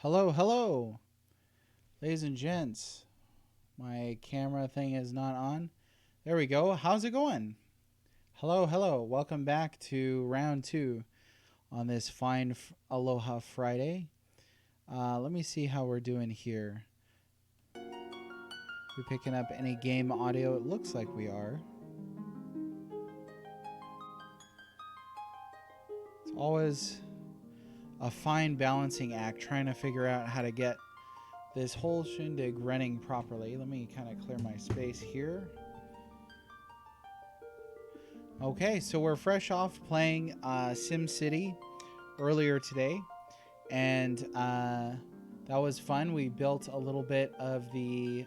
Hello, hello, ladies and gents. My camera thing is not on. There we go. How's it going? Hello, hello. Welcome back to round two on this fine Aloha Friday. Let me see how we're doing here. We picking up any game audio? It looks like we are. It's always a fine balancing act trying to figure out how to get this whole shindig running properly. Let me kind of clear my space here. Okay, so we're fresh off playing SimCity earlier today, and that was fun. We built a little bit of the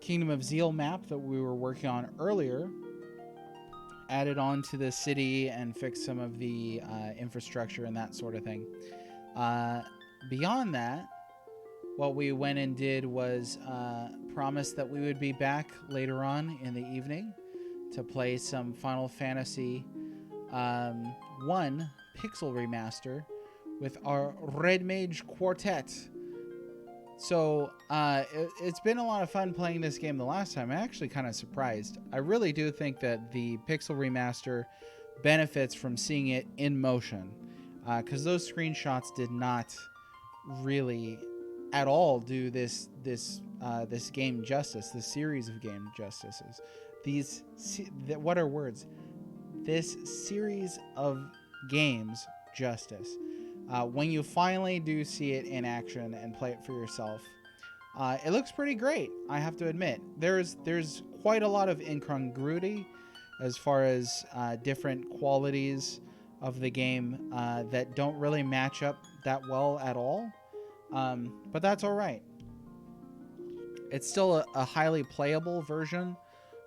Kingdom of Zeal map that we were working on earlier, added on to the city and fixed some of the infrastructure and that sort of thing. Beyond that, what we went and did was promise that we would be back later on in the evening to play some Final Fantasy 1 Pixel Remaster with our Red Mage Quartet. So it's been a lot of fun playing this game the last time. I'm actually kind of surprised. I really do think that the Pixel Remaster benefits from seeing it in motion, because those screenshots did not really at all do this game justice, this series of game justices. What are words? This series of games justice. When you finally do see it in action and play it for yourself, it looks pretty great, I have to admit. There's quite a lot of incongruity as far as different qualities of the game that don't really match up that well at all. But that's all right. It's still a highly playable version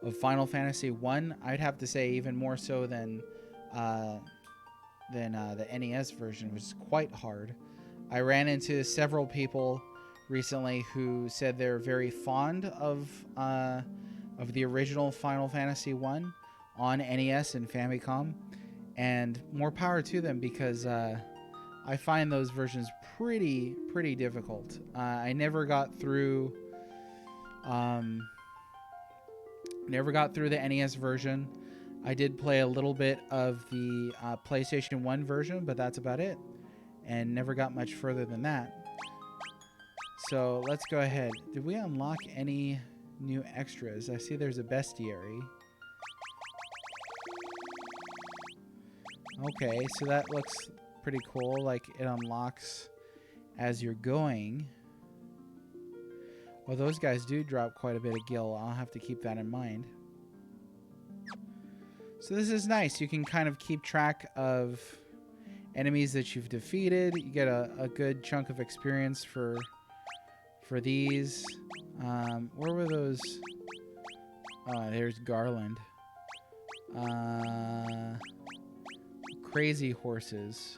of Final Fantasy 1. I'd have to say even more so than the NES version, which is quite hard. I ran into several people recently who said they're very fond of the original Final Fantasy 1 on NES and Famicom, and more power to them, because I find those versions pretty difficult. I never got through the NES version. I did play a little bit of the PlayStation 1 version, but that's about it, and never got much further than that. So let's go ahead. Did we unlock any new extras? I see there's a bestiary. Okay, so that looks pretty cool. Like, it unlocks as you're going. Well, those guys do drop quite a bit of gil. I'll have to keep that in mind. So this is nice. You can kind of keep track of enemies that you've defeated. You get a good chunk of experience for these. Where were those? Oh, there's Garland. Crazy horses.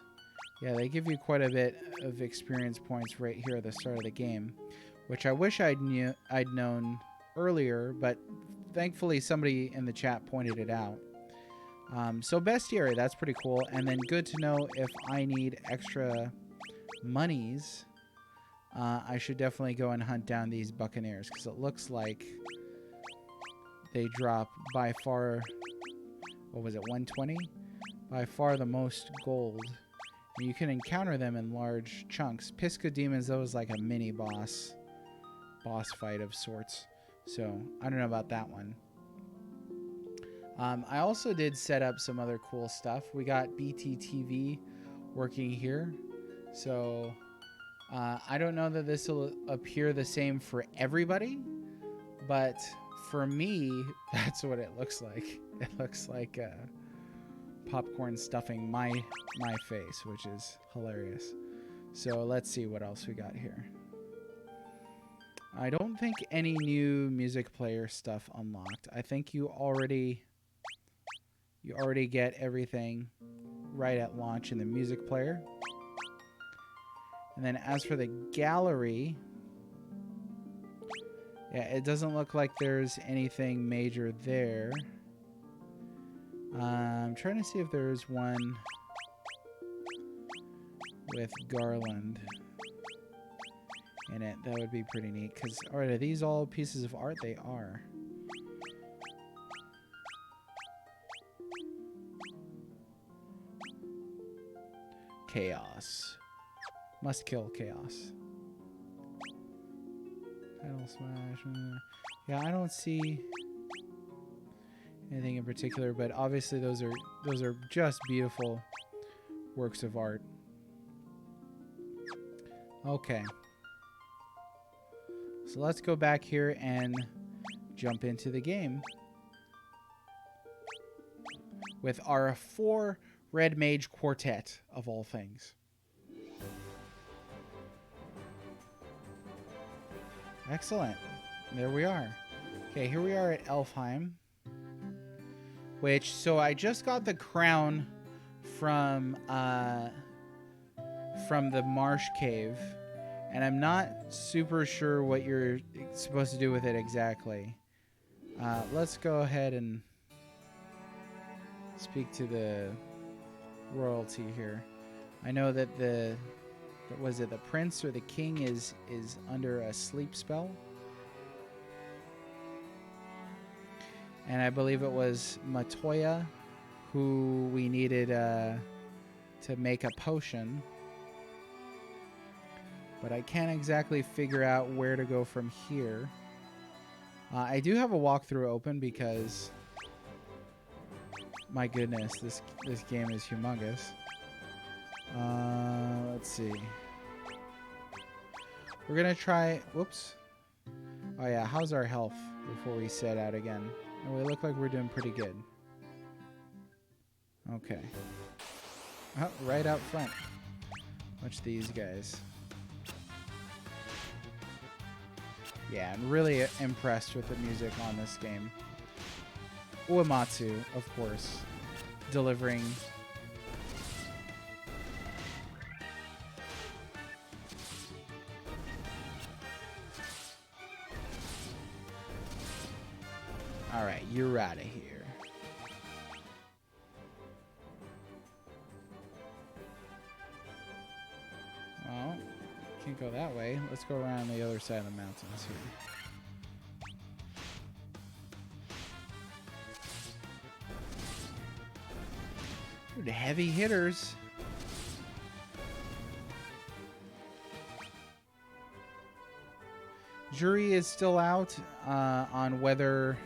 Yeah, they give you quite a bit of experience points right here at the start of the game, which I wish I'd known earlier, but thankfully somebody in the chat pointed it out. So bestiary, that's pretty cool. And then good to know if I need extra monies, I should definitely go and hunt down these buccaneers, because it looks like they drop by far, what was it, 120? By far the most gold. And you can encounter them in large chunks. Pisca demons, that was like a mini boss fight of sorts. So I don't know about that one. I also did set up some other cool stuff. We got BTTV working here. So I don't know that this will appear the same for everybody, but for me, that's what it looks like. It looks like popcorn stuffing my face, which is hilarious. So let's see what else we got here. I don't think any new music player stuff unlocked. I think you already get everything right at launch in the music player. And then as for the gallery, yeah, it doesn't look like there's anything major there. I'm trying to see if there's one with Garland. in it. That would be pretty neat. Because, alright, are these all pieces of art? They are. Chaos. Must kill chaos. Title smash. Yeah, I don't see anything in particular, but obviously those are just beautiful works of art. Okay. So let's go back here and jump into the game with our 4 Red Mage Quartet of all things. Excellent. There we are. Okay, here we are at Elfheim. So I just got the crown from the Marsh Cave, and I'm not super sure what you're supposed to do with it exactly. Let's go ahead and speak to the royalty here. I know that the prince or the king is under a sleep spell, and I believe it was Matoya who we needed to make a potion, but I can't exactly figure out where to go from here. I do have a walkthrough open because my goodness, this game is humongous. Let's see. We're gonna try. Whoops. Oh yeah, how's our health before we set out again? Oh, we look like we're doing pretty good. Okay. Oh, right out front. Watch these guys. Yeah, I'm really impressed with the music on this game. Uematsu, of course, delivering Alright, you're out of here. Well, can't go that way. Let's go around the other side of the mountains here. Dude, heavy hitters. Jury is still out on whether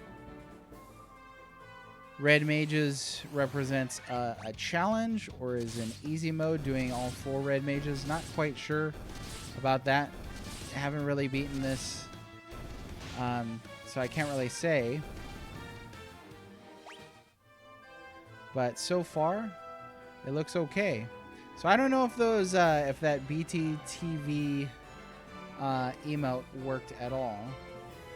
Red Mages represents a challenge or is an easy mode doing all 4 Red Mages. Not quite sure about that. I haven't really beaten this, so I can't really say. But so far, it looks okay. So I don't know if those, if that BTTV emote worked at all,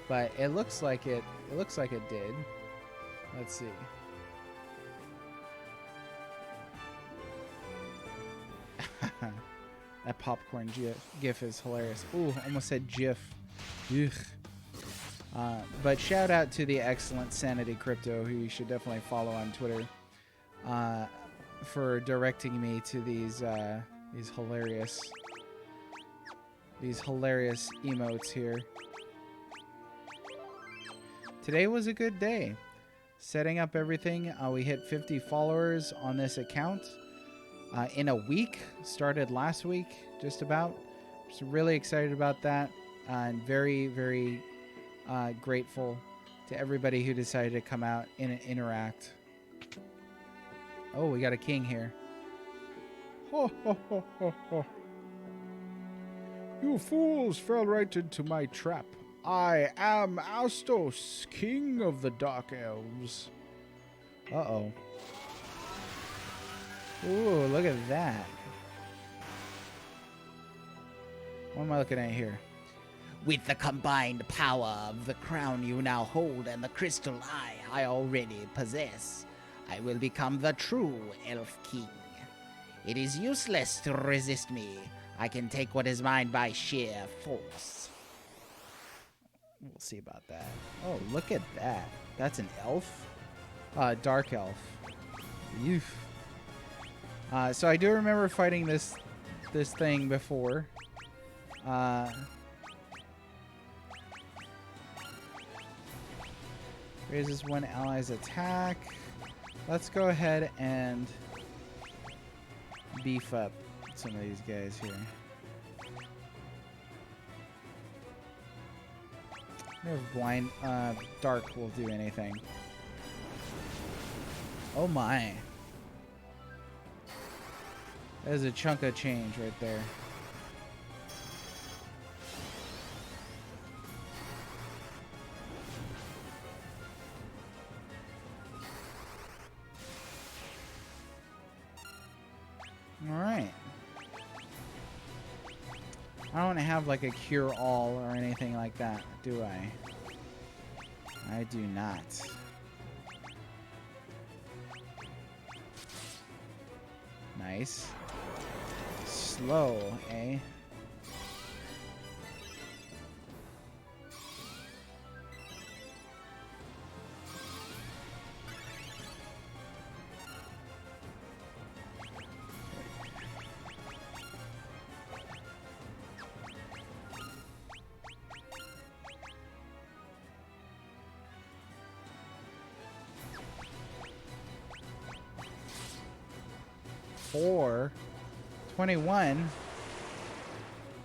but it looks like it. It looks like it did. Let's see. That popcorn gif is hilarious. Ooh, almost said GIF. But shout out to the excellent Sanity Crypto, who you should definitely follow on Twitter, for directing me to these hilarious emotes here. Today was a good day. Setting up everything, we hit 50 followers on this account in a week. Started last week, just about. Just really excited about that, and very, very grateful to everybody who decided to come out and interact. Oh, we got a king here. Ho, ho, ho, ho, ho. You fools fell right into my trap. I am Astos, king of the Dark Elves. Uh-oh. Ooh, look at that. What am I looking at here? With the combined power of the crown you now hold and the crystal eye I already possess, I will become the true Elf King. It is useless to resist me. I can take what is mine by sheer force. We'll see about that. Oh, look at that. That's an elf? Dark elf. Eef. So I do remember fighting this thing before. Raises one ally's attack. Let's go ahead and beef up some of these guys here. I don't know if blind dark will do anything. Oh my. There's a chunk of change right there. Alright. I don't have like a cure-all or anything like that, do I? I do not. Nice. Slow, eh? Four. 21.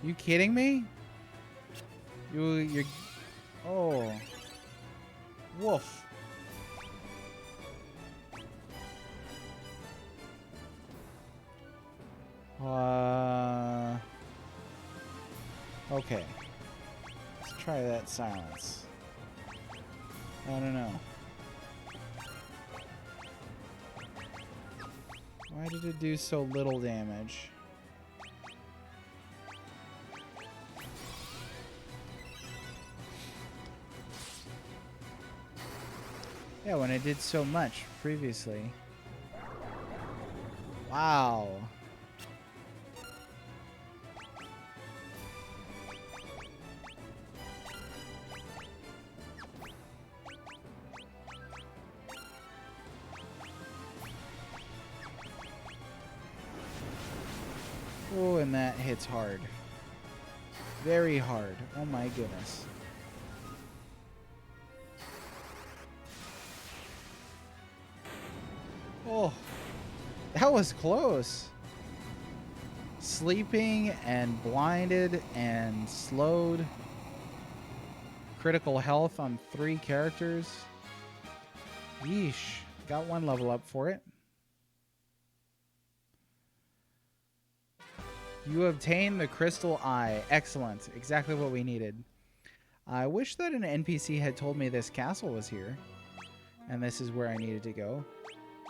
You kidding me? You're. Oh. Woof. Okay. Let's try that silence. I don't know. Why did it do so little damage? Yeah, when it did so much previously. Wow. Oh, and that hits hard. Very hard. Oh my goodness. Oh, that was close. Sleeping and blinded and slowed. Critical health on 3 characters. Yeesh. Got 1 level up for it. You obtained the Crystal Eye. Excellent. Exactly what we needed. I wish that an NPC had told me this castle was here. And this is where I needed to go.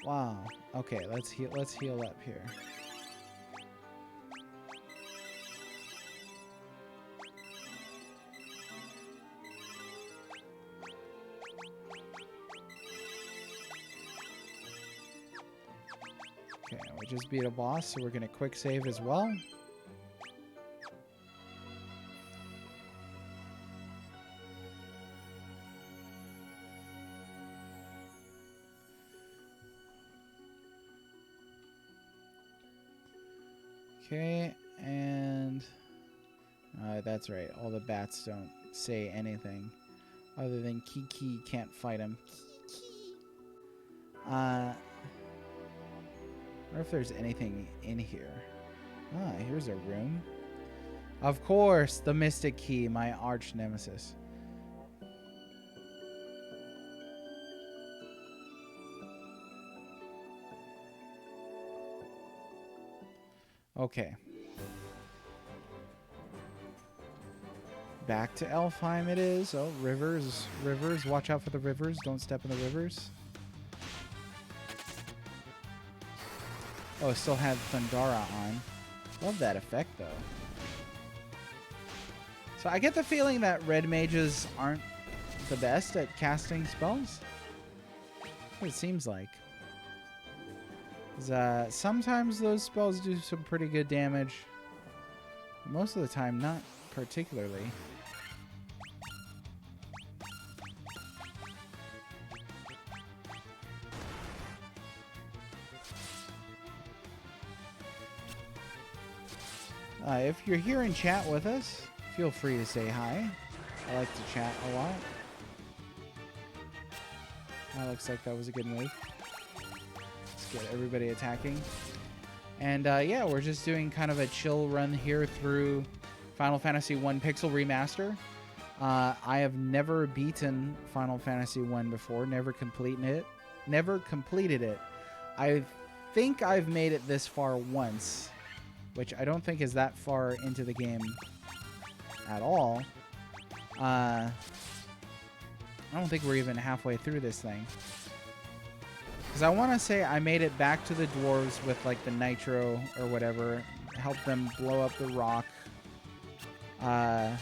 Wow. Okay, let's heal up here. Okay, we just beat a boss, so we're gonna quick save as well. Okay, and that's right. All the bats don't say anything other than Kiki can't fight him. I wonder if there's anything in here. Ah, here's a room. Of course, the Mystic Key, my arch nemesis. Okay. Back to Elfheim it is. Oh, rivers. Rivers. Watch out for the rivers. Don't step in the rivers. Oh, it still had Thundara on. Love that effect, though. So I get the feeling that red mages aren't the best at casting spells. That's what it seems like. Sometimes those spells do some pretty good damage. Most of the time, not particularly. If you're here in chat with us, feel free to say hi. I like to chat a lot. That looks like that was a good move. Let's get everybody attacking. And yeah, we're just doing kind of a chill run here through Final Fantasy 1 Pixel Remaster. I have never beaten Final Fantasy 1 before, never completed it. I think I've made it this far once, which I don't think is that far into the game at all. I don't think we're even halfway through this thing. Because I want to say I made it back to the dwarves with like the nitro or whatever, help them blow up the rock. But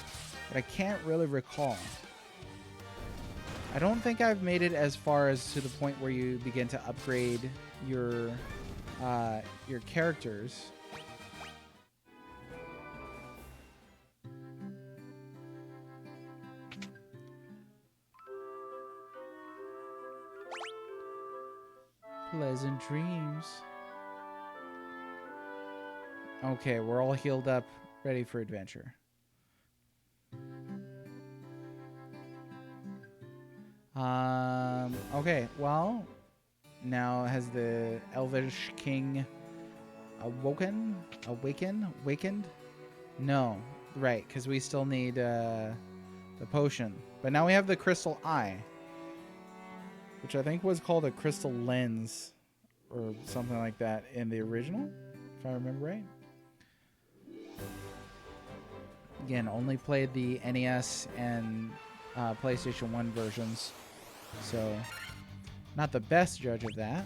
I can't really recall. I don't think I've made it as far as to the point where you begin to upgrade your characters. Pleasant dreams. Okay, we're all healed up, ready for adventure. Okay, well, now has the Elvish King awakened? No, right, because we still need the potion. But now we have the Crystal Eye, which I think was called a Crystal Lens or something like that in the original, if I remember right. Again, only played the NES and PlayStation 1 versions, so not the best judge of that.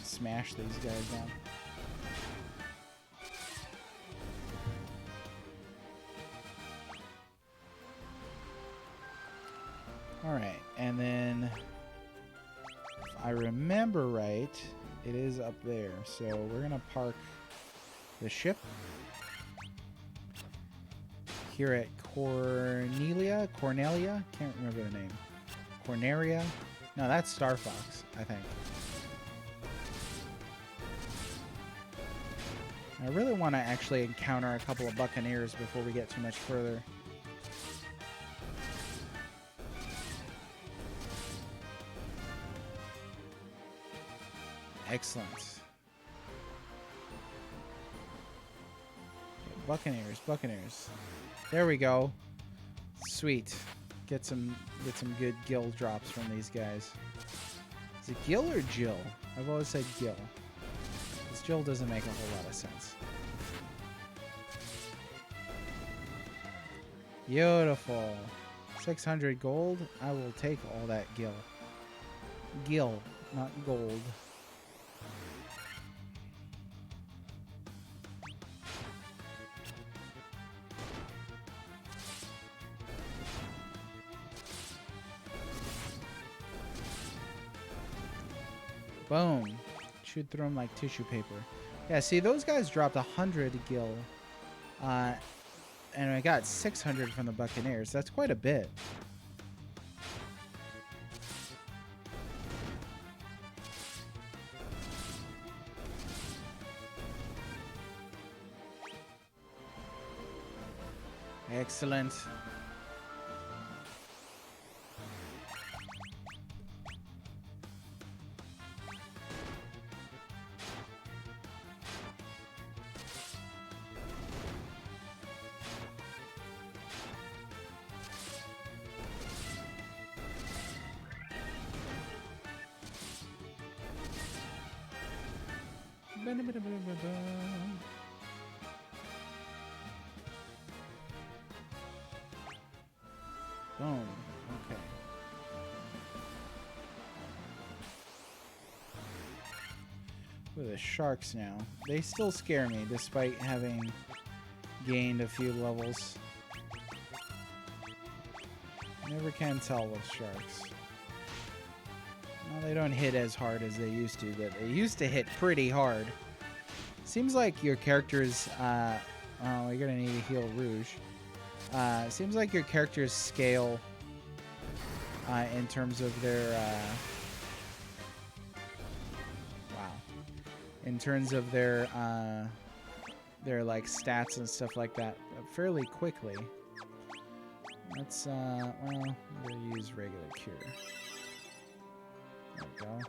Smash these guys down. Alright, and then if I remember right, it is up there. So we're gonna park the ship here at Cornelia? Can't remember the name. Corneria? No, that's Star Fox, I think. I really want to actually encounter a couple of Buccaneers before we get too much further. Excellent. Buccaneers. There we go. Sweet. Get some good gill drops from these guys. Is it Gil or Jill? I've always said Gil. This Jill doesn't make a whole lot of sense. Beautiful. 600 gold. I will take all that Gil. Gil, not gold. Boom. Shoot through them like tissue paper. Yeah, see, those guys dropped 100 gil. And I got 600 from the Buccaneers. That's quite a bit. Excellent. Boom. Okay. With the sharks now. They still scare me despite having gained a few levels. Never can tell with sharks. Well, they don't hit as hard as they used to, but they used to hit pretty hard. Seems like your characters, oh, you're gonna need to heal Rouge. Seems like your characters scale in terms of their in terms of their like stats and stuff like that fairly quickly. Let's well, I'm gonna use regular cure. There we go.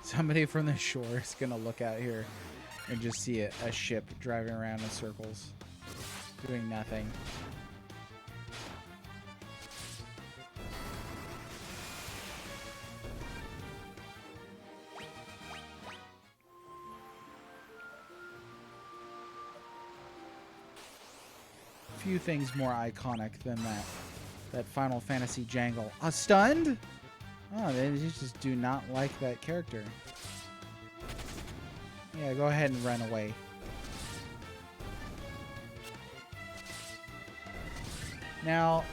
Somebody from the shore is gonna look out here and just see a ship driving around in circles, doing nothing. Few things more iconic than that Final Fantasy jangle. Stunned? Oh, they just do not like that character. Yeah, go ahead and run away. Now,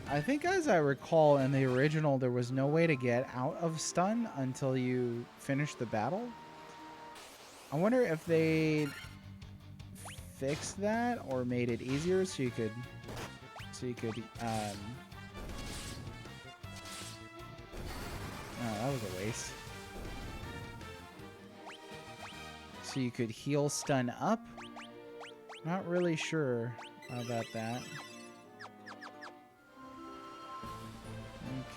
I think as I recall in the original, there was no way to get out of stun until you finish the battle. I wonder if they fixed that or made it easier so you could oh, that was a waste. So you could heal stun up. Not really sure about that.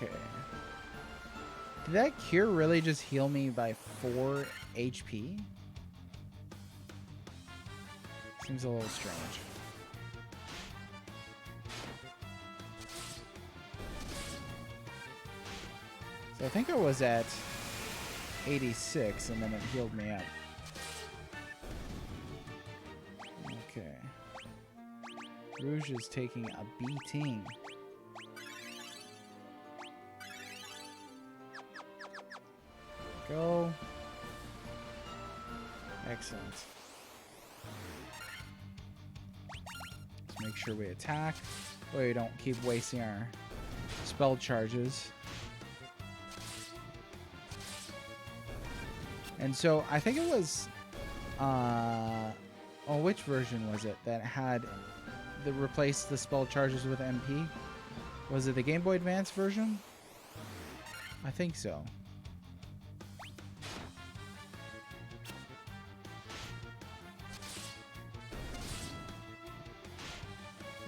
Okay. Did that cure really just heal me by 4 HP? Seems a little strange. So I think I was at 86 and then it healed me up. Okay. Rouge is taking a beating. Go. Excellent. Let's make sure we attack. We don't keep wasting our spell charges. And so I think it was, oh, which version was it that had replaced the spell charges with MP? Was it the Game Boy Advance version? I think so.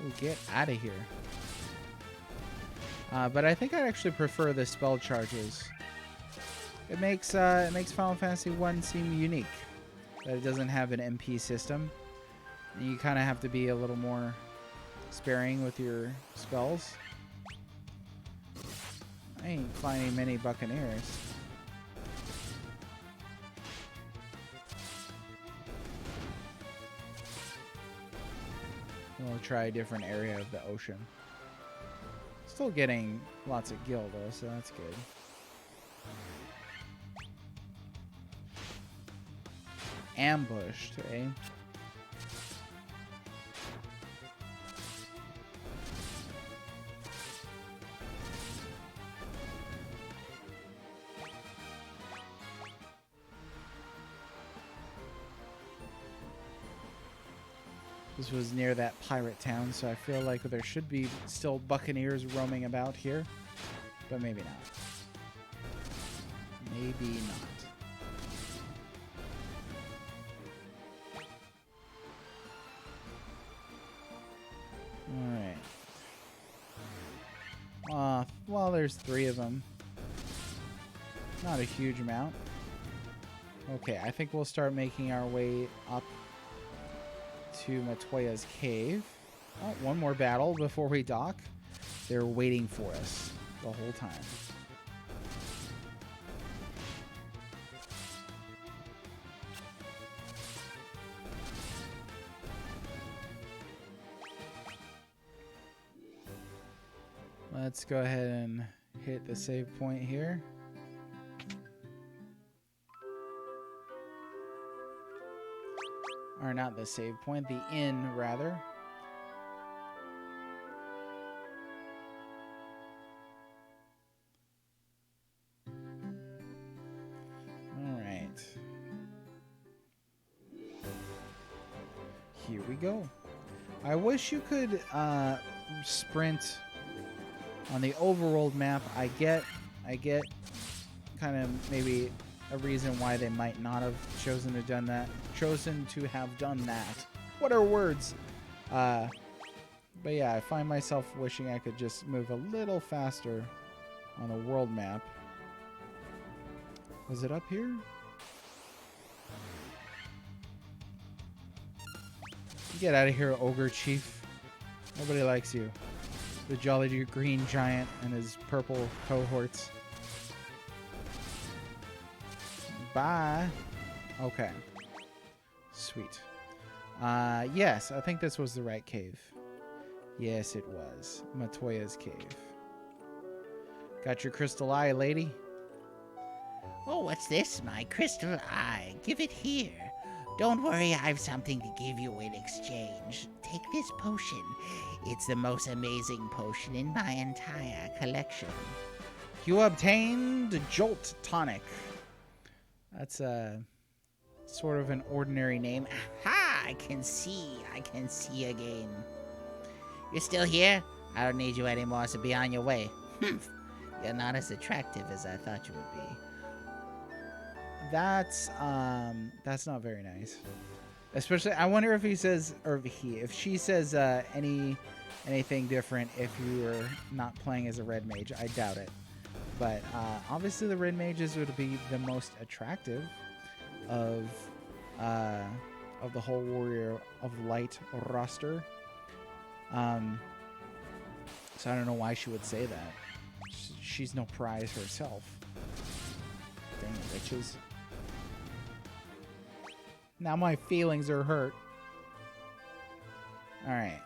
Ooh, get out of here. But I think I actually prefer the spell charges. It makes Final Fantasy 1 seem unique. That it doesn't have an MP system. And you kind of have to be a little more sparing with your spells. I ain't finding many Buccaneers. We'll try a different area of the ocean. Still getting lots of gil though, so that's good. Ambushed, eh? This was near that pirate town, so I feel like there should be still Buccaneers roaming about here, but maybe not. Maybe not. Alright. Well, there's 3 of them. Not a huge amount. Okay, I think we'll start making our way up to Matoya's cave. Oh, one more battle before we dock. They're waiting for us the whole time. Let's go ahead and hit the save point here. Or not the save point, the inn, rather. Alright. Here we go. I wish you could sprint on the overworld map. I get kind of maybe a reason why they might not have chosen to have done that. What are words? But yeah, I find myself wishing I could just move a little faster on the world map. Was it up here? Get out of here, Ogre Chief. Nobody likes you. The Jolly Green Giant and his purple cohorts. Bye. Okay. Sweet. Yes, I think this was the right cave. Yes, it was. Matoya's cave. Got your crystal eye, lady? Oh, what's this? My crystal eye. Give it here. Don't worry, I have something to give you in exchange. Take this potion. It's the most amazing potion in my entire collection. You obtained Jolt Tonic. That's a sort of an ordinary name. Ha! I can see again. You're still here? I don't need you anymore, so be on your way. You're not as attractive as I thought you would be. That's not very nice. Especially, I wonder if he says, or if she says anything different if you were not playing as a red mage. I doubt it. But obviously the red mages would be the most attractive of the whole Warrior of Light roster. So I don't know why she would say that. She's no prize herself. Dang it, bitches. Now my feelings are hurt. Alright.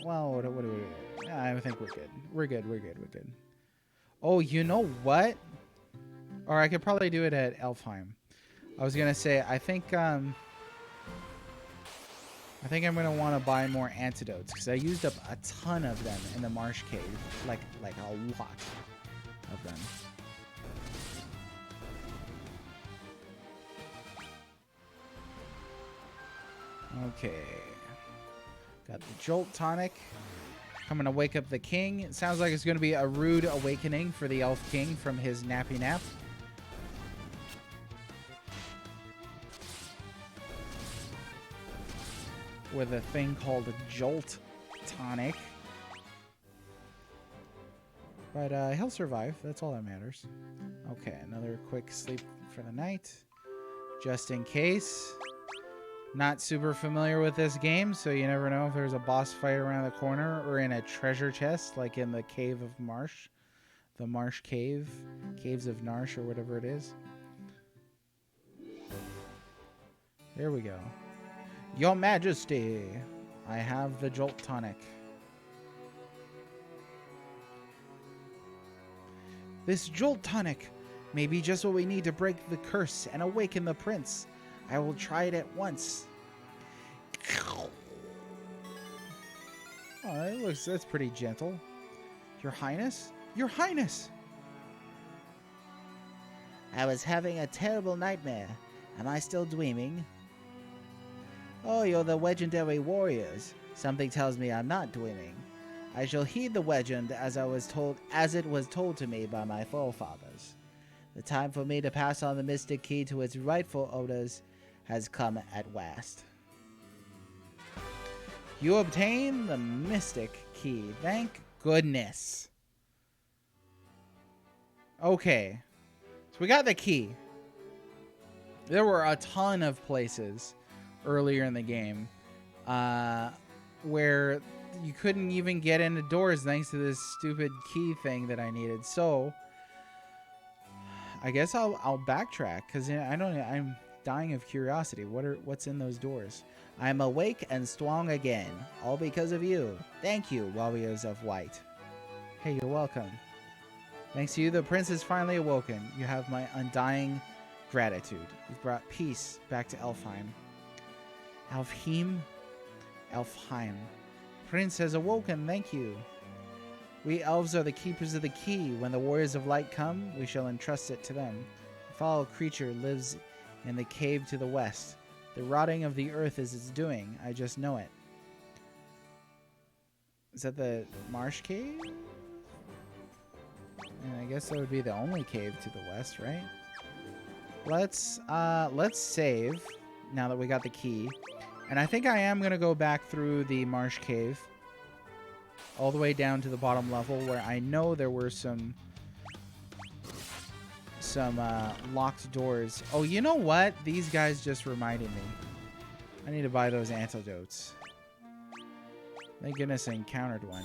Well, what do we do? I think we're good. We're good. Oh, you know what? Or I could probably do it at Elfheim. I was gonna say, I think I'm gonna want to buy more antidotes because I used up a ton of them in the Marsh Cave, like a lot of them. Okay, got the Jolt Tonic. I'm gonna wake up the king. It sounds like it's gonna be a rude awakening for the Elf King from his nappy nap. With a thing called a Jolt Tonic. But he'll survive. That's all that matters. Okay, another quick sleep for the night. Just in case. Not super familiar with this game, so you never know if there's a boss fight around the corner or in a treasure chest, like in the Cave of Marsh. The Marsh Cave. Caves of Narsh or whatever it is. There we go. Your Majesty, I have the Jolt Tonic. This Jolt Tonic may be just what we need to break the curse and awaken the prince. I will try it at once. Oh, that's pretty gentle. Your Highness? Your Highness! I was having a terrible nightmare. Am I still dreaming? Oh, you're the legendary warriors. Something tells me I'm not dreaming. I shall heed the legend as it was told to me by my forefathers. The time for me to pass on the mystic key to its rightful owners has come at last. You obtain the mystic key. Thank goodness. Okay. So we got the key. There were a ton of places earlier in the game where you couldn't even get into doors thanks to this stupid key thing that I needed. So I guess I'll backtrack because I'm dying of curiosity. What's in those doors? I'm awake and strong again, all because of you. Thank you, warriors of white. Hey, you're welcome. Thanks to you, the prince is finally awoken. You have my undying gratitude. You've brought peace back to Elfheim. Elfheim. Prince has awoken, thank you. We elves are the keepers of the key. When the warriors of light come, we shall entrust it to them. The foul creature lives in the cave to the west. The rotting of the earth is its doing. I just know it. Is that the Marsh Cave? And I guess that would be the only cave to the west, right? Let's save now that we got the key. And I think I am going to go back through the marsh cave all the way down to the bottom level where I know there were some locked doors. Oh, you know what? These guys just reminded me. I need to buy those antidotes. Thank goodness I encountered one.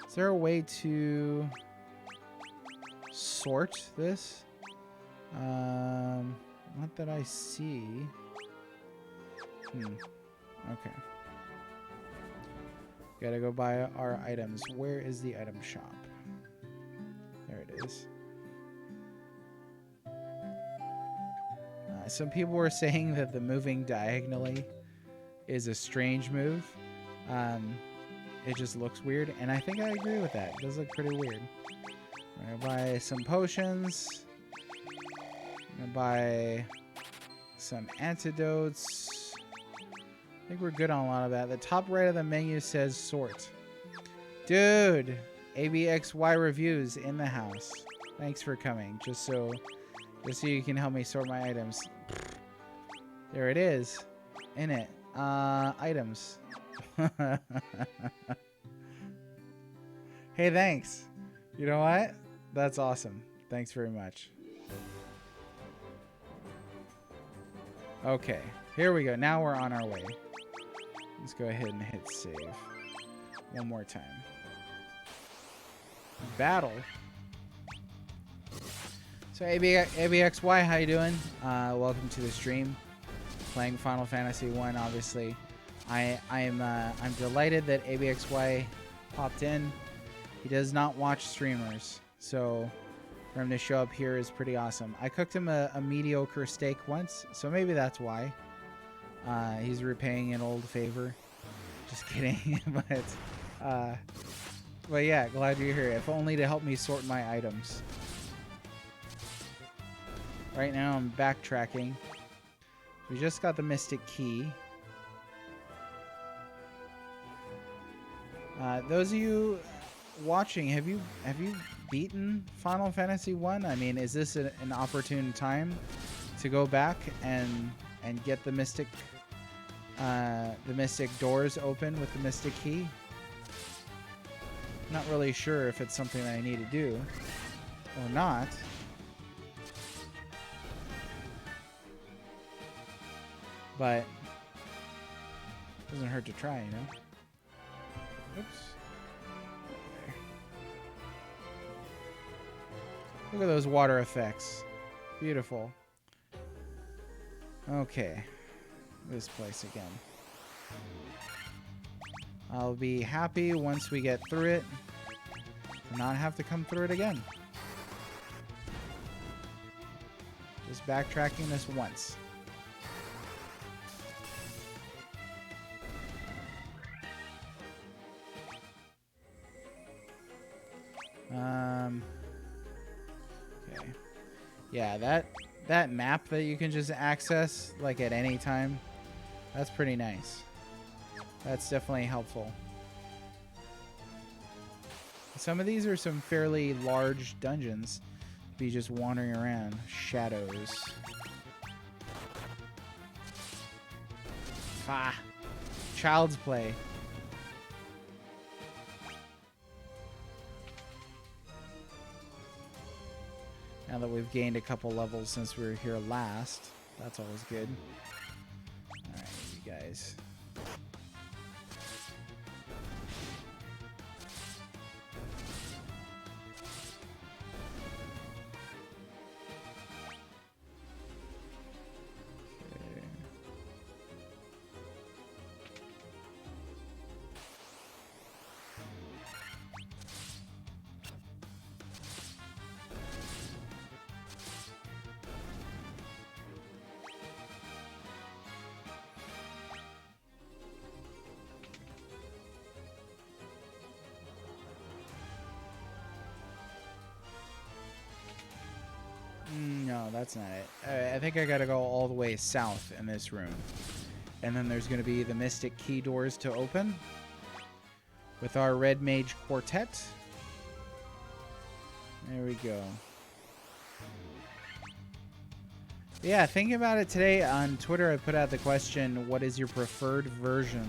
Is there a way to sort this? Not that I see. Okay. Gotta go buy our items. Where is the item shop? There it is. Some people were saying that the moving diagonally is a strange move. It just looks weird, and I think I agree with that. It does look pretty weird. I'm gonna buy some potions. I'm gonna buy some antidotes. I think we're good on a lot of that. The top right of the menu says sort. Dude, ABXY reviews in the house. Thanks for coming. Just so you can help me sort my items. There it is. In it. Items. Hey, thanks. You know what? That's awesome. Thanks very much. Okay, here we go. Now we're on our way. Let's go ahead and hit save. One more time. Battle. So ABXY, how you doing? Welcome to the stream. Playing Final Fantasy 1, obviously. I'm delighted that ABXY popped in. He does not watch streamers, so for him to show up here is pretty awesome. I cooked him a mediocre steak once, so maybe that's why. He's repaying an old favor. Just kidding. But yeah, glad you're here. If only to help me sort my items. Right now I'm backtracking. We just got the Mystic Key. Those of you watching, have you beaten Final Fantasy 1? I mean, is this an opportune time to go back and get the Mystic doors open with the Mystic Key? Not really sure if it's something that I need to do or not. But doesn't hurt to try, you know? Oops. There. Look at those water effects. Beautiful. Okay. This place again. I'll be happy once we get through it to not have to come through it again. Just backtracking this once. Okay. Yeah, that map that you can just access like at any time, that's pretty nice. That's definitely helpful. Some of these are some fairly large dungeons. Be just wandering around. Shadows. Ah, child's play. Now that we've gained a couple levels since we were here last, that's always good. Alright, you guys. No, that's not it. I think I gotta go all the way south in this room. And then there's gonna be the Mystic Key doors to open with our Red Mage Quartet. There we go. Yeah, thinking about it today on Twitter, I put out the question, what is your preferred version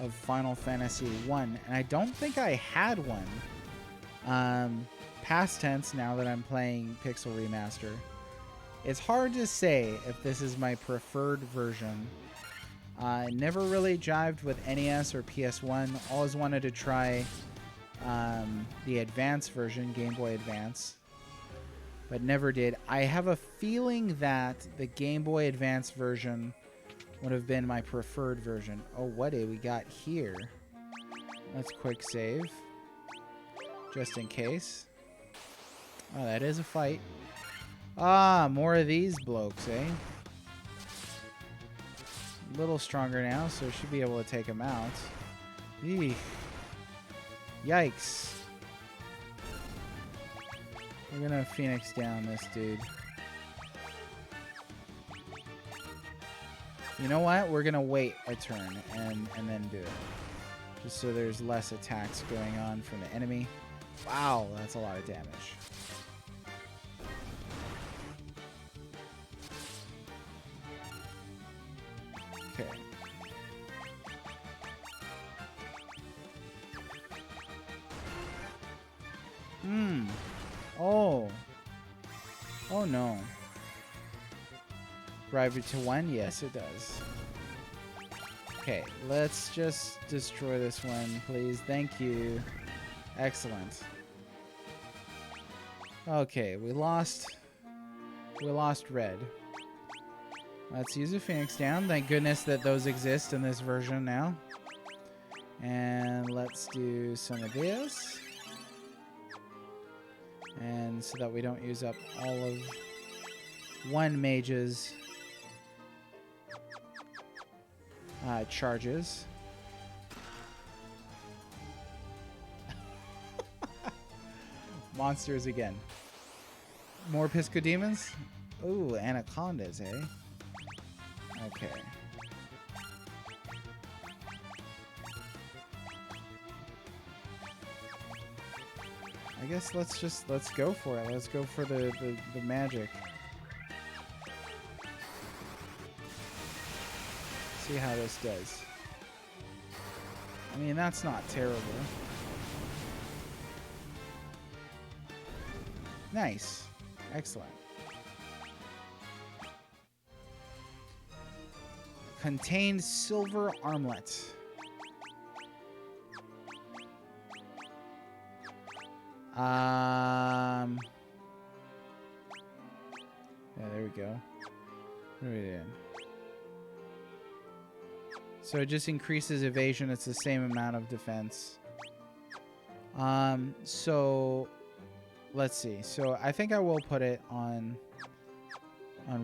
of Final Fantasy 1? And I don't think I had one. Past tense, now that I'm playing Pixel Remaster. It's hard to say if this is my preferred version. I never really jived with NES or PS1. Always wanted to try the Advance version, Game Boy Advance, but never did. I have a feeling that the Game Boy Advance version would have been my preferred version. Oh, what do we got here? Let's quick save, just in case. Oh, that is a fight. Ah, more of these blokes, eh? A little stronger now, so should be able to take them out. Eesh. Yikes. We're gonna Phoenix down this dude. You know what? We're gonna wait a turn and then do it. Just so there's less attacks going on from the enemy. Wow, that's a lot of damage. Okay. Oh. Oh no. Drive it to 1? Yes, it does. Okay, let's just destroy this one, please. Thank you. Excellent. Okay, we lost red. Let's use a Phoenix down. Thank goodness that those exist in this version now. And let's do some of this. And so that we don't use up all of one mage's charges. Monsters again. More Pisco Demons? Ooh, anacondas, eh? Okay. I guess let's go for it. Let's go for the magic. See how this does. I mean, that's not terrible. Nice. Excellent. Contained silver armlet. Yeah, there we go. What are we doing? So it just increases evasion. It's the same amount of defense. So let's see. So I think I will put it on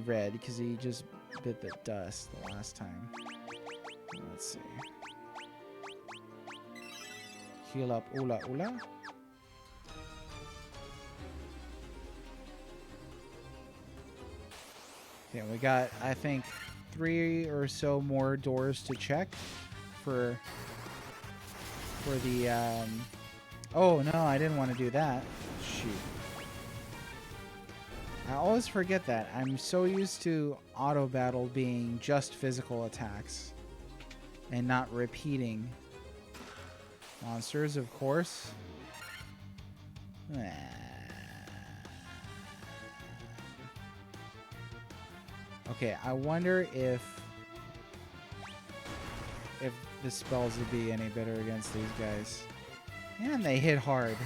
red because he just bit the dust the last time. Let's see. Heal up, Ula Ula. Yeah, we got, I think, 3 or so more doors to check for the, oh no, I didn't want to do that. Shoot. I always forget that. I'm so used to auto battle being just physical attacks and not repeating. Monsters, of course. Okay, I wonder if the spells would be any better against these guys. And they hit hard.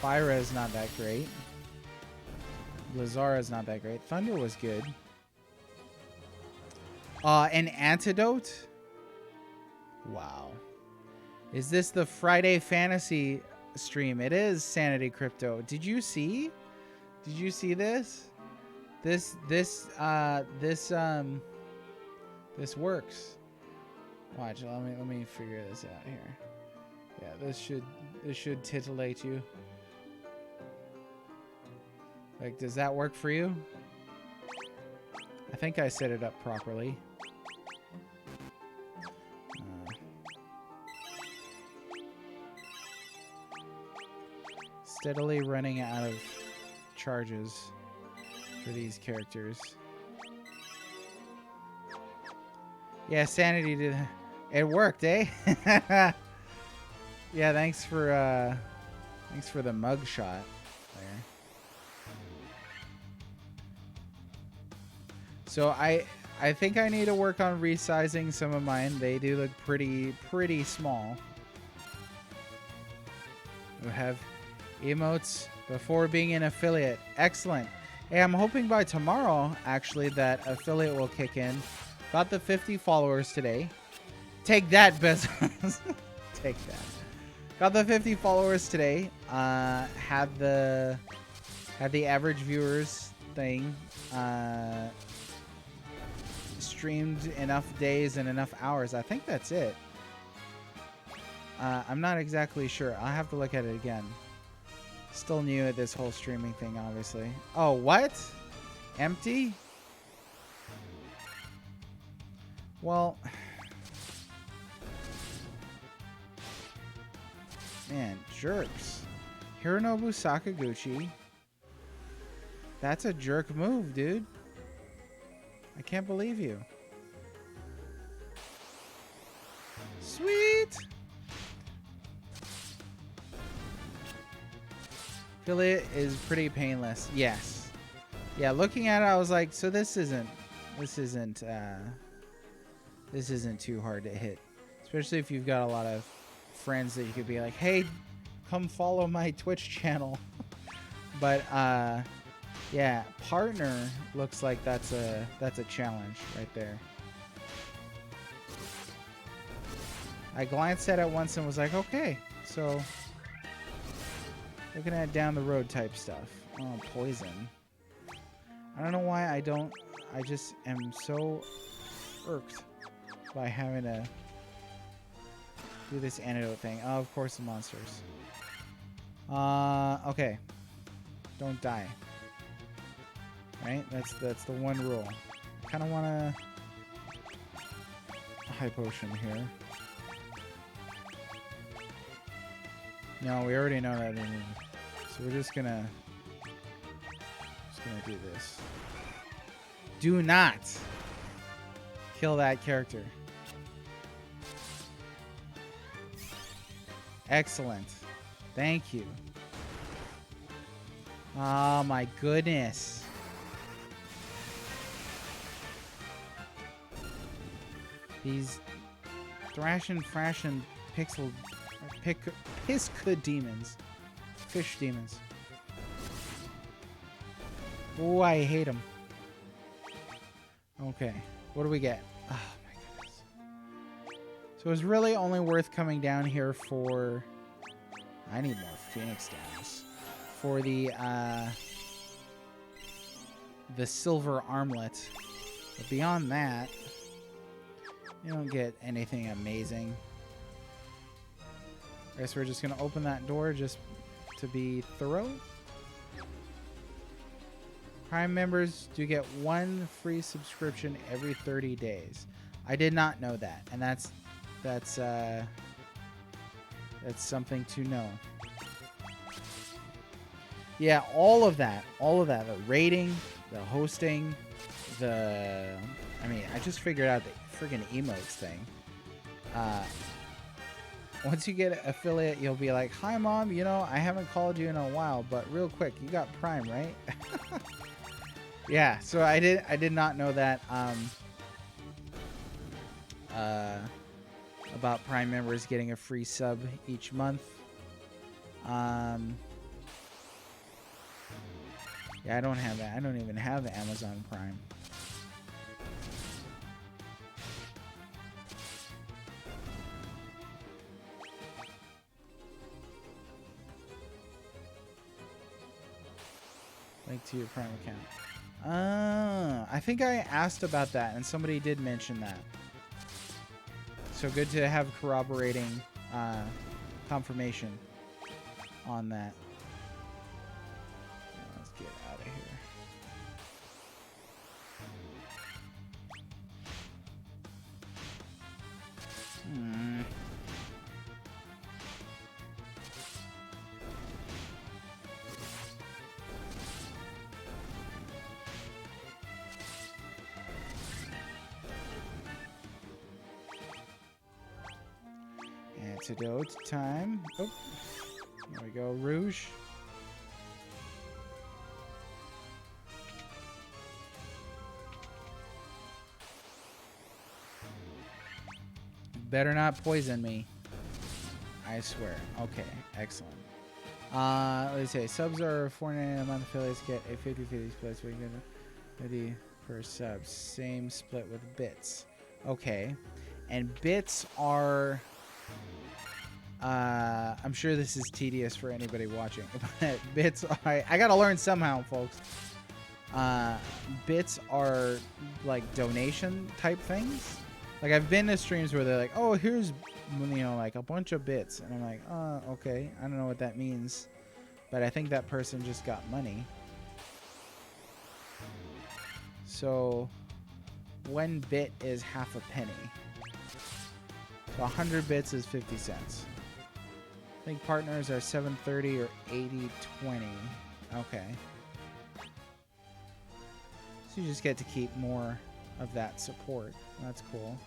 Fyra is not that great. Lazara is not that great. Thunder was good. An antidote? Wow. Is this the Friday Fantasy stream? It is, Sanity Crypto. Did you see? Did you see this? This works. Watch, let me figure this out here. Yeah, this should titillate you. Like, does that work for you? I think I set it up properly. steadily running out of charges for these characters. Yeah, sanity did. It worked, eh? Yeah, thanks for the mug shot there. So I think I need to work on resizing some of mine. They do look pretty small. We have emotes before being an affiliate. Excellent. Hey, I'm hoping by tomorrow, actually, that affiliate will kick in. Got the 50 followers today. Take that, Bezos. Take that. Got the 50 followers today. Had the average viewers thing. Streamed enough days and enough hours. I think that's it. I'm not exactly sure. I'll have to look at it again. Still new at this whole streaming thing, obviously. Oh, what? Empty? Well, man, jerks. Hironobu Sakaguchi. That's a jerk move, dude. I can't believe you. Sweet. Affiliate is pretty painless. Yes. Yeah, looking at it, I was like, so this isn't too hard to hit. Especially if you've got a lot of friends that you could be like, hey, come follow my Twitch channel. But yeah, partner looks like that's a challenge right there. I glanced at it once and was like, okay, so looking at down the road type stuff. Oh, poison. I don't know why I just am so irked by having to do this antidote thing. Oh, of course the monsters. Okay. Don't die. Right? That's the one rule. I kind of want a high potion here. No, we already know that. So we're just gonna do this. Do not kill that character. Excellent. Thank you. Oh my goodness. These Thrashin' Frashin' Pixel Pisca demons. Fish demons. Oh, I hate them. Okay. What do we get? Oh my goodness. So it was really only worth coming down here for... I need more Phoenix Downs. For the silver armlet. But beyond that, you don't get anything amazing. I guess we're just going to open that door just to be thorough. Prime members do get one free subscription every 30 days. I did not know that, and that's something to know. Yeah, all of that, the rating, the hosting, I just figured out the friggin' emotes thing. Once you get affiliate, you'll be like, hi mom, I haven't called you in a while, but real quick, you got Prime, right? Yeah, so I did not know that about Prime members getting a free sub each month. Yeah, I don't have that. I don't even have Amazon Prime. Link to your Prime account. I think I asked about that, and somebody did mention that. So good to have corroborating confirmation on that. Let's get out of here. Antidote time. Oh, there we go. Rouge. Better not poison me. I swear. Okay, excellent. Let's say subs are $4.99 a month. Affiliates get a 50/50 split. So we get 50 per sub. Same split with bits. Okay, and bits are. I'm sure this is tedious for anybody watching, but bits. I gotta learn somehow, folks. Bits are like donation type things. Like I've been to streams where they're like, "Oh, here's, you know, like a bunch of bits," and I'm like, okay, I don't know what that means, but I think that person just got money. So, 1 bit is half a penny. So 100 bits is 50 cents. I think partners are 730 or 80/20. Okay. So you just get to keep more of that support. That's cool.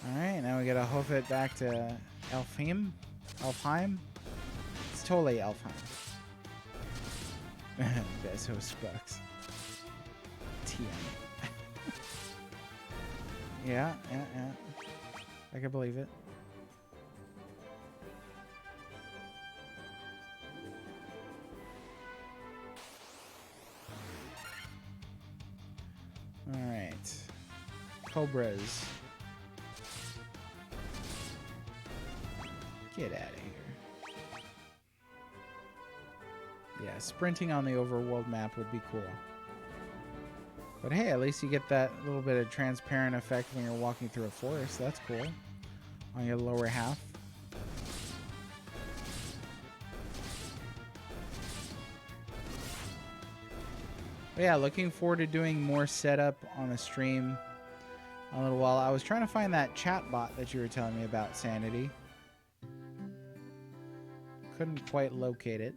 Alright, now we gotta hoof it back to Elfheim. It's totally Elfheim. Bezos bucks. TM. Yeah. I can believe it. Alright. Cobras. Get out of here. Yeah, sprinting on the overworld map would be cool. But hey, at least you get that little bit of transparent effect when you're walking through a forest. That's cool. On your lower half. But yeah, looking forward to doing more setup on the stream in a little while. I was trying to find that chat bot that you were telling me about, Sanity. Couldn't quite locate it.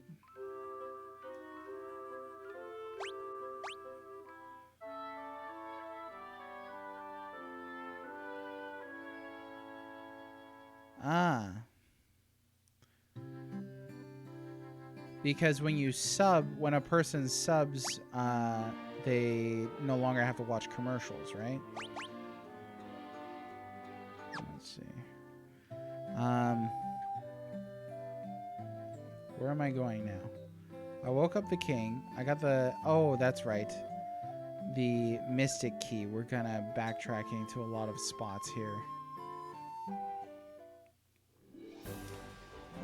Because when a person subs, they no longer have to watch commercials, right? Let's see. Where am I going now? I woke up the king. I got the... Oh, that's right. The mystic key. We're gonna backtracking to a lot of spots here.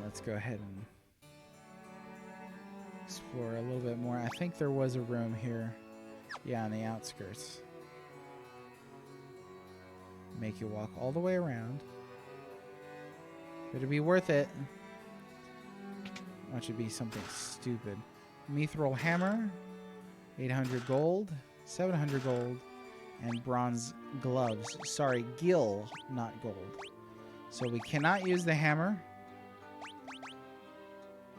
Let's go ahead and explore a little bit more. I think there was a room here. Yeah, on the outskirts. Make you walk all the way around. It'll be worth it. Watch it be something stupid. Mithril hammer. 800 gold. 700 gold. And bronze gloves. Sorry, gil, not gold. So we cannot use the hammer.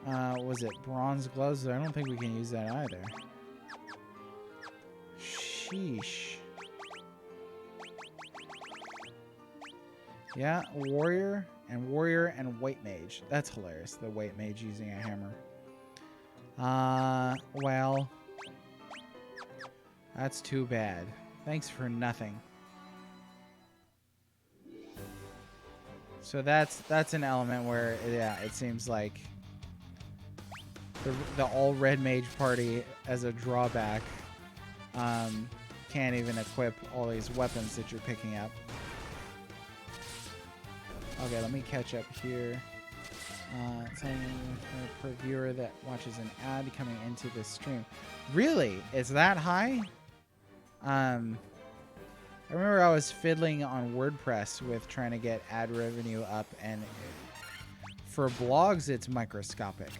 Was it bronze gloves? I don't think we can use that either. Sheesh. Yeah, warrior and white mage. That's hilarious. The white mage using a hammer. Well, that's too bad. Thanks for nothing. So that's an element where, yeah, it seems like the all red mage party as a drawback can't even equip all these weapons that you're picking up. Okay, let me catch up here. Telling per viewer that watches an ad coming into this stream. Really? Is that high? I remember I was fiddling on WordPress with trying to get ad revenue up, and for blogs it's microscopic.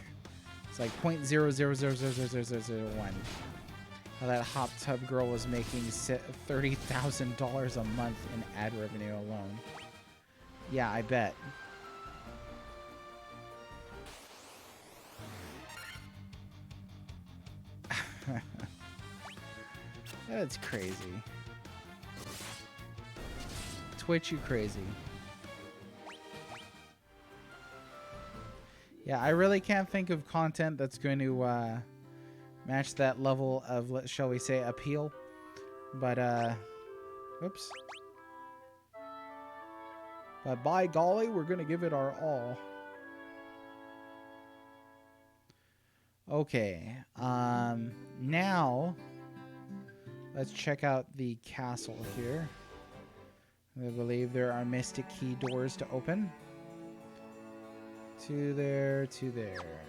It's like 0.0000001. How that hot tub girl was making $30,000 a month in ad revenue alone. Yeah, I bet. That's crazy. Twitch, you crazy. Yeah, I really can't think of content that's going to match that level of, shall we say, appeal. But, oops. But by golly, we're going to give it our all. Okay, now let's check out the castle here. I believe there are mystic key doors to open. To there, to there.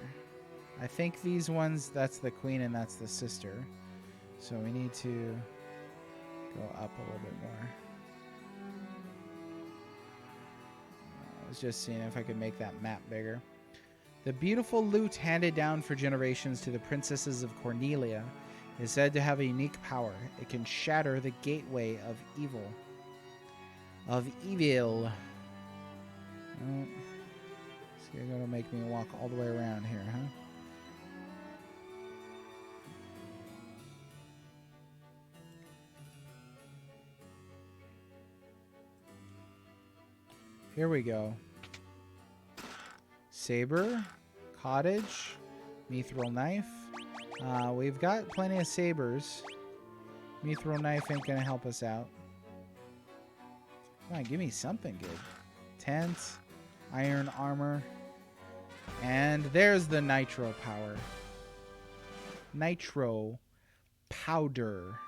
I think these ones, that's the queen and that's the sister. So we need to go up a little bit more. I was just seeing if I could make that map bigger. The beautiful lute handed down for generations to the princesses of Cornelia is said to have a unique power. It can shatter the gateway of evil. Oh, so you're going to make me walk all the way around here, huh? Here we go. Saber, cottage, mithril knife. We've got plenty of sabers. Mithril knife ain't gonna help us out. Come on, give me something good. Tent, iron armor, and there's the nitro power. Nitro powder.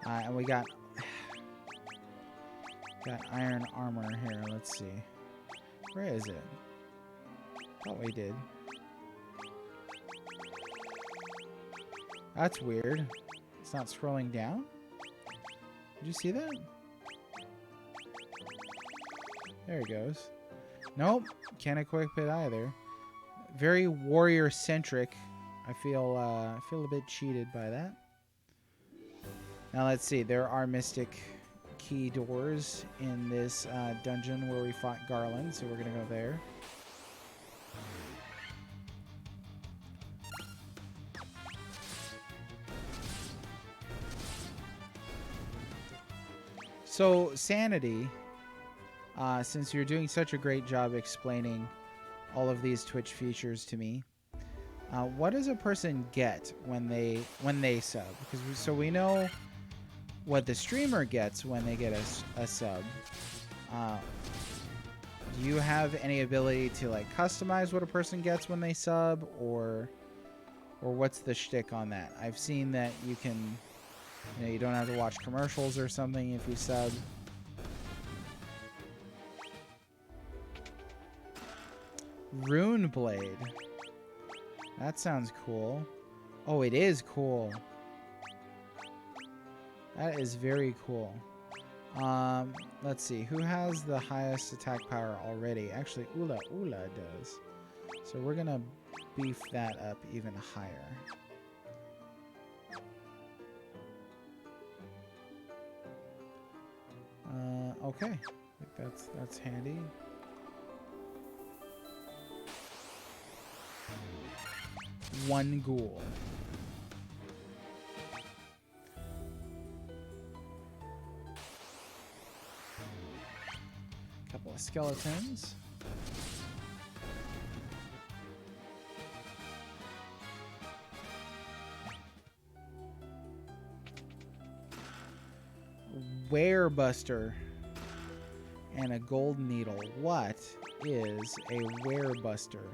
And we got iron armor here. Let's see. Where is it? Thought we did. That's weird. It's not scrolling down. Did you see that? There it goes. Nope. Can't equip it either. Very warrior centric. I feel a bit cheated by that. Now let's see. There are mystic key doors in this dungeon where we fought Garland, so we're gonna go there. So Sanity, since you're doing such a great job explaining all of these Twitch features to me, what does a person get when they sub? Because so we know what the streamer gets when they get a sub. Do you have any ability to like customize what a person gets when they sub, or what's the shtick on that? I've seen that you can, you don't have to watch commercials or something if you sub. Rune Blade. That sounds cool. Oh, it is cool. That is very cool. Let's see. Who has the highest attack power already? Actually, Ula does. So we're going to beef that up even higher. Okay. I think that's handy. One ghoul. Couple of skeletons. Werebuster and a gold needle. What is a Werebuster?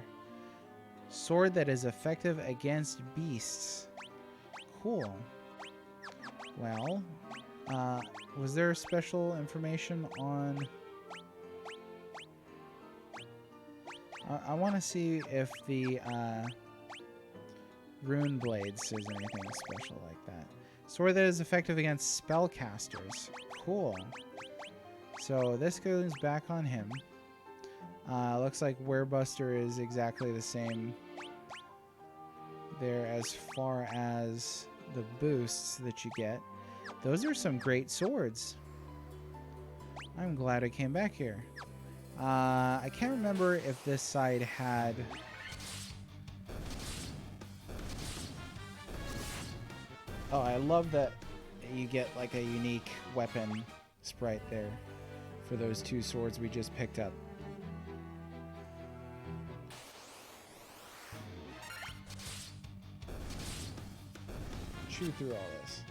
Sword that is effective against beasts. Cool. Well, was there special information on... I want to see if the Rune Blade says anything special like that. Sword that is effective against spellcasters. Cool. So this goes back on him. Looks like Werebuster is exactly the same there as far as the boosts that you get. Those are some great swords. I'm glad I came back here. I can't remember if this side had... Oh, I love that you get like a unique weapon sprite there for those two swords we just picked up. chew through all this.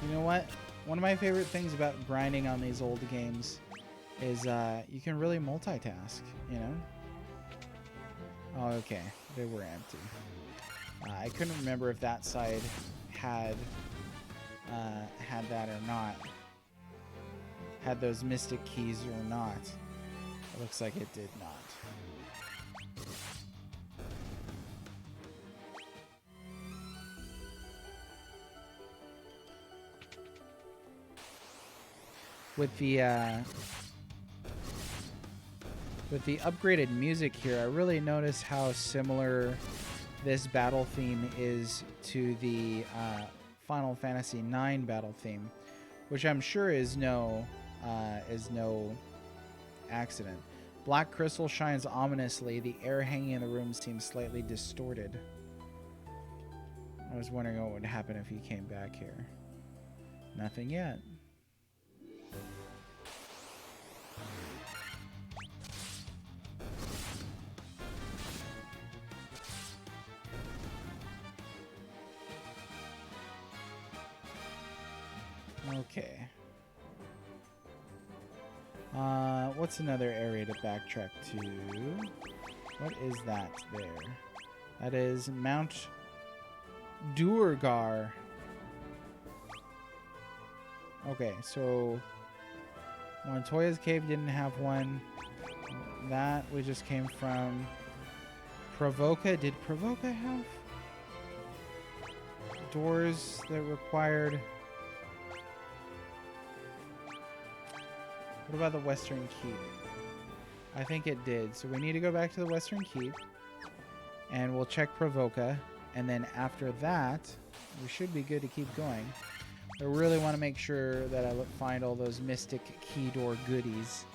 You know what? One of my favorite things about grinding on these old games is you can really multitask, you know? Oh, okay. They were empty. I couldn't remember if that side had that or not. Had those mystic keys or not. It looks like it did not. With the upgraded music here, I really notice how similar this battle theme is to the Final Fantasy IX battle theme, which I'm sure is no accident. Black crystal shines ominously. The air hanging in the room seems slightly distorted. I was wondering what would happen if he came back here. Nothing yet. Okay. What's another area to backtrack to? What is that there? That is Mount Duergar. Okay, so Montoya's Cave didn't have one. That we just came from. Provoca. Did Provoca have doors that required... What about the Western Keep? I think it did. So we need to go back to the Western Keep. And we'll check Provoca. And then after that, we should be good to keep going. I really want to make sure that I find all those mystic key door goodies.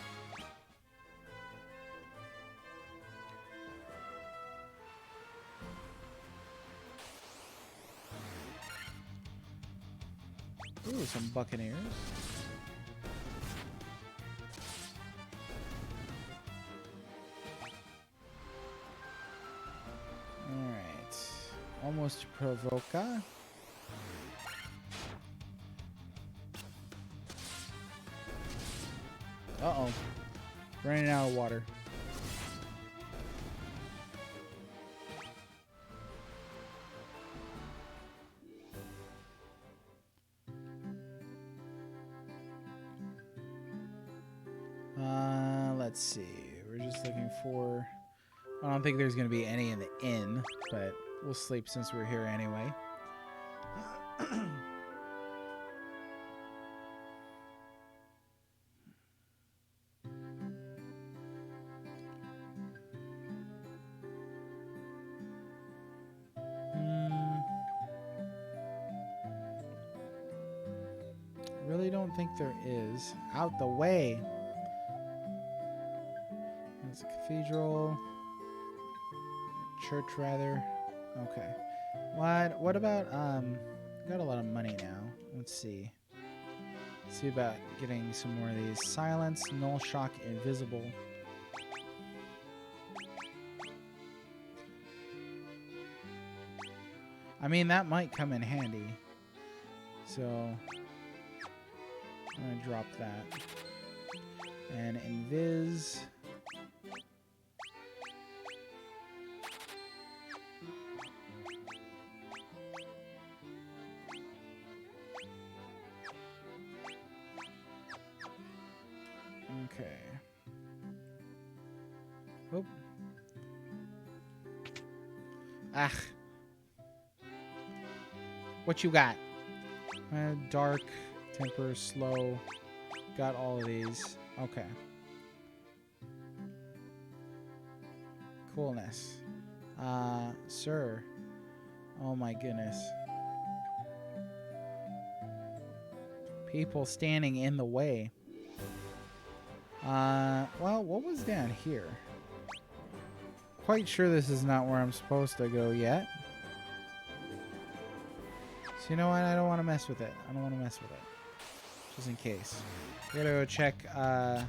Ooh, some Buccaneers. Alright. Almost to Provoca. Uh-oh. Running out of water. Let's see. We're just looking for... I don't think there's going to be any in the inn, but we'll sleep since we're here anyway. Really don't think there is. Out the way. There's a cathedral. Church, rather. Okay. What about, got a lot of money now. Let's see. Let's see about getting some more of these. Silence, null shock, invisible. I mean, that might come in handy. So, I'm going to drop that. And invis. Okay. Oop. Ah. What you got? Dark, temper, slow. Got all of these. Okay. Coolness. Sir. Oh my goodness. People standing in the way. Well, what was down here? Quite sure this is not where I'm supposed to go yet. So you know what? I don't want to mess with it. I don't want to mess with it. Just in case. We gotta go check that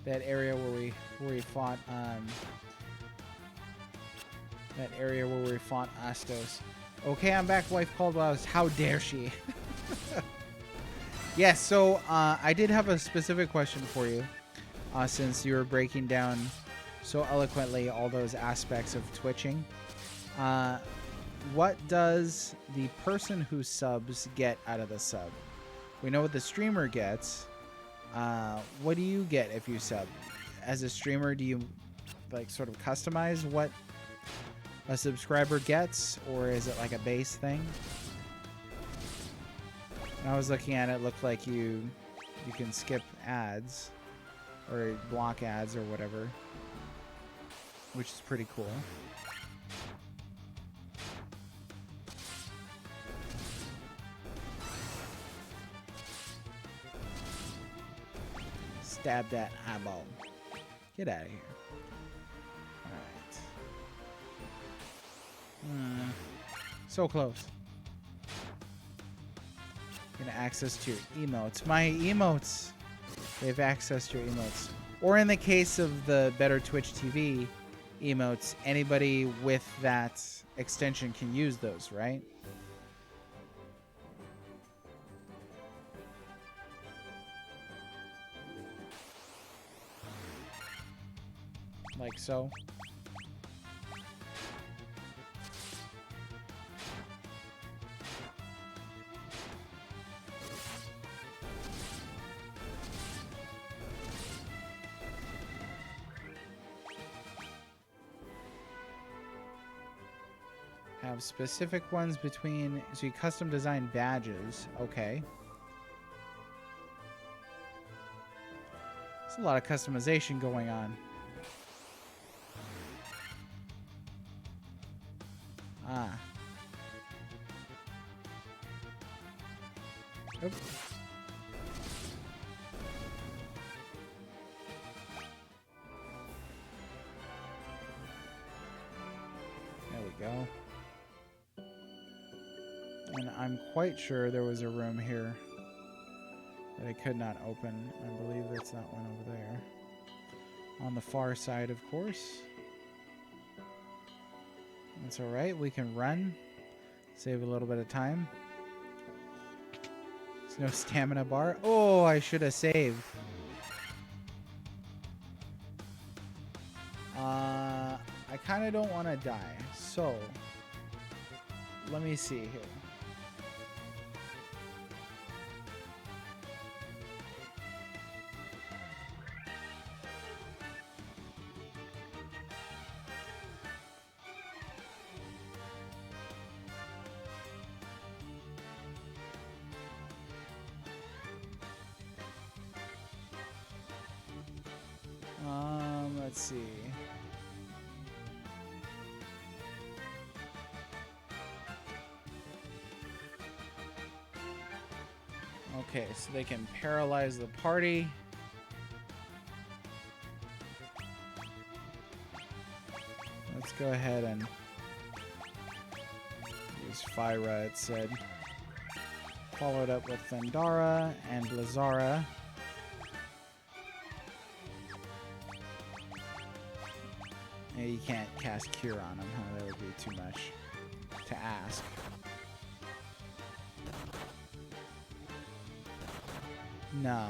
area where we fought that area where we fought Astos. Okay, I'm back, wife Caldwell. How dare she? Yes, so I did have a specific question for you, since you were breaking down so eloquently all those aspects of twitching. What does the person who subs get out of the sub? We know what the streamer gets. What do you get if you sub? As a streamer, do you like sort of customize what a subscriber gets, or is it like a base thing? When I was looking at it, looked like you can skip ads or block ads or whatever, which is pretty cool. Stab that eyeball. Get out of here. Alright. So close. Gonna access to your emotes. My emotes! They have access to your emotes. Or in the case of the Better Twitch TV emotes, anybody with that extension can use those, right? Like so. Have specific ones between, so you custom design badges. Okay. There's a lot of customization going on. Ah. Oops. There we go. And I'm quite sure there was a room here that I could not open. I believe it's that one over there. On the far side, of course. That's alright, we can run. Save a little bit of time. There's no stamina bar. Oh, I should have saved. I kind of don't want to die. So, let me see here. Let's see. Okay, so they can paralyze the party. Let's go ahead and use Fyra, it said. Followed up with Thundara and Blazara. Yeah, you can't cast Cure on them, huh? That would be too much to ask. No.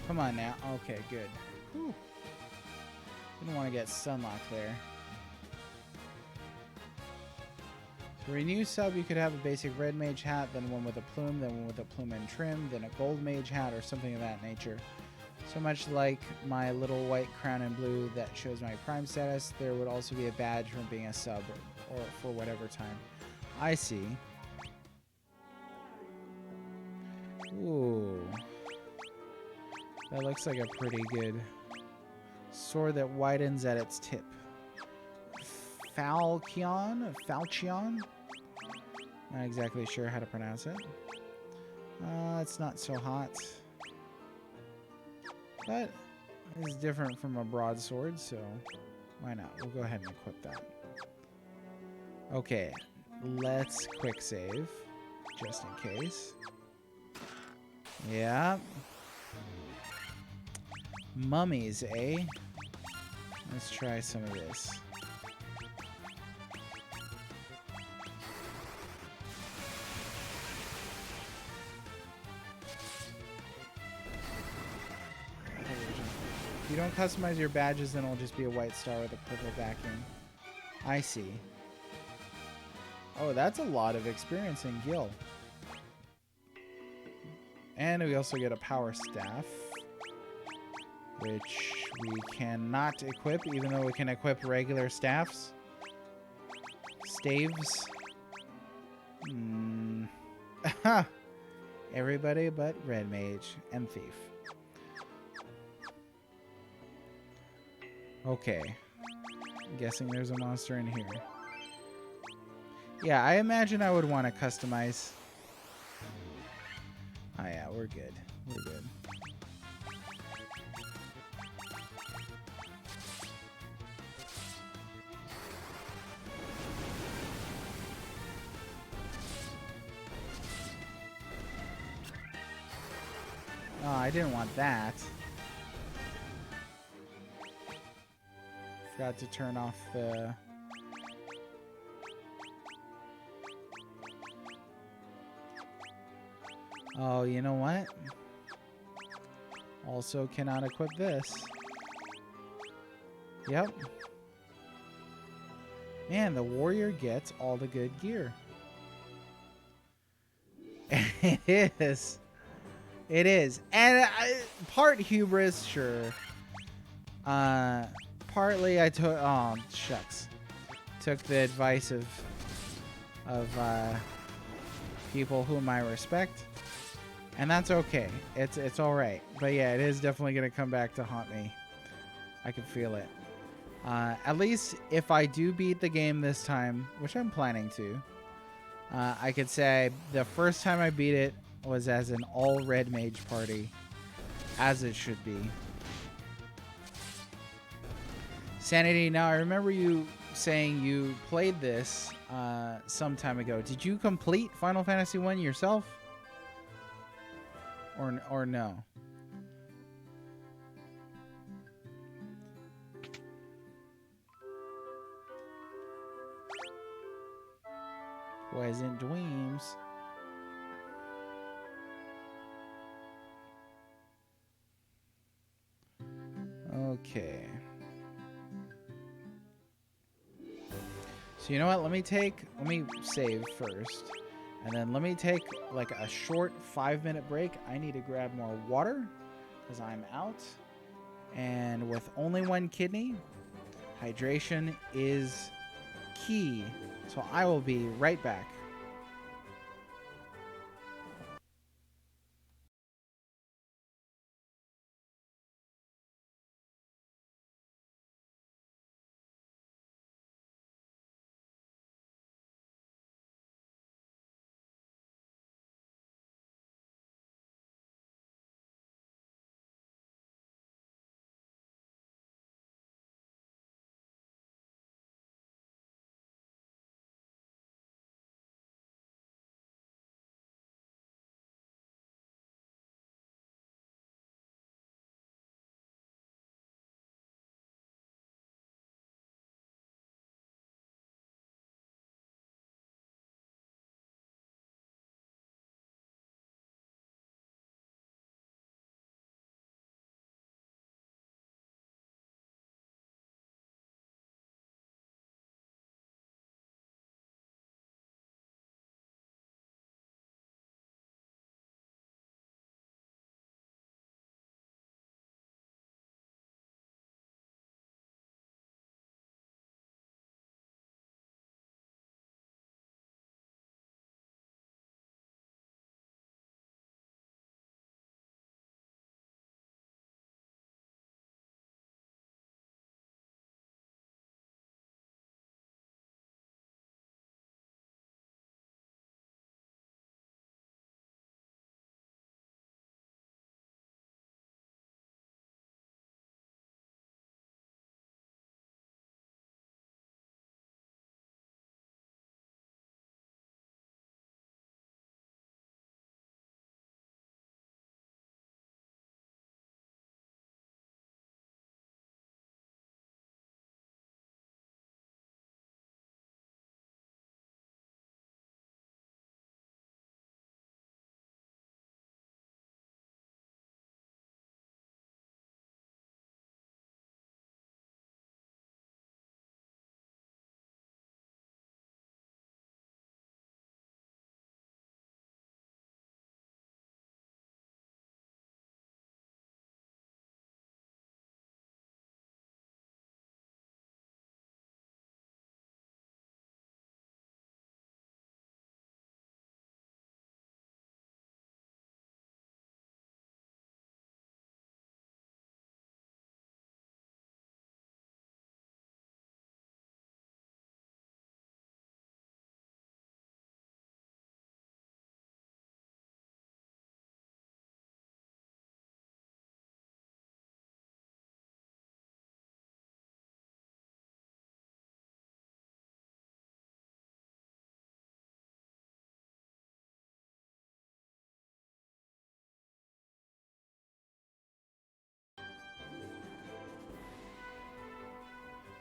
Come on now. Okay, good. Whew. Didn't want to get Sunlock there. For a new sub, you could have a basic red mage hat, then one with a plume, then one with a plume and trim, then a gold mage hat, or something of that nature. So much like my little white crown and blue that shows my prime status, there would also be a badge from being a sub, or for whatever time. I see. Ooh. That looks like a pretty good sword that widens at its tip. Falchion? Not exactly sure how to pronounce it. It's not so hot. But it's different from a broadsword, so why not? We'll go ahead and equip that. Okay, let's quick save, just in case. Yeah. Mummies, eh? Let's try some of this. If you don't customize your badges, then it'll just be a white star with a purple backing. I see. Oh, that's a lot of experience in Gil. And we also get a power staff, which we cannot equip, even though we can equip regular staffs. Staves. Everybody but Red Mage and Thief. Okay. I'm guessing there's a monster in here. Yeah, I imagine I would want to customize. Oh yeah, we're good. We're good. Oh, I didn't want that. Forgot to turn off the... Oh, you know what? Also cannot equip this. Yep. Man, the warrior gets all the good gear. It is. It is. And part hubris, sure. Partly I took... Oh, shucks. Took the advice of people whom I respect. And that's okay. It's all right. But yeah, it is definitely going to come back to haunt me. I can feel it. At least if I do beat the game this time, which I'm planning to, I could say the first time I beat it was as an all red mage party, as it should be. Sanity, now I remember you saying you played this some time ago. Did you complete Final Fantasy 1 yourself? Or no? Pleasant dreams. Okay. So you know what? Let me save first. And then let me take like a short 5-minute break. I need to grab more water because I'm out. And with only one kidney, hydration is key. So I will be right back.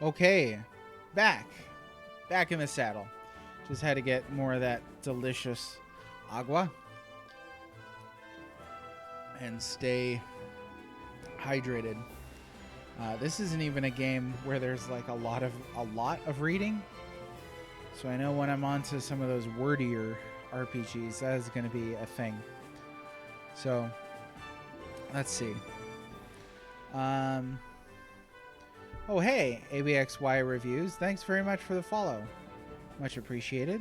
Okay, back in the saddle. Just had to get more of that delicious agua and stay hydrated. This isn't even a game where there's like a lot of reading. So I know when I'm on to some of those wordier RPGs, that is going to be a thing. So let's see. Oh, hey, ABXY Reviews. Thanks very much for the follow. Much appreciated.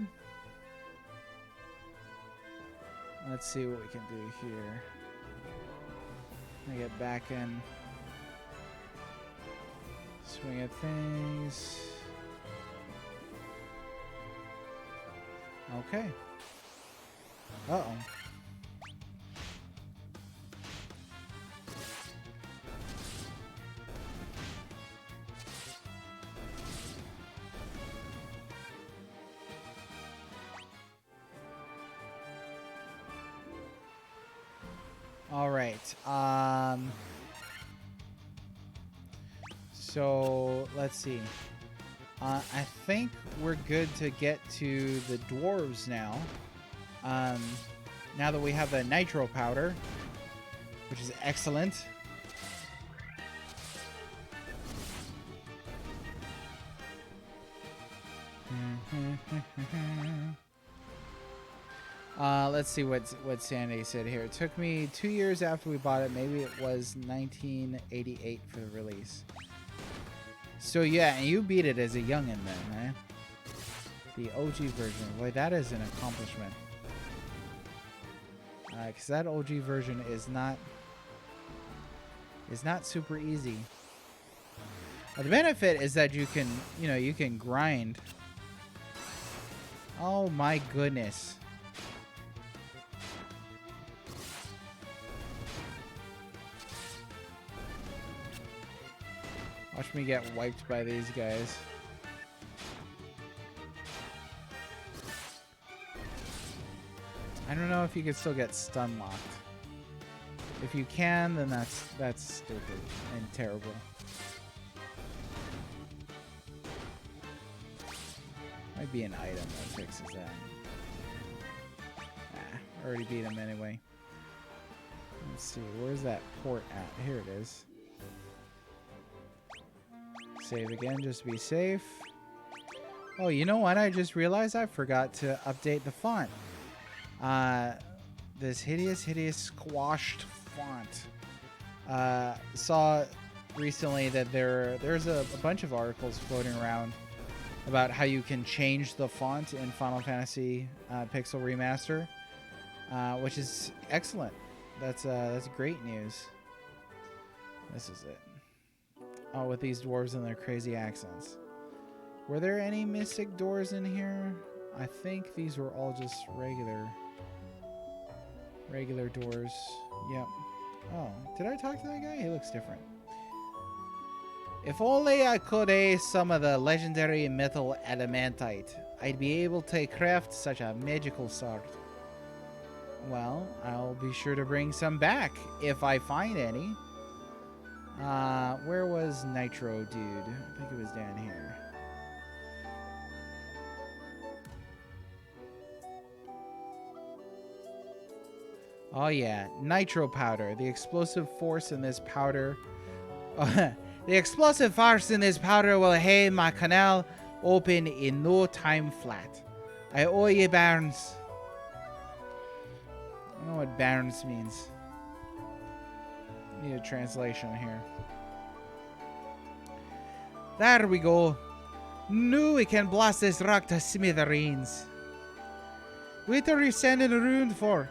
Let's see what we can do here. Let me get back in. Swing at things. Okay. Uh-oh. All right. So let's see. I think we're good to get to the dwarves now. Now that we have the nitro powder, which is excellent. Let's see what Sandy said here. It took me 2 years after we bought it. Maybe it was 1988 for the release. So yeah, and you beat it as a youngin' then, eh? The OG version. Boy, that is an accomplishment. Because that OG version is not super easy. The benefit is that you can grind. Oh my goodness. Watch me get wiped by these guys. I don't know if you could still get stun locked. If you can, then that's stupid and terrible. Might be an item that fixes that. Nah, already beat him anyway. Let's see, where's that port at? Here it is. Save again, just to be safe. Oh, you know what? I just realized I forgot to update the font. This hideous squashed font. Saw recently that there's a bunch of articles floating around about how you can change the font in Final Fantasy Pixel Remaster, which is excellent. That's great news. This is it. Oh, with these dwarves and their crazy accents. Were there any mystic doors in here? I think these were all just regular doors. Yep. Oh, did I talk to that guy? He looks different. If only I could ace some of the legendary metal adamantite, I'd be able to craft such a magical sword. Well, I'll be sure to bring some back if I find any. Where was Nitro, dude? I think it was down here. Oh yeah, nitro powder. The explosive force in this powder. The explosive force in this powder will have my canal open in no time flat. I owe you, Barnes. I don't know what Barnes means. Need a translation here. There we go. Now we can blast this rock to smithereens. What are you sending around for?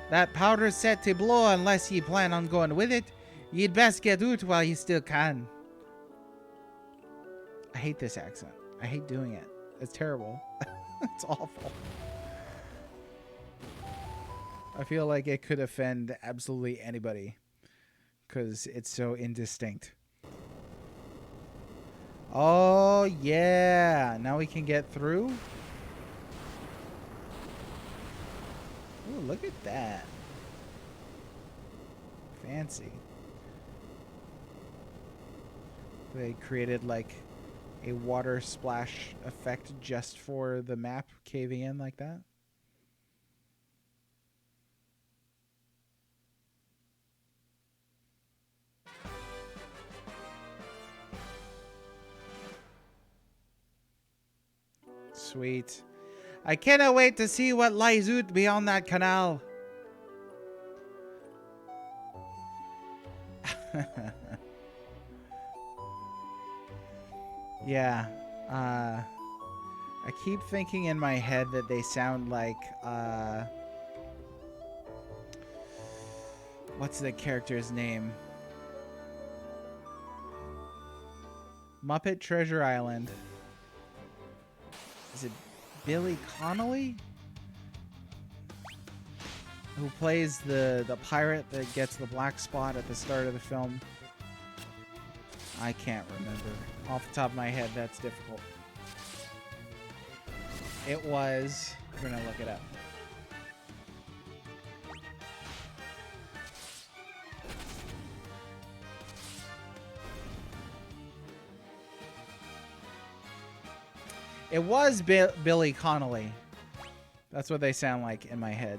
That powder's set to blow unless you plan on going with it. You'd best get out while you still can. I hate this accent. I hate doing it. It's terrible. It's awful. I feel like it could offend absolutely anybody because it's so indistinct. Oh, yeah. Now we can get through. Ooh, look at that. Fancy. They created like a water splash effect just for the map caving in like that. Sweet. I cannot wait to see what lies out beyond that canal. Yeah. I keep thinking in my head that they sound like, what's the character's name? Muppet Treasure Island. Is it Billy Connolly? Who plays the pirate that gets the black spot at the start of the film? I can't remember. Off the top of my head, that's difficult. It was... We're gonna look it up. It was Billy Connolly. That's what they sound like in my head.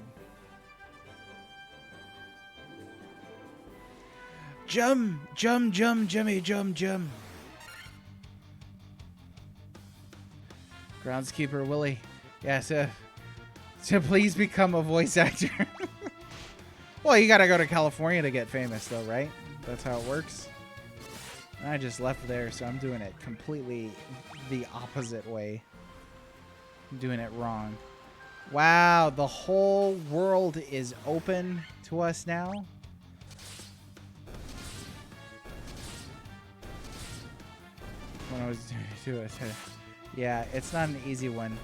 Jum, jum, jum, jummy, jum, jum. Groundskeeper Willie. Yeah, so please become a voice actor. Well, you gotta go to California to get famous, though, right? That's how it works. And I just left there, so I'm doing it completely the opposite way. I'm doing it wrong. Wow, the whole world is open to us now. When I was doing it. Yeah, it's not an easy one.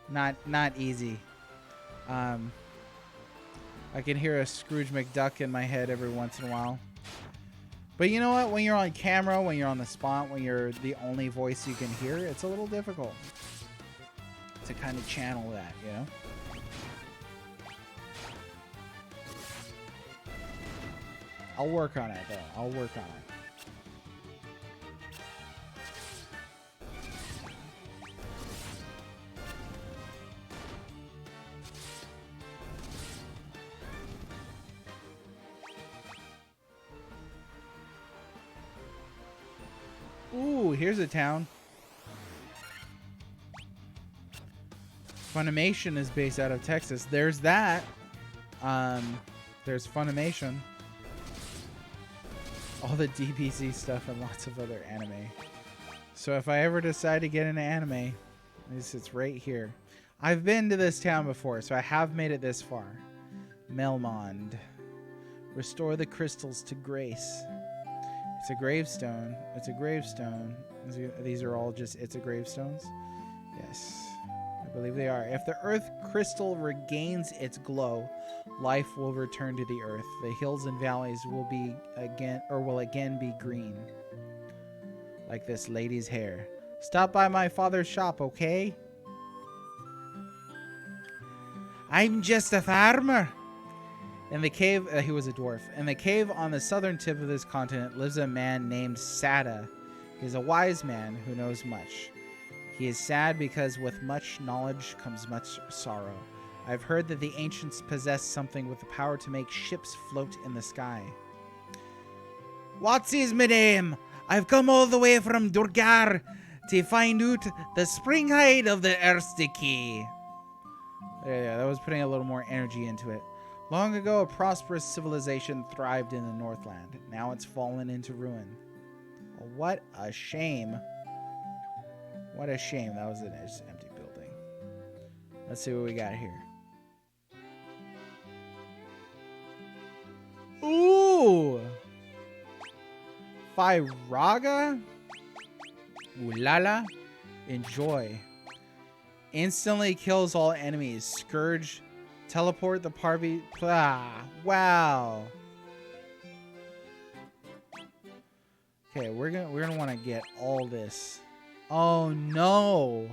Not easy. I can hear a Scrooge McDuck in my head every once in a while. But you know what? When you're on camera, when you're on the spot, when you're the only voice you can hear, it's a little difficult to kind of channel that, you know? I'll work on it, though. I'll work on it. Ooh, here's a town. Funimation is based out of Texas. There's that. There's Funimation. All the DBZ stuff and lots of other anime. So if I ever decide to get into anime, it's right here. I've been to this town before, so I have made it this far. Melmond. Restore the crystals to grace. It's a gravestone. It's a gravestone. These are all just it's a gravestones? Yes. I believe they are. If the earth crystal regains its glow, life will return to the earth. The hills and valleys will again be green. Like this lady's hair. Stop by my father's shop, okay? I'm just a farmer. In the cave, he was a dwarf. In the cave on the southern tip of this continent lives a man named Sada. He is a wise man who knows much. He is sad because with much knowledge comes much sorrow. I've heard that the ancients possess something with the power to make ships float in the sky. What's his my name? I've come all the way from Durgar to find out the spring hide of the Erstikey. Yeah, that was putting a little more energy into it. Long ago, a prosperous civilization thrived in the Northland. Now it's fallen into ruin. Oh, what a shame. What a shame. That was an empty building. Let's see what we got here. Ooh! Fyraga? Ooh la la. Enjoy. Instantly kills all enemies. Scourge. Teleport the party. Ah, wow. Okay, we're gonna want to get all this. Oh no!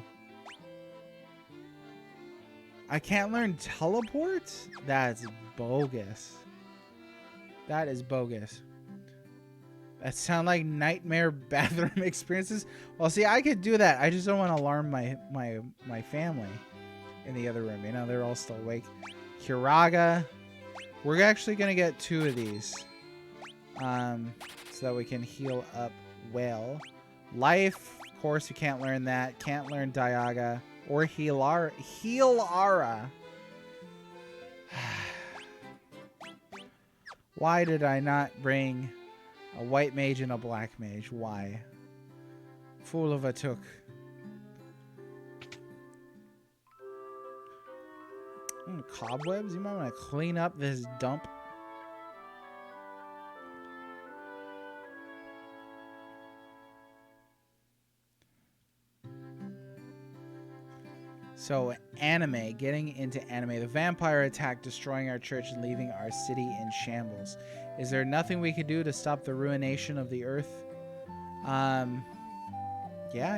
I can't learn teleport? That's bogus. That is bogus. That sound like nightmare bathroom experiences. Well, see, I could do that. I just don't want to alarm my family in the other room. You know, they're all still awake. Kiraga. We're actually going to get 2 of these. So that we can heal up well. Life. Of course, you can't learn that. Can't learn Diaga. Or Healara. Why did I not bring a white mage and a black mage? Why? Fool of a took. Cobwebs? You might want to clean up this dump. So, anime. Getting into anime. The vampire attack, destroying our church and leaving our city in shambles. Is there nothing we could do to stop the ruination of the earth? Yeah,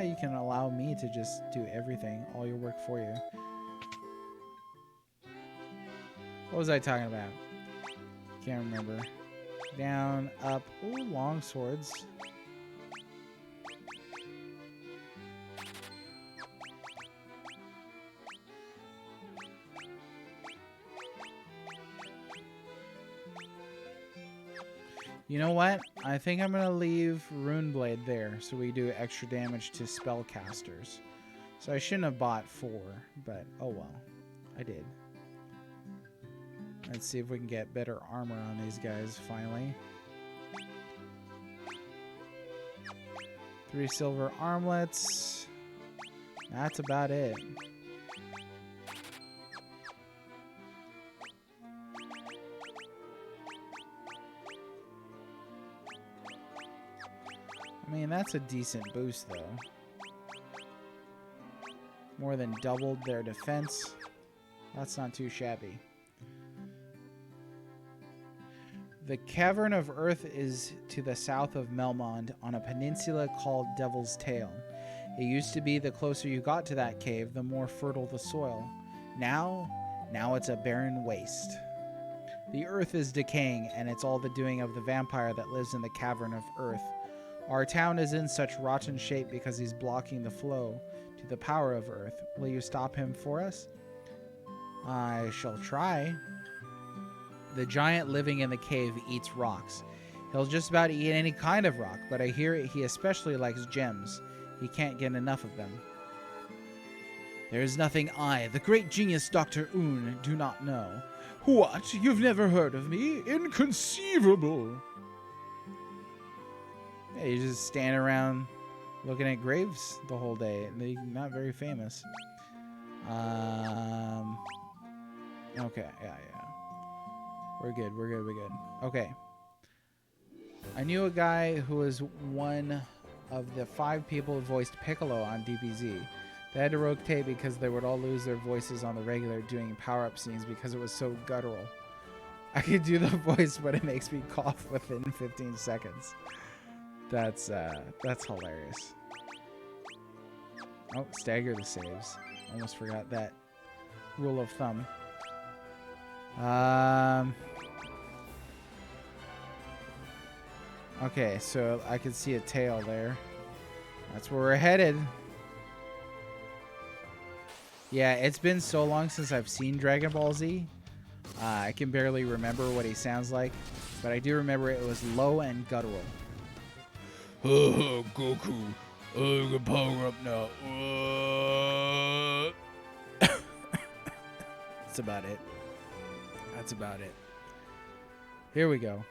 you can allow me to just do everything. All your work for you. What was I talking about? Can't remember. Down, up. Ooh, long swords. You know what? I think I'm going to leave Runeblade there so we do extra damage to spellcasters. So I shouldn't have bought 4, but oh well. I did. Let's see if we can get better armor on these guys finally. 3 silver armlets. That's about it. I mean, that's a decent boost, though. More than doubled their defense. That's not too shabby. The Cavern of Earth is to the south of Melmond on a peninsula called Devil's Tail. It used to be the closer you got to that cave, the more fertile the soil. Now it's a barren waste. The earth is decaying, and it's all the doing of the vampire that lives in the Cavern of Earth. Our town is in such rotten shape because he's blocking the flow to the power of Earth. Will you stop him for us? I shall try. The giant living in the cave eats rocks. He'll just about eat any kind of rock, but I hear he especially likes gems. He can't get enough of them. There is nothing I, the great genius Dr. Un, do not know. What? You've never heard of me? Inconceivable! Yeah, you just stand around looking at graves the whole day. They're not very famous. Okay, yeah. We're good. Okay. I knew a guy who was one of the 5 people who voiced Piccolo on DBZ. They had to rotate because they would all lose their voices on the regular doing power-up scenes because it was so guttural. I could do the voice, but it makes me cough within 15 seconds. That's hilarious. Oh, stagger the saves. Almost forgot that rule of thumb. Okay, so I can see a tail there. That's where we're headed. Yeah, it's been so long since I've seen Dragon Ball Z. I can barely remember what he sounds like, but I do remember it was low and guttural. Goku, I can power up now. That's about it. Here we go.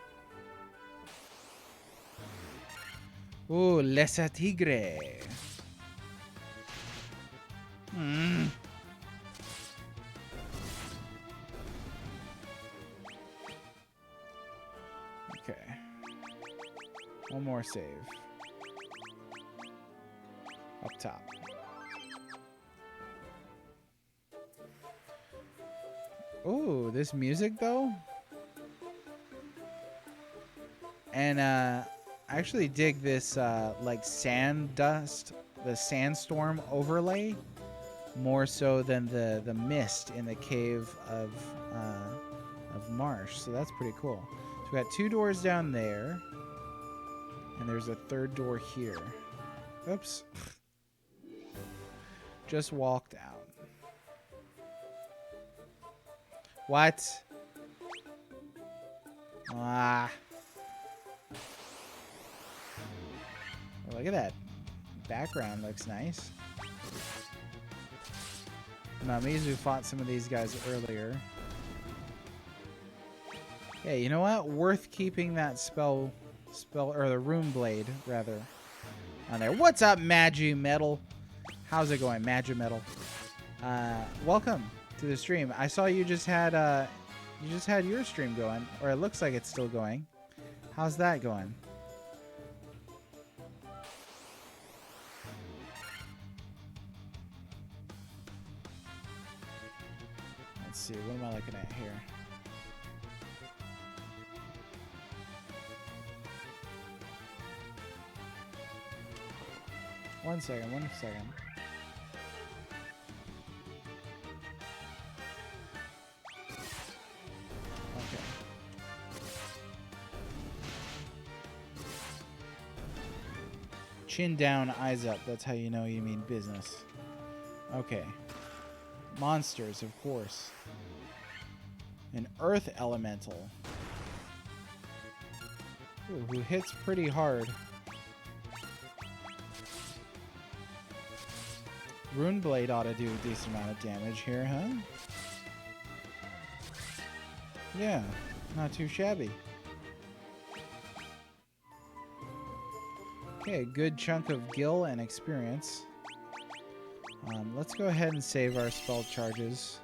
Ooh, Lesa Tigre. Okay. One more save. Up top. Ooh, this music though? And I actually dig this like sand dust, the sandstorm overlay, more so than the mist in the cave of Marsh. So that's pretty cool. So we got 2 doors down there. And there's a third door here. Oops. Just walked out. What? Ah. Oh, look at that. Background looks nice. Mizu fought some of these guys earlier. Hey, you know what? Worth keeping that spell or the rune blade rather on there. What's up, Magi Metal? How's it going, Magi Metal? Welcome to the stream. I saw you just had your stream going, or it looks like it's still going. How's that going? Let's see. What am I looking at here? One second. Okay. Chin down, eyes up. That's how you know you mean business. Okay. Monsters, of course. An earth elemental. Ooh, who hits pretty hard. Rune Blade ought to do a decent amount of damage here, huh? Yeah, not too shabby. Okay, a good chunk of gil and experience. Let's go ahead and save our spell charges.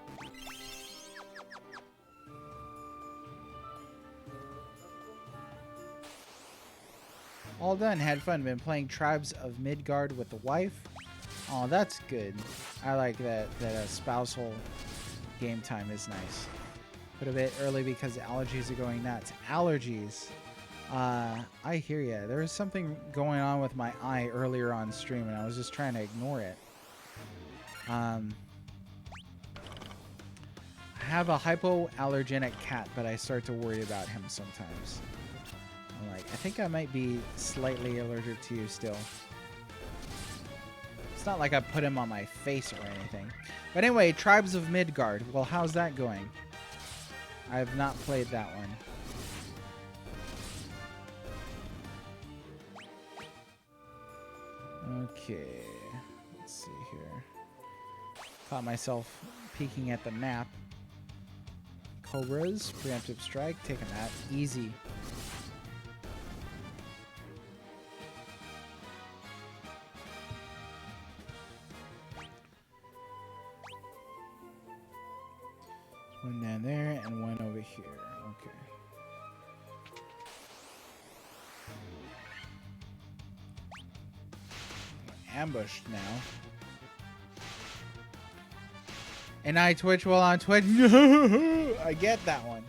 All done. Had fun. Been playing Tribes of Midgard with the wife. Oh, that's good. I like that spousal game time is nice. But a bit early because allergies are going nuts. Allergies. I hear ya. There was something going on with my eye earlier on stream, and I was just trying to ignore it. I have a hypoallergenic cat, but I start to worry about him sometimes. I'm like, I think I might be slightly allergic to you still. It's not like I put him on my face or anything. But anyway, Tribes of Midgard. Well, how's that going? I have not played that one. Okay. Let's see here. Caught myself peeking at the map. Cobras, preemptive strike, taking that easy. One down there and one over here. Okay. Ambushed now. And I Twitch while on Twitch. I get that one.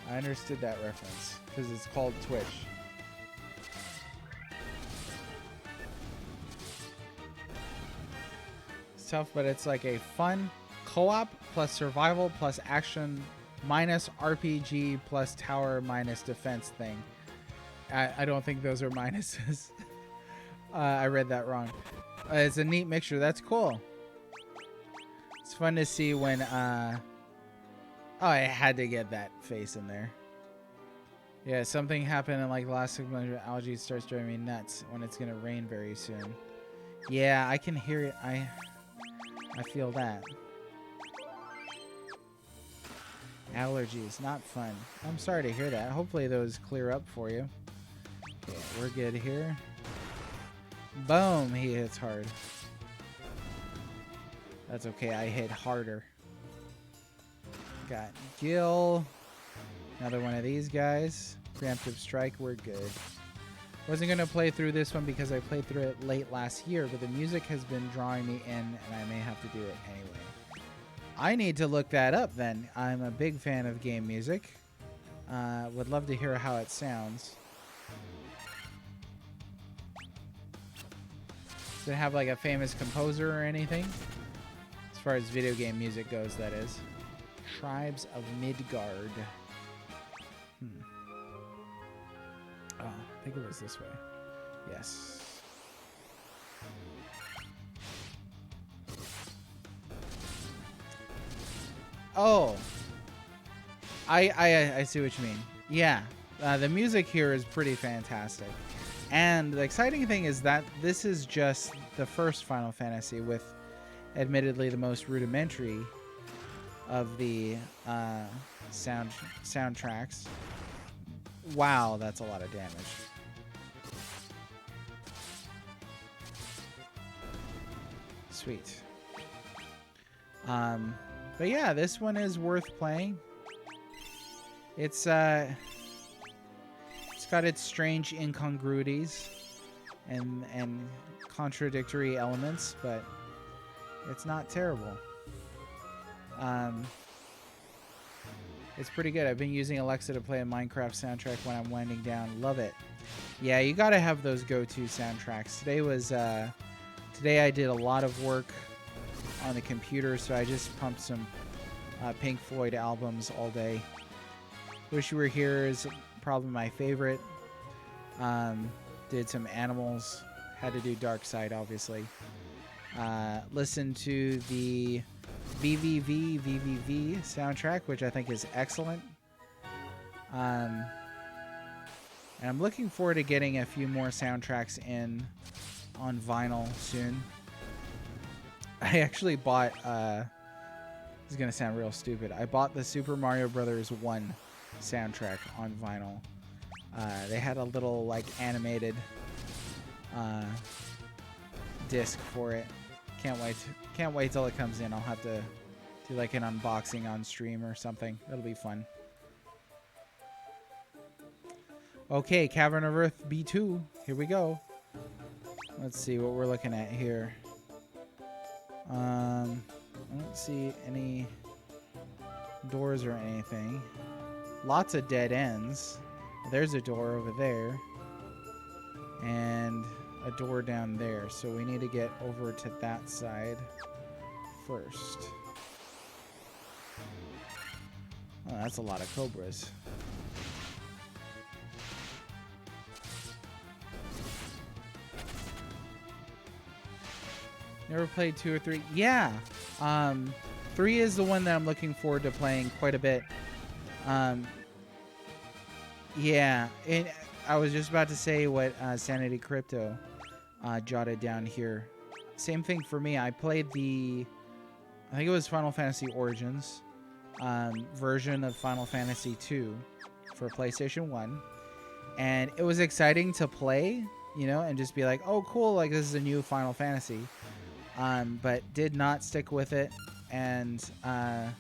I understood that reference because it's called Twitch. It's tough, but it's like a fun co-op plus survival plus action minus RPG plus tower minus defense thing. I don't think those are minuses. I read that wrong. It's a neat mixture. That's cool. It's fun to see when, oh, I had to get that face in there. Yeah, something happened in like the last 6 months. Algae starts driving me nuts when it's going to rain very soon. Yeah, I can hear it. I feel that. Allergies, not fun. I'm sorry to hear that. Hopefully those clear up for you. Okay, we're good here. Boom, he hits hard. That's okay, I hit harder. Got Gil. Another one of these guys. Preemptive strike, we're good. Wasn't going to play through this one because I played through it late last year, but the music has been drawing me in, and I may have to do it anyway. I need to look that up then. I'm a big fan of game music. Would love to hear how it sounds. Does it have like a famous composer or anything? As far as video game music goes, that is. Tribes of Midgard. Oh, I think it was this way. Yes. Oh, I see what you mean. Yeah, the music here is pretty fantastic, and the exciting thing is that this is just the first Final Fantasy with, admittedly, the most rudimentary of the soundtracks. Wow, that's a lot of damage. Sweet. But yeah, this one is worth playing. It's got its strange incongruities and contradictory elements, but it's not terrible. It's pretty good. I've been using Alexa to play a Minecraft soundtrack when I'm winding down. Love it. Yeah, you gotta have those go-to soundtracks. Today I did a lot of work on the computer, so I just pumped some Pink Floyd albums all day. Wish You Were Here is probably my favorite. Did some Animals. Had to do Dark Side, obviously. Listened to the VVV soundtrack, which I think is excellent. And I'm looking forward to getting a few more soundtracks in on vinyl soon. I actually bought, this is going to sound real stupid. I bought the Super Mario Brothers 1 soundtrack on vinyl. They had a little, like, animated disc for it. Can't wait till it comes in. I'll have to do like an unboxing on stream or something. That'll be fun. Okay, Cavern of Earth B2. Here we go. Let's see what we're looking at here. I don't see any doors or anything. Lots of dead ends. There's a door over there. And a door down there. So we need to get over to that side first. Oh, that's a lot of cobras. Never played 2 or 3. Yeah. 3 is the one that I'm looking forward to playing quite a bit. Yeah. I was just about to say what Sanity Crypto jotted down here. Same thing for me. I played I think it was Final Fantasy Origins version of Final Fantasy 2 for PlayStation 1. And it was exciting to play, you know, and just be like, oh, cool, like this is a new Final Fantasy. But did not stick with it. And yeah,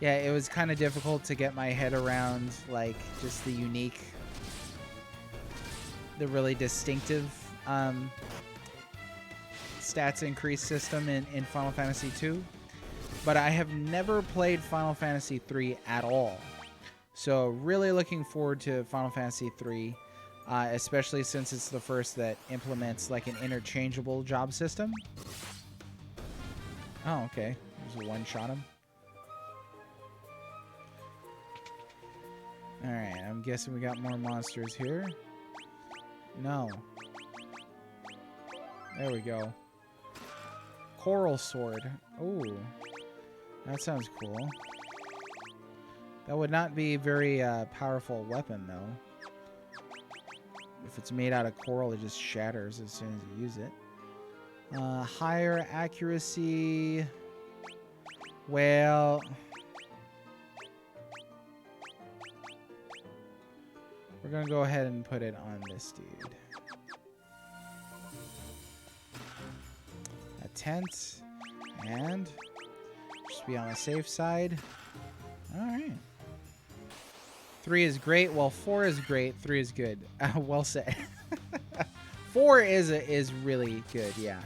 it was kind of difficult to get my head around, like, just the really distinctive stats increase system in Final Fantasy 2. But I have never played Final Fantasy 3 at all. So really looking forward to Final Fantasy 3, especially since it's the first that implements like an interchangeable job system. Oh, okay. There's a one-shot him. Alright, I'm guessing we got more monsters here. No. There we go. Coral Sword. Ooh. That sounds cool. That would not be a very powerful weapon, though. If it's made out of coral, it just shatters as soon as you use it. Higher accuracy. Well, we're going to go ahead and put it on this dude. A tent. And just be on the safe side. Alright. 3 is great. Well, 4 is great. 3 is good. Well said. 4 is really good, yeah.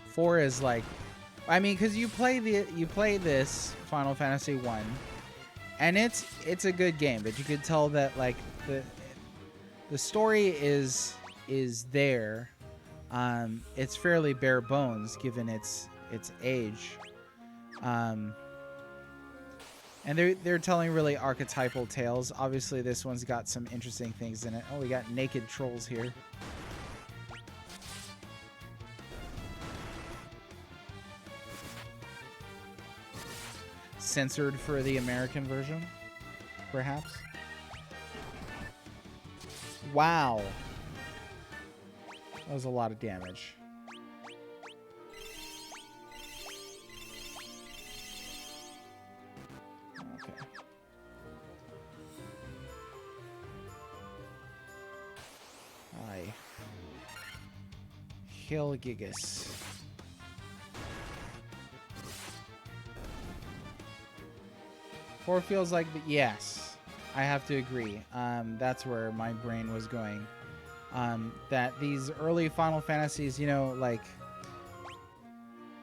4 is like, I mean, because you play this Final Fantasy 1, and it's a good game, but you could tell that like the story is there. It's fairly bare bones given its age. And they're telling really archetypal tales. Obviously, this one's got some interesting things in it. Oh, we got naked trolls here. Censored for the American version, perhaps. Wow. That was a lot of damage. Okay. Aye. Hilgigus. Four feels like the, yes, I have to agree. That's where my brain was going. That these early Final Fantasies, you know, like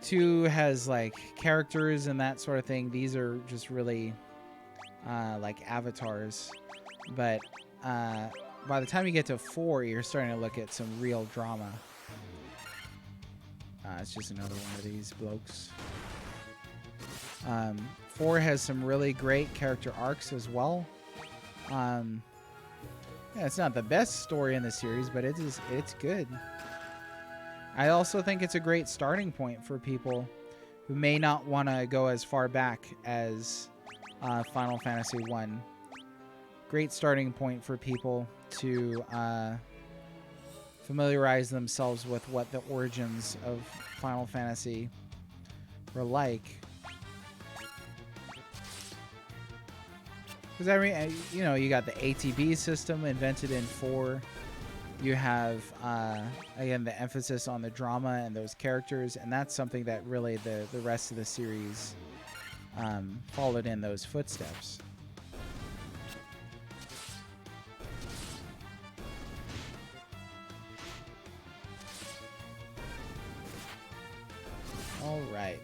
2 has like characters and that sort of thing. These are just really like avatars. But by the time you get to 4, you're starting to look at some real drama. It's just another one of these blokes. 4 has some really great character arcs as well. Yeah, it's not the best story in the series, but it's good. I also think it's a great starting point for people who may not want to go as far back as Final Fantasy 1. Great starting point for people to familiarize themselves with what the origins of Final Fantasy were like. Because, I mean, you know, you got the ATB system invented in 4. You have, again, the emphasis on the drama and those characters. And that's something that really the rest of the series followed in those footsteps. All right.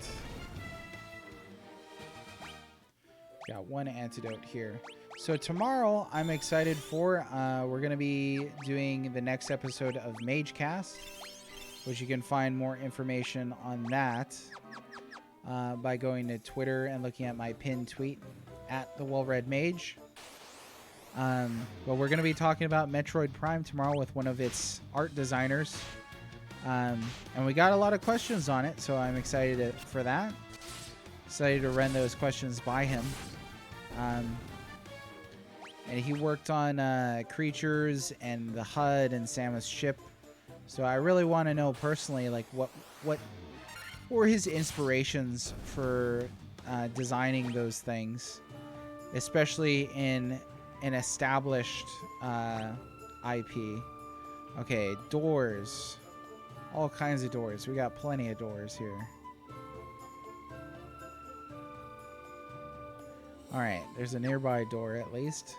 Got one antidote here. So tomorrow, I'm excited for, we're going to be doing the next episode of Magecast, which you can find more information on that by going to Twitter and looking at my pinned tweet at @TheWellReadMage. But we're going to be talking about Metroid Prime tomorrow with one of its art designers. And we got a lot of questions on it, so I'm excited for that. Excited to run those questions by him. And he worked on Creatures and the HUD and Samus ship. So I really want to know personally, like, what were his inspirations for designing those things, especially in an established IP. Okay, doors. All kinds of doors. We got plenty of doors here. Alright, there's a nearby door at least.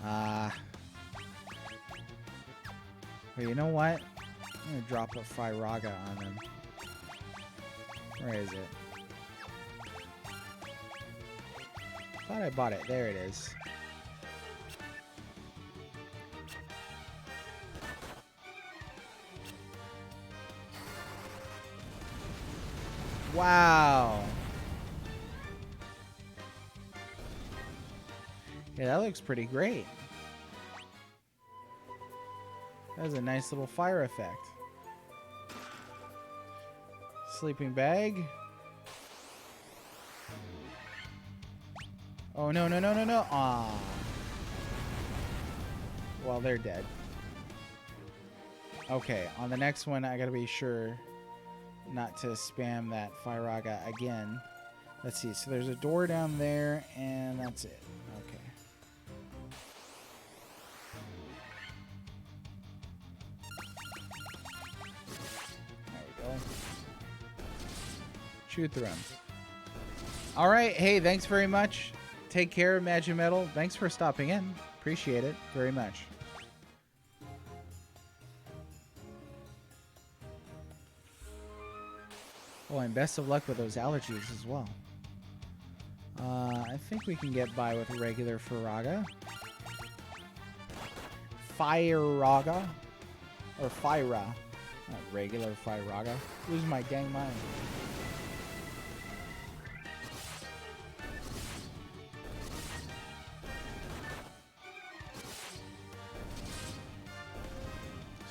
Well, you know what? I'm gonna drop a Firaga on them. Where is it? Thought I bought it. There it is. Wow. Yeah, that looks pretty great. That was a nice little fire effect. Sleeping bag. Oh, no, no, no, no, no. Aw. Well, they're dead. Okay, on the next one, I gotta be sure not to spam that Firaga again. Let's see. So there's a door down there, and that's it. Okay. There we go. Shoot through him. All right. Hey, thanks very much. Take care, Magimetal. Thanks for stopping in. Appreciate it very much. Oh, and best of luck with those allergies as well. I think we can get by with a regular Firaga. Firaga. Or Fyra. Not regular Firaga. Lose my dang mind.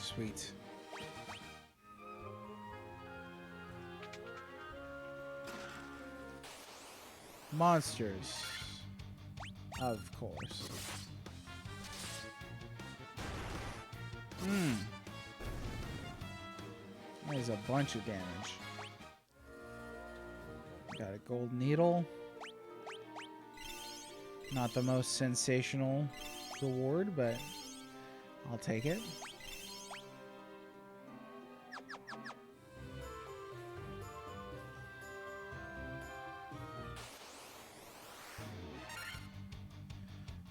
Sweet. Monsters. Of course. There's a bunch of damage. Got a gold needle. Not the most sensational reward, but I'll take it.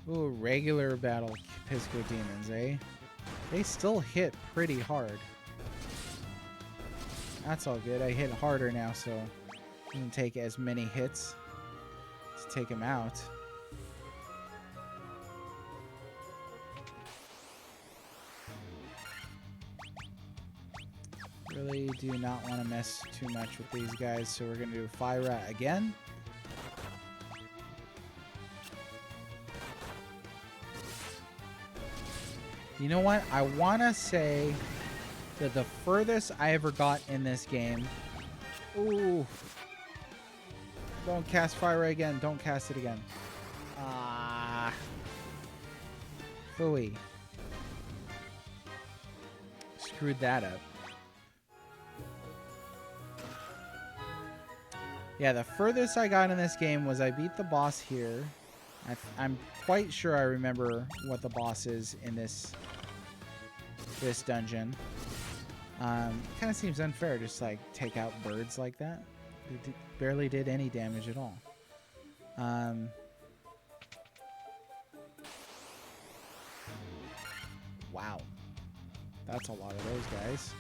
Ooh, regular battle Pisco demons, eh? They still hit pretty hard. That's all good. I hit harder now, so I can take as many hits to take him out. Really do not want to mess too much with these guys, so we're going to do Fyra again. You know what? I want to say that the furthest I ever got in this game... Ooh. Don't cast Fyra again. Don't cast it again. Ah. Phooey. Screwed that up. Yeah, the furthest I got in this game was I beat the boss here. I'm quite sure I remember what the boss is in this dungeon. Kind of seems unfair, just like take out birds like that. It barely did any damage at all. Wow, that's a lot of those guys.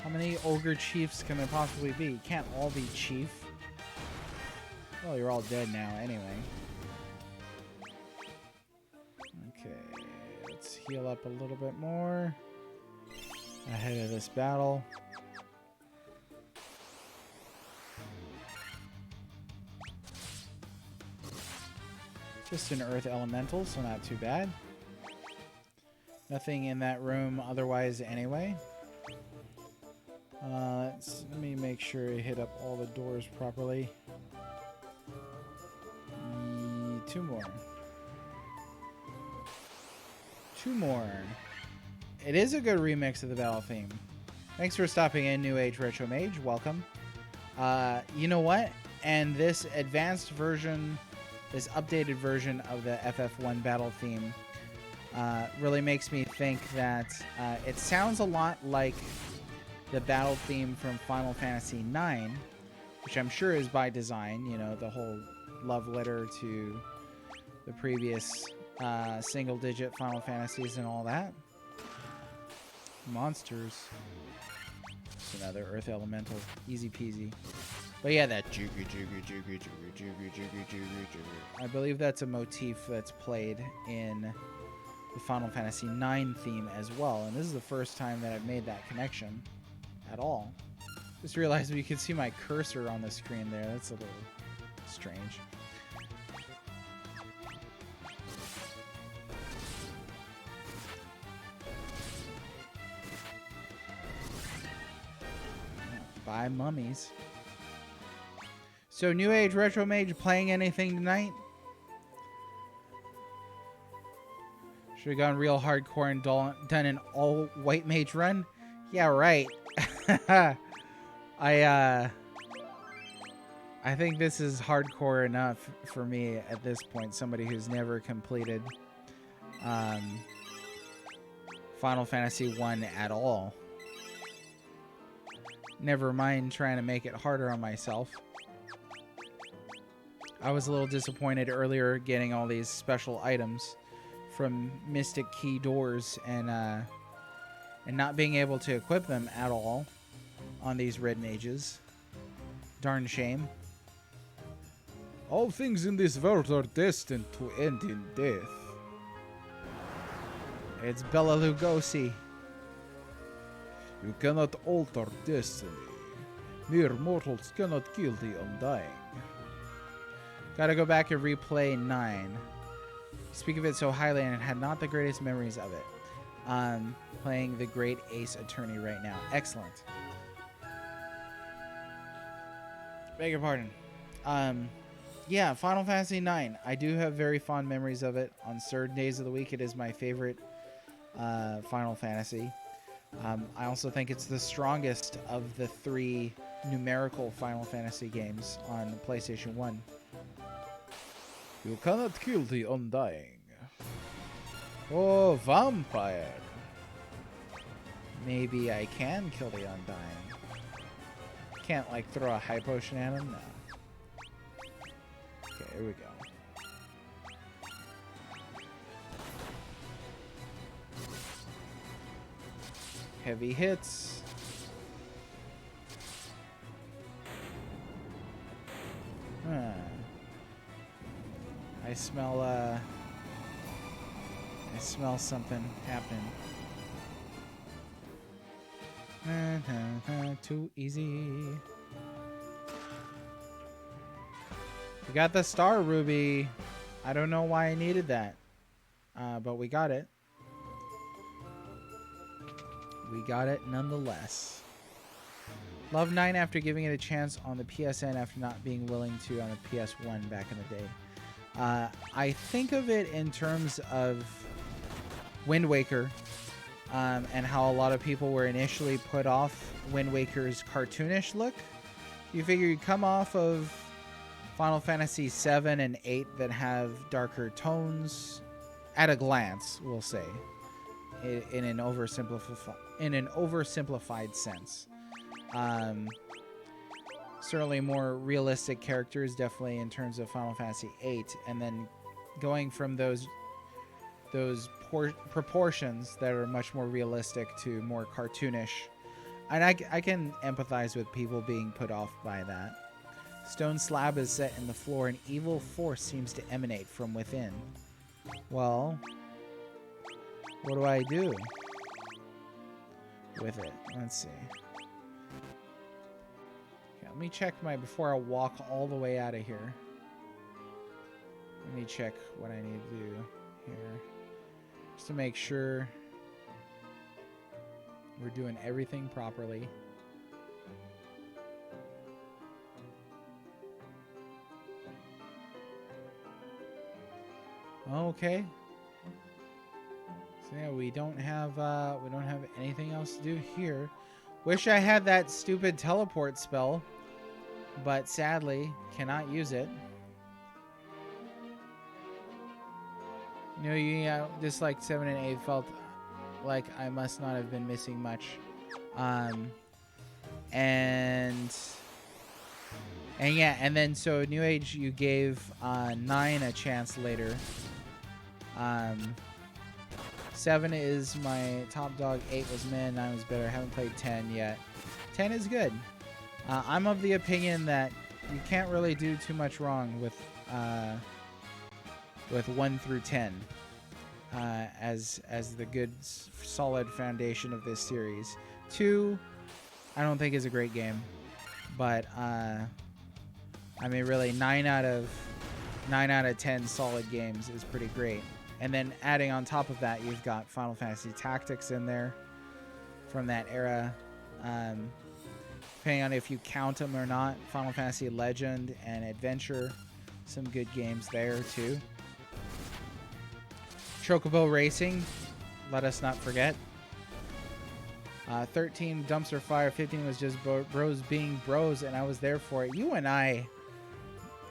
How many ogre chiefs can there possibly be? Can't all be chief. Well, you're all dead now anyway. Okay, let's heal up a little bit more ahead of this battle. Just an earth elemental, so not too bad. Nothing in that room otherwise anyway. Let me make sure I hit up all the doors properly. Two more. Two more. It is a good remix of the battle theme. Thanks for stopping in, New Age Retro Mage. Welcome. You know what? And this advanced version, this updated version of the FF1 battle theme really makes me think that it sounds a lot like the battle theme from Final Fantasy IX, which I'm sure is by design, you know, the whole love letter to the previous single-digit Final Fantasies and all that. Monsters. Just another Earth Elemental. Easy peasy. But yeah, that jooga jooga jooga jooga jooga jooga jooga jooga. I believe that's a motif that's played in the Final Fantasy IX theme as well, and this is the first time that I've made that connection at all. Just realized you can see my cursor on the screen there. That's a little strange. Bye, mummies. So, New Age Retro Mage playing anything tonight? Should have gone real hardcore and done an all white mage run? Yeah, right. I think this is hardcore enough for me at this point. Somebody who's never completed Final Fantasy 1 at all. Never mind trying to make it harder on myself. I was a little disappointed earlier getting all these special items from Mystic Key doors and not being able to equip them at all on these red mages. Darn shame. All things in this world are destined to end in death. It's Bela Lugosi. You cannot alter destiny. Mere mortals cannot kill the undying. Gotta go back and replay 9. Speak of it so highly and had not the greatest memories of it. Playing the Great Ace Attorney right now. Excellent. Beg your pardon. Yeah, Final Fantasy IX. I do have very fond memories of it. On certain days of the week, it is my favorite Final Fantasy. I also think it's the strongest of the 3 numerical Final Fantasy games on PlayStation 1. You cannot kill the undying. Oh, vampire. Maybe I can kill the undying. Can't, like, throw a high potion at him? No. Okay, here we go. Heavy hits. I smell something happening. Too easy. We got the star ruby. I don't know why I needed that. But we got it. We got it nonetheless. Love 9 after giving it a chance on the PSN after not being willing to on the PS1 back in the day. I think of it in terms of Wind Waker and how a lot of people were initially put off Wind Waker's cartoonish look. You figure you come off of Final Fantasy 7 and 8 that have darker tones at a glance, we'll say, in an oversimplified sense. Certainly more realistic characters, definitely in terms of Final Fantasy 8, and then going from those proportions that are much more realistic to more cartoonish. And I can empathize with people being put off by that. Stone slab is set in the floor. An evil force seems to emanate from within. Well, what do I do with it? Let's see. Okay, let me check before I walk all the way out of here. Let me check what I need to do here. Just to make sure we're doing everything properly. Okay. So yeah, we don't have anything else to do here. Wish I had that stupid teleport spell, but sadly cannot use it. You know, just like 7 and 8 felt like I must not have been missing much. And yeah, and then so New Age, you gave 9 a chance later. 7 is my top dog, 8 was mid, 9 was better. I haven't played 10 yet. 10 is good. I'm of the opinion that you can't really do too much wrong with 1 through 10 as the good solid foundation of this series. 2, I don't think is a great game, but I mean really 9 out of 10 solid games is pretty great. And then adding on top of that, you've got Final Fantasy Tactics in there from that era. Depending on if you count them or not, Final Fantasy Legend and Adventure, some good games there too. Chocobo Racing, let us not forget. 13, Dumpster Fire. 15 was just bros being bros, and I was there for it. You and I...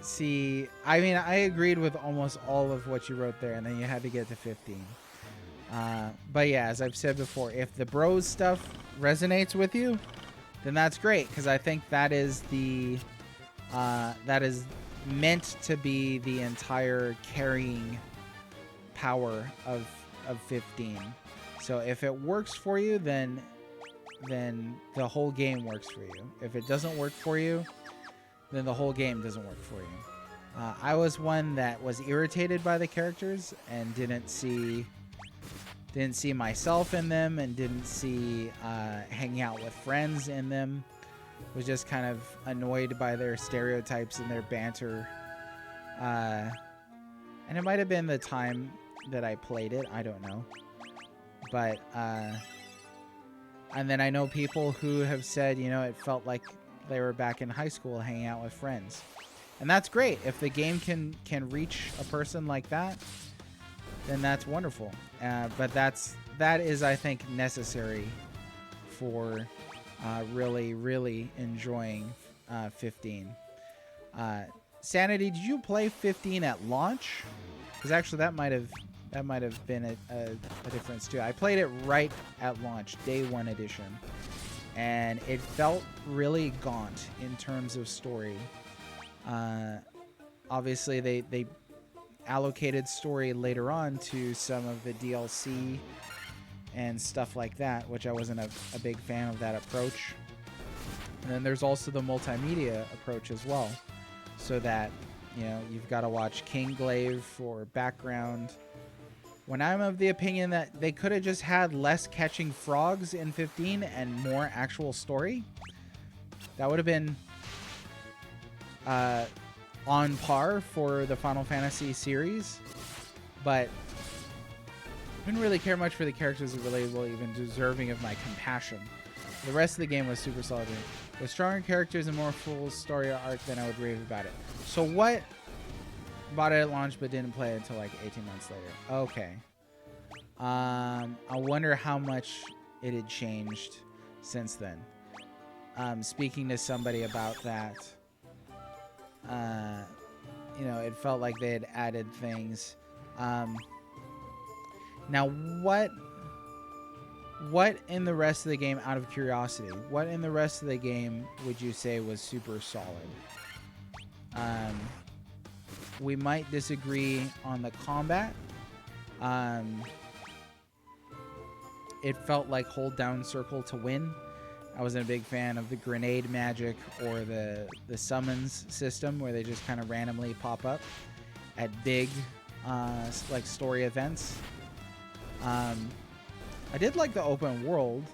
See, I mean, I agreed with almost all of what you wrote there, and then you had to get to 15. But yeah, as I've said before, if the bros stuff resonates with you, then that's great, because I think that is that is meant to be the entire carrying power of 15. So if it works for you, then the whole game works for you. If it doesn't work for you, then the whole game doesn't work for you. I was one that was irritated by the characters and didn't see myself in them, and didn't see hanging out with friends in them. was just kind of annoyed by their stereotypes and their banter. And it might have been the time that I played it. I don't know. But, and then I know people who have said, you know, it felt like they were back in high school hanging out with friends. And that's great. If the game can reach a person like that, then that's wonderful. But that is, I think, necessary for really, really enjoying 15. Sanity, did you play 15 at launch? Because actually, that might have been a difference too. I played it right at launch, day 1 edition, and it felt really gaunt in terms of story. Obviously, they allocated story later on to some of the DLC and stuff like that, which I wasn't a big fan of that approach. And then there's also the multimedia approach as well, so that, you know, you've got to watch Kingglaive for background. When I'm of the opinion that they could have just had less catching frogs in 15 and more actual story, that would have been on par for the Final Fantasy series. But I didn't really care much for the characters that were relatable, even deserving of my compassion. The rest of the game was super solid. With stronger characters and more full story arc, then I would rave about it. So what? Bought it at launch but didn't play it until like 18 months later. Okay. I wonder how much it had changed since then. Speaking to somebody about that, you know, it felt like they had added things. Now, what in the rest of the game, out of curiosity, what in the rest of the game would you say was super solid? We might disagree on the combat. It felt like hold down circle to win. I wasn't a big fan of the grenade magic or the summons system where they just kind of randomly pop up at big like story events. I did like the open world.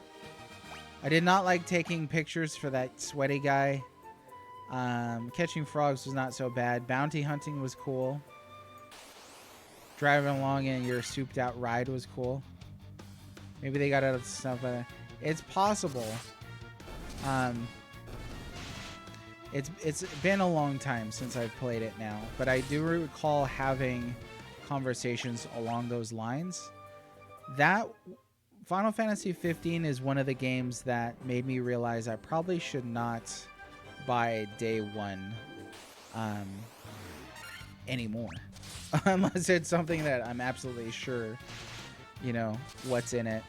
I did not like taking pictures for that sweaty guy. Catching frogs was not so bad. Bounty hunting was cool. Driving along in your souped out ride was cool. Maybe they got out of stuff. It's possible. It's been a long time since I've played it now, but I do recall having conversations along those lines. That Final Fantasy 15 is one of the games that made me realize I probably should not buy day 1 anymore. Unless it's something that I'm absolutely sure, you know, what's in it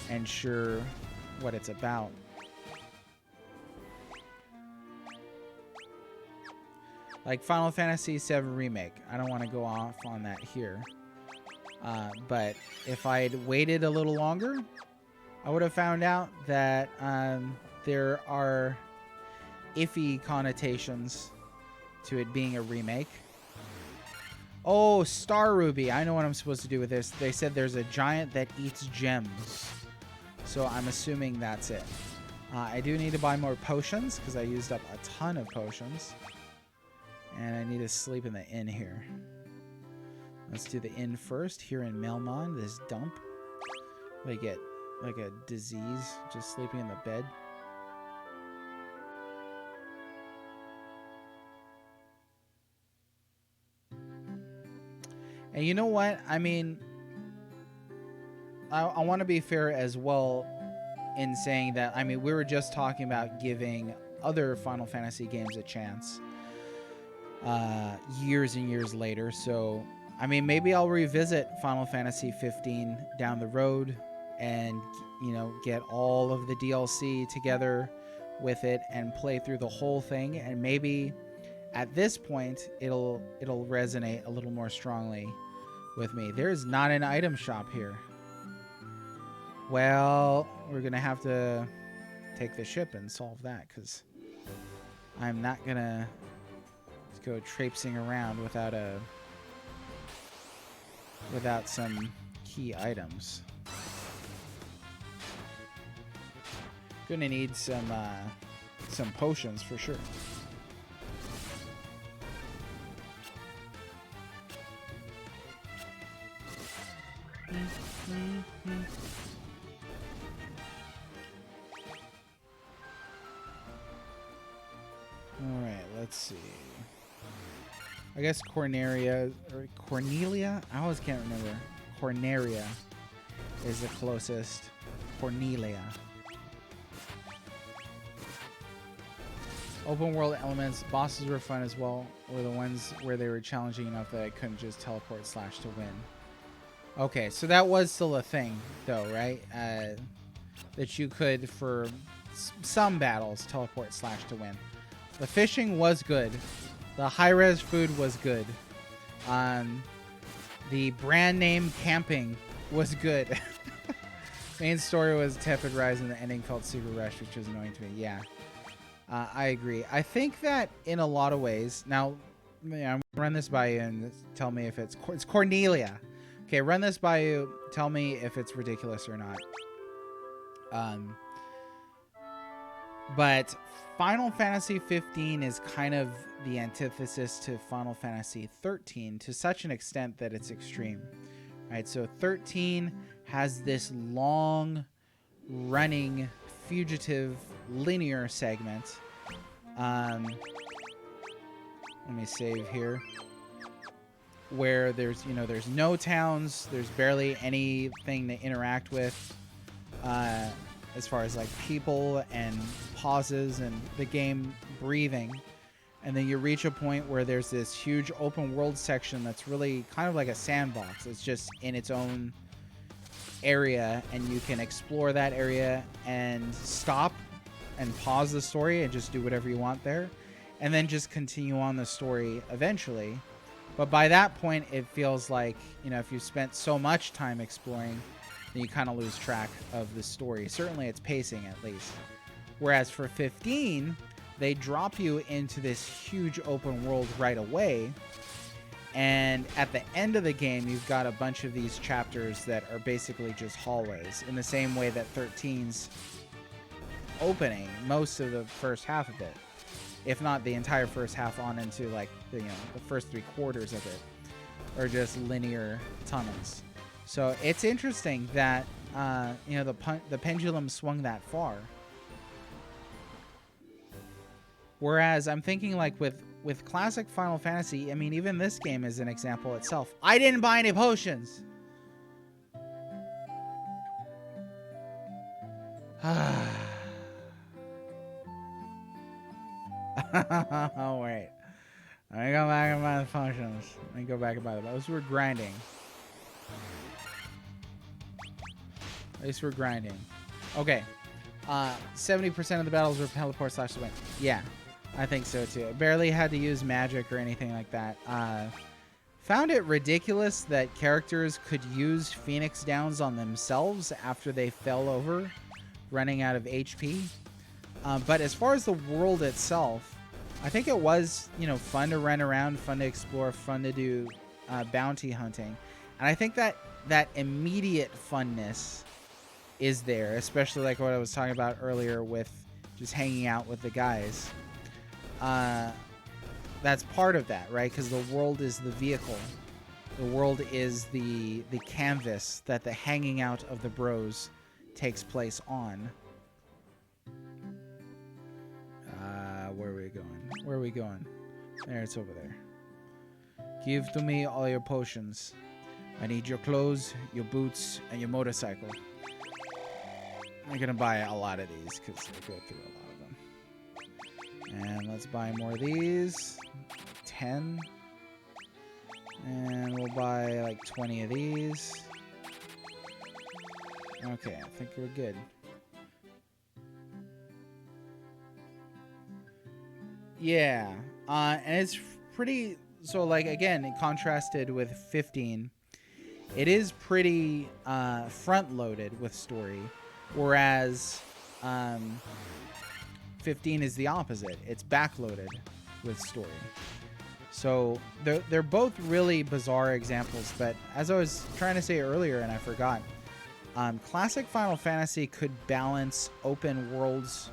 and sure what it's about. Like Final Fantasy VII Remake. I don't want to go off on that here. But if I'd waited a little longer, I would have found out that there are iffy connotations to it being a remake. Oh, Star Ruby. I know what I'm supposed to do with this. They said there's a giant that eats gems. So I'm assuming that's it. I do need to buy more potions because I used up a ton of potions. And I need to sleep in the inn here. Let's do the inn first. Here in Melmon, this dump. They get like a disease just sleeping in the bed. And you know what? I mean, I want to be fair as well in saying that, I mean, we were just talking about giving other Final Fantasy games a chance years and years later. So, I mean, maybe I'll revisit Final Fantasy 15 down the road and, you know, get all of the DLC together with it and play through the whole thing. And maybe at this point, it'll resonate a little more strongly with me. There's not an item shop here. Well, we're going to have to take the ship and solve that, because I'm not going to go traipsing around without some key items. Gonna need some some potions for sure. Alright, let's see. I guess Cornelia, I always can't remember. Corneria is the closest. Cornelia. Open world elements, bosses were fun as well, or the ones where they were challenging enough that I couldn't just teleport / to win. Okay, so that was still a thing, though, right? That you could, for some battles, teleport / to win. The fishing was good. The high-res food was good. The brand name camping was good. Main story was tepid rise, and the ending felt super rushed, which was annoying to me. Yeah, I agree. I think that in a lot of ways, now, I'm gonna run this by you and tell me if it's Cornelia. Okay, run this by you. Tell me if it's ridiculous or not. But Final Fantasy 15 is kind of the antithesis to Final Fantasy 13 to such an extent that it's extreme. Right? So 13 has this long running fugitive linear segment. Let me save here. Where there's no towns, there's barely anything to interact with as far as like people and pauses and the game breathing. And then you reach a point where there's this huge open world section that's really kind of like a sandbox. It's just in its own area, and you can explore that area and stop and pause the story and just do whatever you want there, and then just continue on the story eventually. But by that point, it feels like, if you spent so much time exploring, then you kind of lose track of the story. Certainly its pacing, at least. Whereas for 15, they drop you into this huge open world right away. And at the end of the game, you've got a bunch of these chapters that are basically just hallways, in the same way that 13's opening most of the first half of it, if not the entire first half on into like the first 3/4 of it, are just linear tunnels. So it's interesting that the pendulum swung that far. Whereas I'm thinking like with classic Final Fantasy, I mean, even this game is an example itself. I didn't buy any potions. Oh, wait. Let me go back and buy the potions. Let me go back and buy them. At least we're grinding. At least we're grinding. Okay. 70% of the battles were teleport / win. Yeah, I think so too. I barely had to use magic or anything like that. Found it ridiculous that characters could use Phoenix Downs on themselves after they fell over, running out of HP. But as far as the world itself, I think it was, fun to run around, fun to explore, fun to do bounty hunting. And I think that immediate funness is there, especially like what I was talking about earlier with just hanging out with the guys. That's part of that, right? Because the world is the vehicle. The world is the canvas that the hanging out of the bros takes place on. Where are we going? Where are we going? There, it's over there. Give to me all your potions. I need your clothes, your boots, and your motorcycle. I'm gonna buy a lot of these because I go through a lot of them. And let's buy more of these. 10. And we'll buy like 20 of these. Okay, I think we're good. Yeah. And it's pretty... So, like, again, contrasted with 15, it is pretty front-loaded with story. Whereas 15 is the opposite. It's backloaded with story. So they're both really bizarre examples. But as I was trying to say earlier, and I forgot, classic Final Fantasy could balance open worlds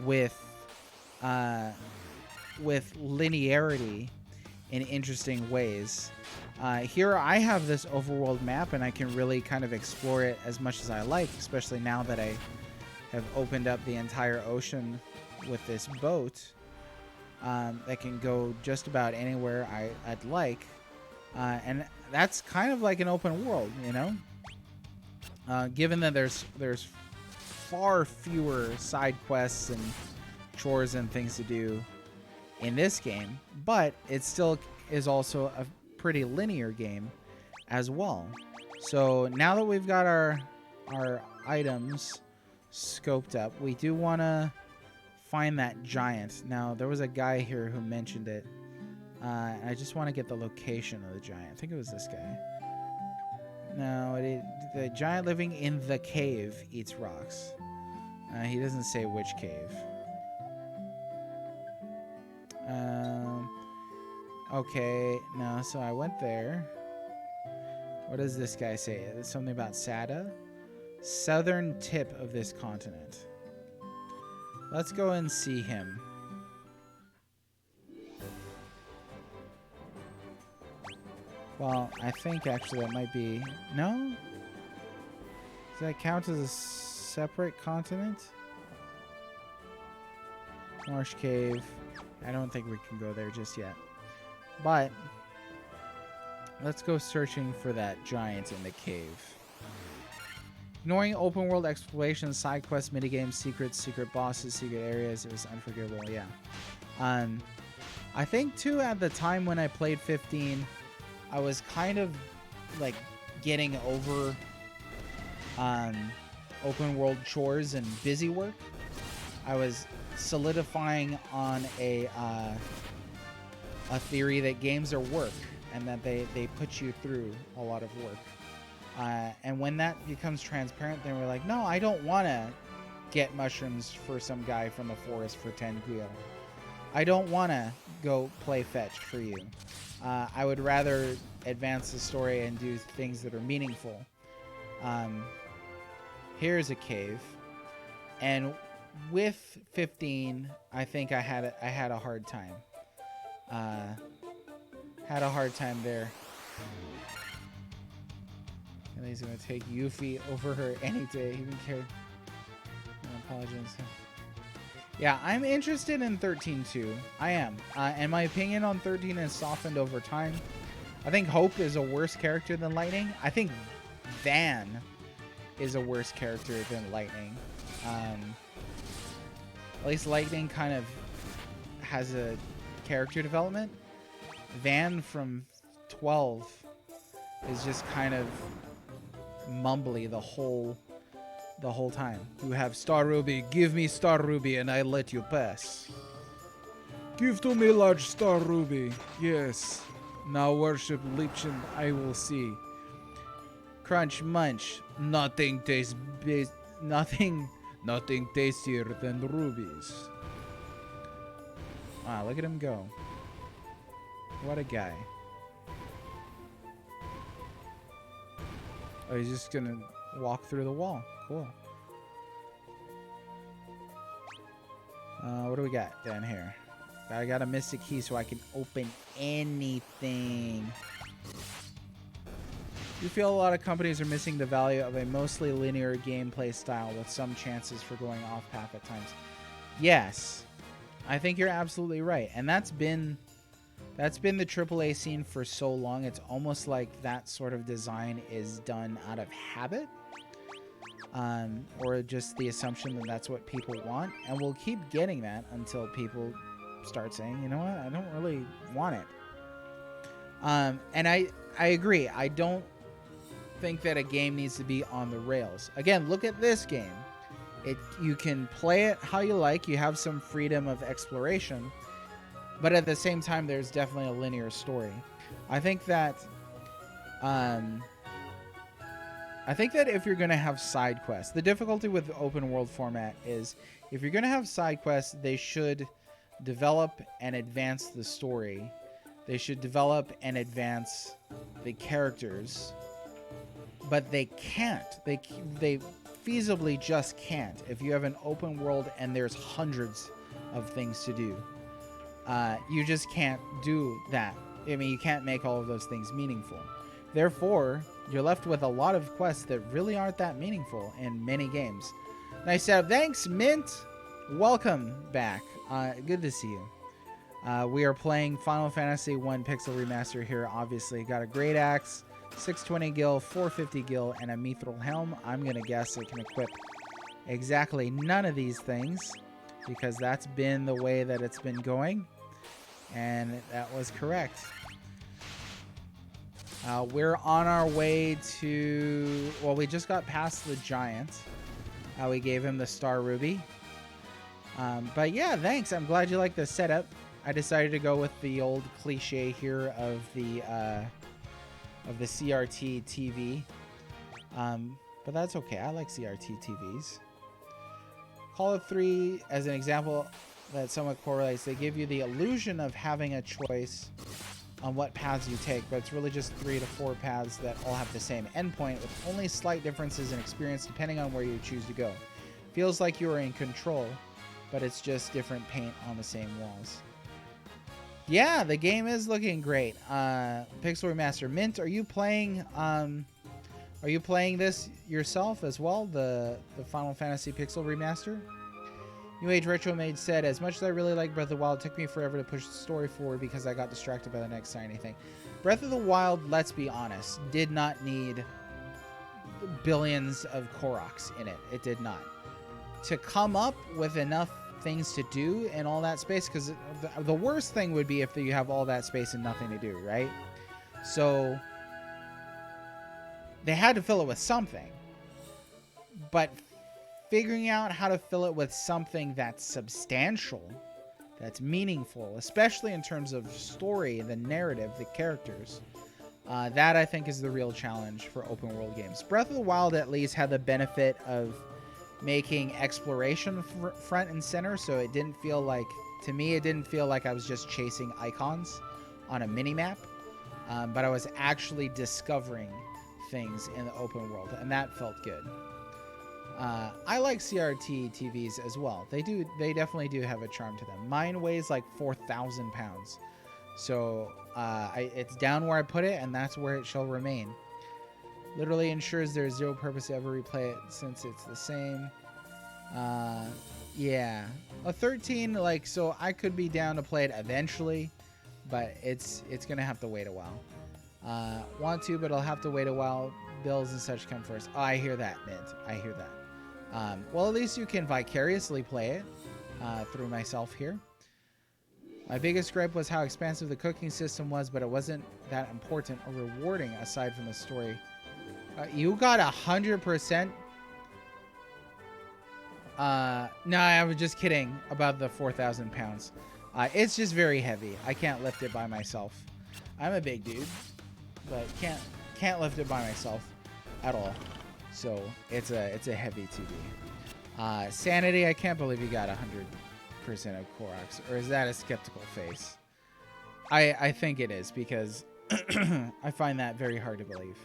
with with linearity in interesting ways. Here I have this overworld map, and I can really kind of explore it as much as I like, especially now that I have opened up the entire ocean with this boat that can go just about anywhere I'd like. And that's kind of like an open world, you know? Given that there's far fewer side quests and chores and things to do in this game, but it still is also a pretty linear game as well. So now that we've got our items scoped up, we do want to find that giant. Now, there was a guy here who mentioned it. I just want to get the location of the giant. I think it was this guy. No, the giant living in the cave eats rocks. He doesn't say which cave. Okay, no, so I went there. What does this guy say? It's something about Sada? Southern tip of this continent. Let's go and see him. Well, I think actually that might be... No? Does that count as a separate continent? Marsh Cave. I don't think we can go there just yet. But let's go searching for that giant in the cave. Ignoring open world exploration, side quests, minigames, secrets, secret bosses, secret areas, it was unforgivable. Yeah. I think too at the time when I played 15, I was kind of like getting over open world chores and busy work. I was solidifying on a theory that games are work and that they put you through a lot of work. And when that becomes transparent, then we're like, no, I don't want to get mushrooms for some guy from the forest for 10 gil. I don't want to go play fetch for you. I would rather advance the story and do things that are meaningful. Here's a cave. And with 15, I think I had a hard time. Had a hard time there. And he's gonna take Yuffie over her any day. He didn't care. I apologize. Yeah, I'm interested in 13 too. I am. And my opinion on 13 has softened over time. I think Hope is a worse character than Lightning. I think Van is a worse character than Lightning. At least Lightning kind of has a character development. Van from 12 is just kind of mumbly the whole time. You have Star Ruby, give me Star Ruby and I let you pass. Give to me large Star Ruby, yes. Now worship Lich and I will see. Crunch munch, nothing tastes nothing tastier than rubies. Wow, look at him go. What a guy. Oh, he's just gonna walk through the wall. Cool. What do we got down here? I got a mystic key so I can open anything. You feel a lot of companies are missing the value of a mostly linear gameplay style with some chances for going off path at times. Yes. I think you're absolutely right. And that's been the AAA scene for so long. It's almost like that sort of design is done out of habit. Or just the assumption that that's what people want. And we'll keep getting that until people start saying, you know what, I don't really want it. And I agree. I don't think that a game needs to be on the rails. Again, look at this game. You can play it how you like. You have some freedom of exploration. But at the same time, there's definitely a linear story. I think that if you're going to have side quests, the difficulty with the open world format is if you're going to have side quests, they should develop and advance the story. They should develop and advance the characters. But they can't. They feasibly just can't. If you have an open world and there's hundreds of things to do. You just can't do that. I mean, you can't make all of those things meaningful. Therefore, you're left with a lot of quests that really aren't that meaningful in many games. Nice setup. Thanks, Mint. Welcome back. Good to see you. We are playing Final Fantasy 1 Pixel Remaster here, obviously. Got a Great Axe, 620 gil, 450 gil, and a Mithril Helm. I'm going to guess it can equip exactly none of these things, because that's been the way that it's been going. And that was correct. We're on our way to... Well, we just got past the giant. We gave him the Star Ruby. But yeah, thanks. I'm glad you like the setup. I decided to go with the old cliche here of the CRT TV. But that's okay. I like CRT TVs. Call of 3, as an example that somewhat correlates, they give you the illusion of having a choice on what paths you take, but it's really just 3 to 4 paths that all have the same endpoint, with only slight differences in experience depending on where you choose to go. Feels like you are in control, but it's just different paint on the same walls. Yeah, the game is looking great. Pixel Remaster. Mint, are you playing this yourself as well? The Final Fantasy Pixel Remaster? New Age Retro Mage said, as much as I really like Breath of the Wild, it took me forever to push the story forward because I got distracted by the next shiny thing. Breath of the Wild, let's be honest, did not need billions of Koroks in it. It did not. To come up with enough things to do in all that space, because the worst thing would be if you have all that space and nothing to do, right? So they had to fill it with something. But figuring out how to fill it with something that's substantial, that's meaningful, especially in terms of story, the narrative, the characters, that I think is the real challenge for open world games. Breath of the Wild at least had the benefit of making exploration front and center, so it didn't feel like, to me, it didn't feel like I was just chasing icons on a mini-map, but I was actually discovering things in the open world, and that felt good. I like CRT TVs as well. They definitely do have a charm to them. Mine weighs like 4,000 pounds. So it's down where I put it, and that's where it shall remain. Literally ensures there's zero purpose to ever replay it since it's the same. Yeah. A 13, like, so I could be down to play it eventually, but it's going to have to wait a while. Want to, but I'll have to wait a while. Bills and such come first. Oh, I hear that, Mint. I hear that. Well, at least you can vicariously play it through myself here. My biggest gripe was how expansive the cooking system was, but it wasn't that important or rewarding aside from the story. You got 100%? No, I was just kidding about the 4,000 pounds. It's just very heavy. I can't lift it by myself. I'm a big dude, but can't lift it by myself at all. So it's a heavy TV. Sanity, I can't believe you got 100% of Koroks, or is that a skeptical face? I think it is, because I find that very hard to believe.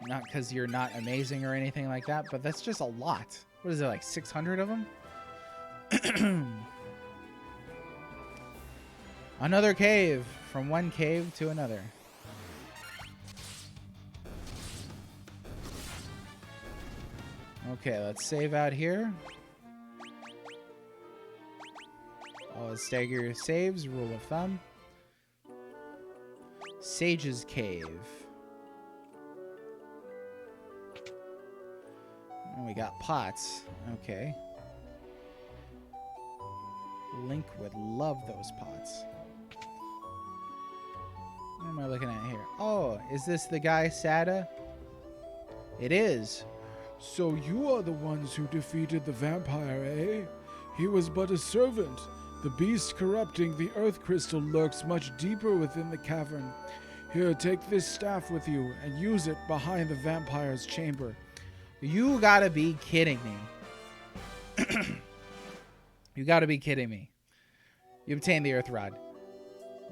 Not because you're not amazing or anything like that, but that's just a lot. What is it, like 600 of them? Another cave. From one cave to another. Okay, let's save out here. Always stagger your saves, rule of thumb. Sage's Cave. Oh, we got pots. Okay. Link would love those pots. What am I looking at here? Oh, is this the guy, Sada? It is. So you are the ones who defeated the vampire, eh? He was but a servant. The beast corrupting the earth crystal lurks much deeper within the cavern. Here, take this staff with you and use it behind the vampire's chamber. You gotta be kidding me. You gotta be kidding me. You obtain the earth rod.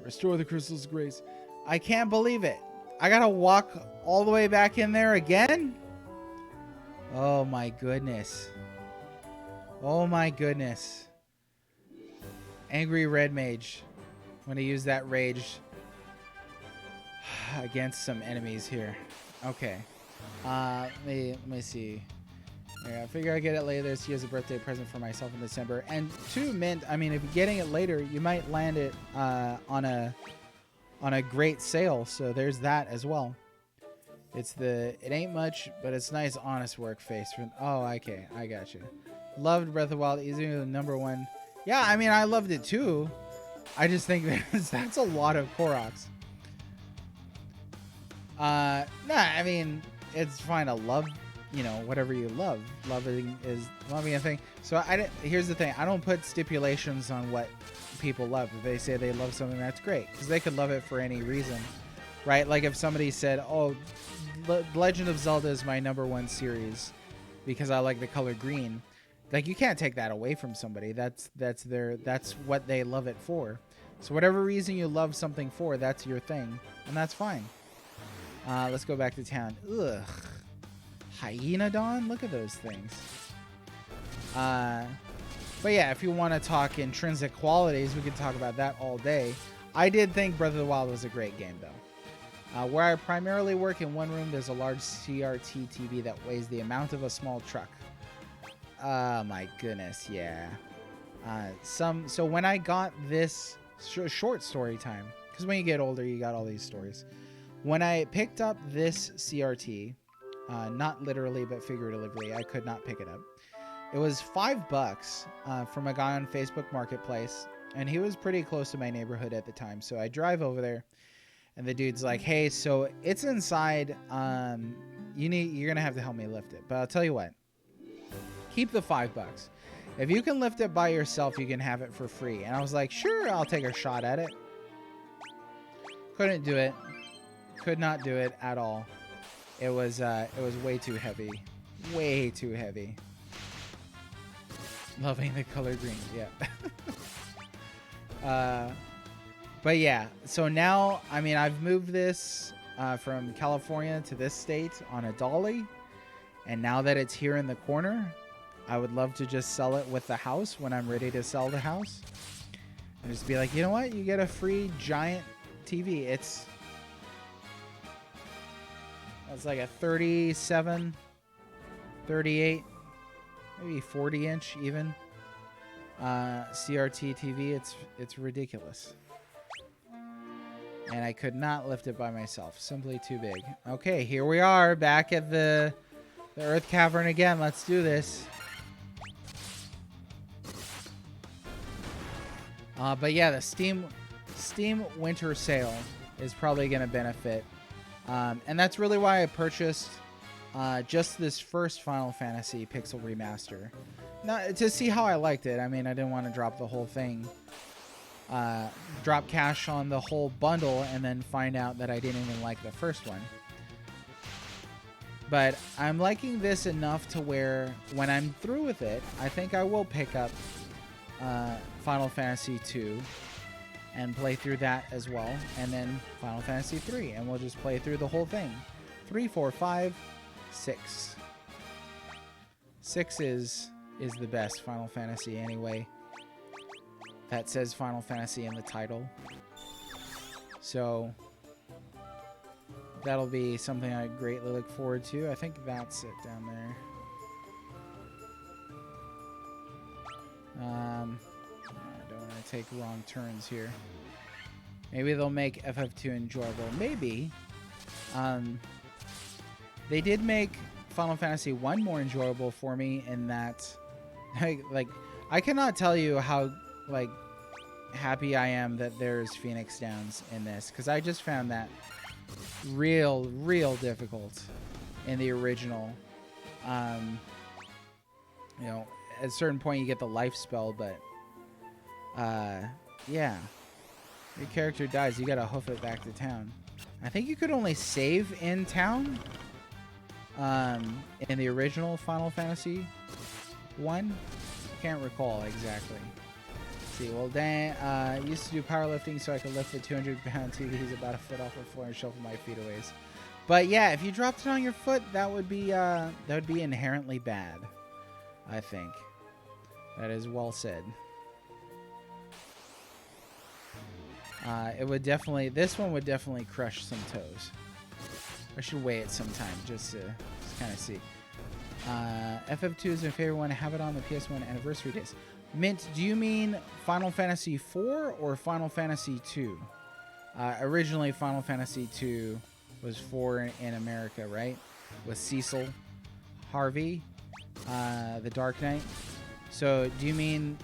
Restore the crystal's grace. I can't believe it. I gotta walk all the way back in there again? Oh my goodness. Oh my goodness. Angry red mage. I'm gonna use that rage against some enemies here. Okay. Let me see. Yeah, I figure I get it later this year as a birthday present for myself in December. And 2 mint. I mean, if you're getting it later, you might land it on a great sale. So there's that as well. It ain't much, but it's nice, honest work face. Oh, okay, I got you. Loved Breath of the Wild, easily the #1. Yeah, I mean, I loved it too. I just think that's a lot of Koroks. Nah, I mean, it's fine to love, you know, whatever you love. Loving a thing. So here's the thing. I don't put stipulations on what people love. If they say they love something, that's great, because they could love it for any reason, right? Like if somebody said, "Oh, Legend of Zelda is my #1 series because I like the color green," like you can't take that away from somebody. That's what they love it for. So whatever reason you love something for, that's your thing, and that's fine. Let's go back to town. Ugh. Hyenodon? Look at those things. But yeah, if you want to talk intrinsic qualities, we could talk about that all day. I did think Breath of the Wild was a great game, though. Where I primarily work in one room, there's a large CRT TV that weighs the amount of a small truck. Oh my goodness, yeah. So when I got this short story time, because when you get older, you got all these stories. When I picked up this CRT, not literally but figuratively, I could not pick it up. It was $5 from a guy on Facebook Marketplace, and he was pretty close to my neighborhood at the time. So I drive over there, and the dude's like, "Hey, so it's inside. You're gonna have to help me lift it, but I'll tell you what. Keep the $5. If you can lift it by yourself, you can have it for free." And I was like, "Sure, I'll take a shot at it." Couldn't do it. Could not do it at all. It was way too heavy. Way too heavy. Loving the color green, yeah. But yeah, so now, I mean, I've moved this from California to this state on a dolly. And now that it's here in the corner, I would love to just sell it with the house when I'm ready to sell the house. And just be like, you know what? You get a free giant TV. It's like a 37, 38, maybe 40-inch even. CRT TV. It's ridiculous. And I could not lift it by myself. Simply too big. Okay, here we are back at the Earth Cavern again. Let's do this. But yeah, the Steam Winter Sale is probably going to benefit. And that's really why I purchased just this first Final Fantasy Pixel Remaster. Not to see how I liked it. I mean, I didn't want to drop the whole thing. Drop cash on the whole bundle and then find out that I didn't even like the first one. But I'm liking this enough to where when I'm through with it, I think I will pick up Final Fantasy 2 and play through that as well, and then Final Fantasy 3, and we'll just play through the whole thing. 3, 4, 5, 6. 6 is the best Final Fantasy anyway. That says Final Fantasy in the title. So that'll be something I greatly look forward to. I think that's it down there. I don't want to take wrong turns here. Maybe they'll make FF2 enjoyable. Maybe. They did make Final Fantasy 1 more enjoyable for me in that, like, I cannot tell you how, like, happy I am that there's Phoenix Downs in this, because I just found that real difficult in the original. You know, at a certain point you get the life spell, but yeah, your character dies, you gotta hoof it back to town. I think you could only save in town in the original Final Fantasy 1. I can't recall exactly. Let's see, well, Dan, I used to do powerlifting so I could lift the 200-pound TVs about a foot off the floor and shuffle my feet away. But yeah, if you dropped it on your foot, that would be inherently bad. I think that is well said. It would definitely, this one would definitely crush some toes. I should weigh it sometime just to kind of see. FF2 is my favorite one. I have it on the PS1 anniversary days. Mint, do you mean Final Fantasy IV or Final Fantasy II? Originally, Final Fantasy II was 4 in America, right? With Cecil, Harvey, the Dark Knight. So, do you mean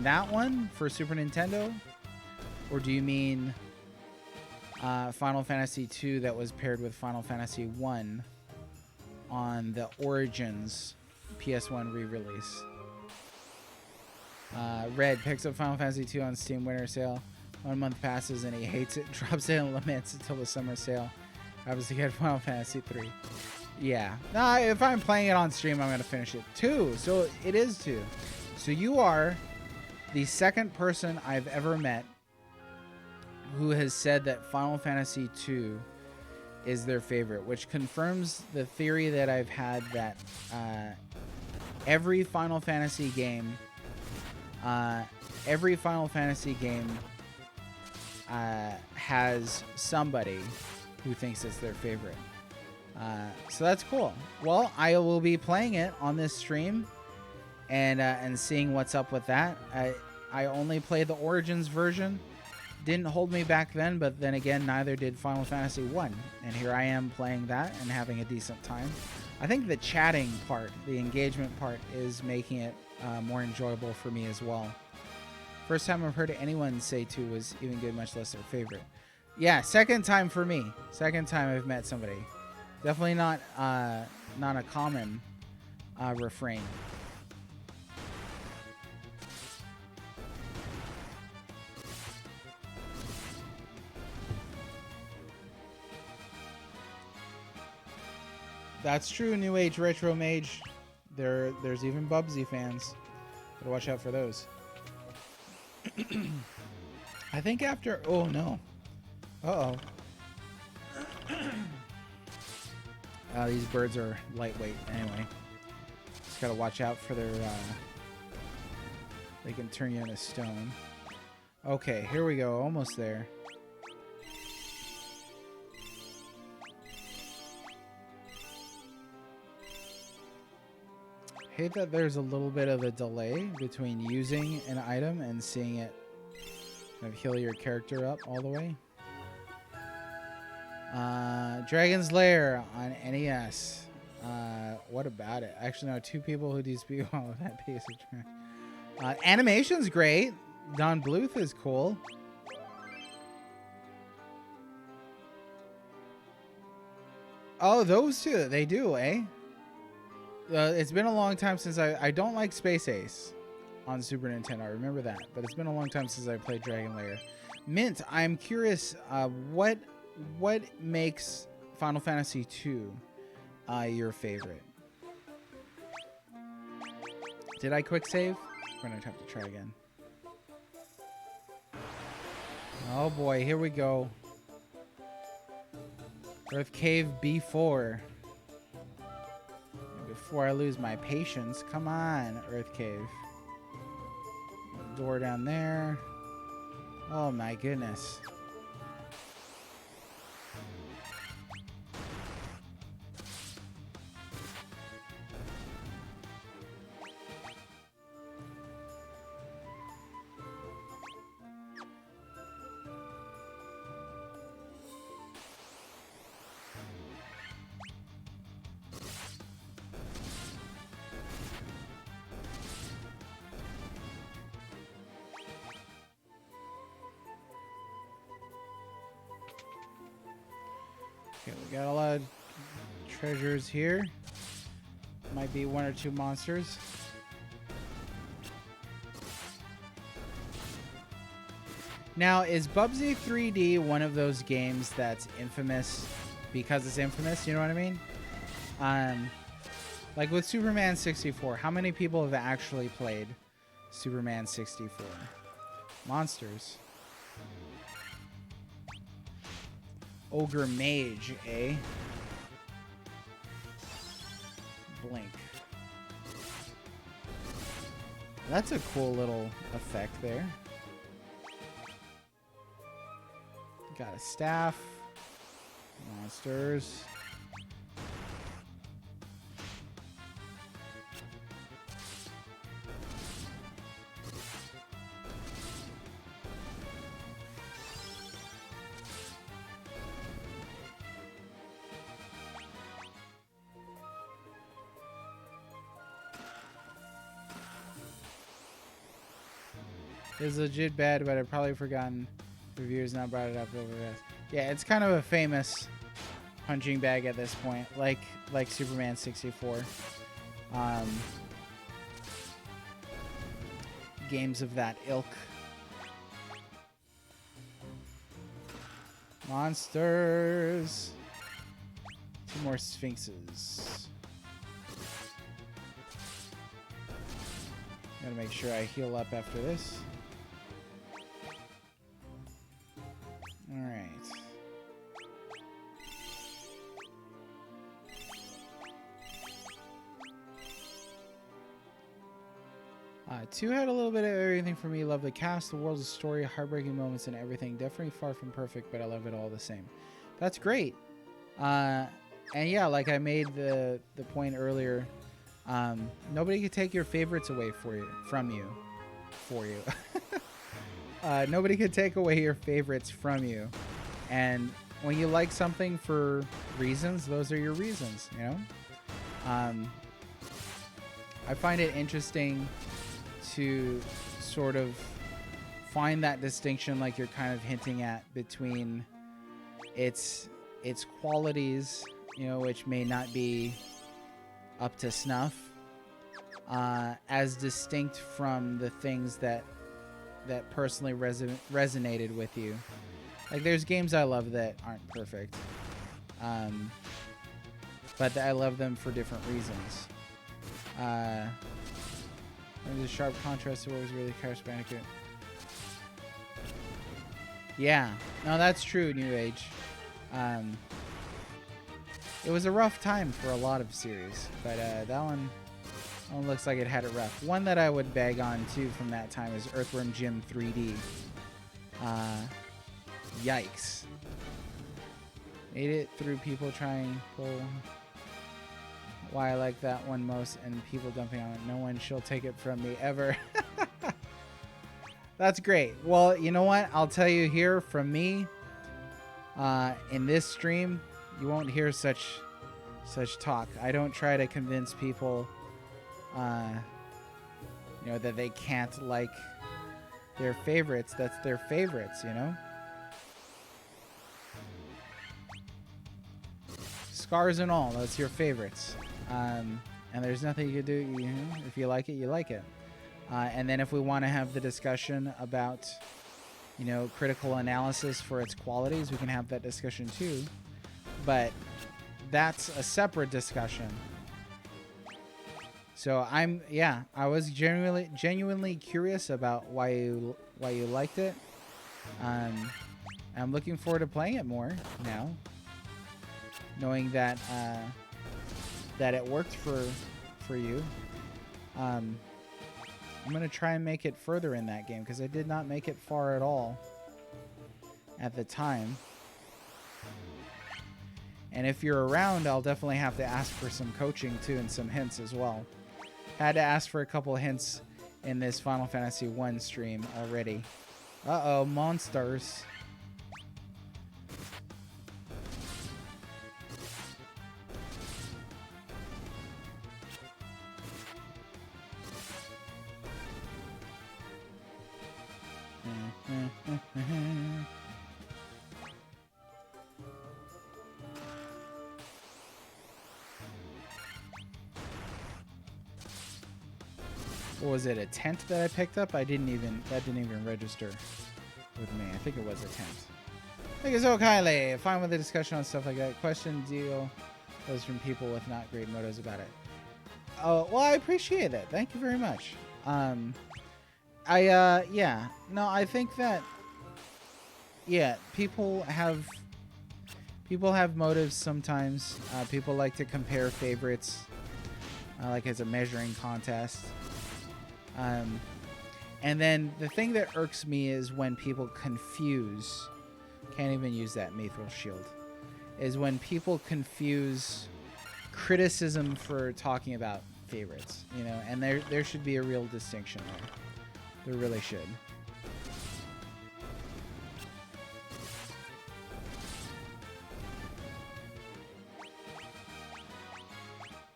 that one for Super Nintendo, or do you mean Final Fantasy II that was paired with Final Fantasy I on the Origins PS1 re-release? Red picks up Final Fantasy II on Steam winter sale. 1 month passes and he hates it, drops it and laments until the summer sale. Happens to get Final Fantasy III. Yeah. Nah, if I'm playing it on stream, I'm going to finish it. 2. So it is 2. So you are the second person I've ever met who has said that Final Fantasy II is their favorite, which confirms the theory that I've had that every Final Fantasy game has somebody who thinks it's their favorite. So that's cool. Well, I will be playing it on this stream and seeing what's up with that. I only played the Origins version. Didn't hold me back then, but then again, neither did Final Fantasy 1. And here I am playing that and having a decent time. I think the chatting part, the engagement part, is making it more enjoyable for me as well. First time I've heard anyone say 2 was even good, much less their favorite. Yeah, second time for me. Second time I've met somebody. Definitely not a common refrain. That's true, New Age Retro Mage. There's even Bubsy fans. Gotta watch out for those. I think after... Oh, no. Uh-oh. These birds are lightweight anyway. Just gotta watch out for their... they can turn you into stone. Okay, here we go. Almost there. Hate that there's a little bit of a delay between using an item and seeing it kind of heal your character up all the way. Dragon's Lair on NES. What about it? I actually know 2 people who do speak well with that piece of trash. Animation's great. Don Bluth is cool. Oh, those 2. They do, eh? It's been a long time since I don't like Space Ace on Super Nintendo. I remember that, but it's been a long time since I played Dragon Lair. Mint, I'm curious, what makes Final Fantasy II your favorite? Did I quick save? We're gonna have to try again. Oh boy, here we go. Earth Cave B4. Before I lose my patience, come on, Earth Cave. Door down there. Oh my goodness. Okay, we got a lot of treasures here. Might be 1 or 2 monsters. Now, is Bubsy 3D one of those games that's infamous because it's infamous? You know what I mean? Like with Superman 64, how many people have actually played Superman 64? Monsters. Ogre Mage, eh? Blink. That's a cool little effect there. Got a staff. Monsters. It's legit bad, but I've probably forgotten. Reviewers now brought it up over this. Yeah, it's kind of a famous punching bag at this point, like Superman 64. Games of that ilk. Monsters. 2 more sphinxes. Gotta make sure I heal up after this. Alright. Two had a little bit of everything for me. Love the cast, the world's story, heartbreaking moments, and everything. Definitely far from perfect, but I love it all the same. That's great. And yeah, like I made the point earlier, nobody can take your favorites away from you. Nobody can take away your favorites from you. And when you like something for reasons, those are your reasons, you know? I find it interesting to sort of find that distinction, like you're kind of hinting at, between its qualities, you know, which may not be up to snuff, as distinct from the things that personally resonated with you. Like there's games I love that aren't perfect, but I love them for different reasons. There's a sharp contrast to what was really Crash Bandicoot. Yeah, no, that's true, New Age. It was a rough time for a lot of series, but that one looks like it had it rough. One that I would beg on too from that time is Earthworm Jim 3D. Yikes. Made it through people trying pull. Why I like that one most, and people dumping on it. No one shall take it from me ever. That's great. Well, you know what? I'll tell you here from me, in this stream, you won't hear such talk. I don't try to convince people, you know, that they can't like their favorites. That's their favorites, you know? Scars and all, that's your favorites. And there's nothing you can do, you know, if you like it, you like it. And then if we want to have the discussion about, you know, critical analysis for its qualities, we can have that discussion too. But that's a separate discussion. So I was genuinely curious about why you liked it. I'm looking forward to playing it more now, knowing that that it worked for you. I'm gonna try and make it further in that game because I did not make it far at all at the time. And if you're around, I'll definitely have to ask for some coaching too and some hints as well. Had to ask for a couple of hints in this Final Fantasy 1 stream already. Uh-oh, monsters. What was it, a tent that I picked up? That didn't even register with me. I think it was a tent. Thank you so kindly. Fine with the discussion on stuff like that. Question deal those from people with not great motives about it. Oh, well, I appreciate it. Thank you very much. Yeah. No, I think that, yeah, people have motives sometimes. People like to compare favorites, like as a measuring contest. And then the thing that irks me is when people confuse Can't even use that Mithril shield. Is when people confuse criticism for talking about favorites, you know, and there should be a real distinction there. There really should.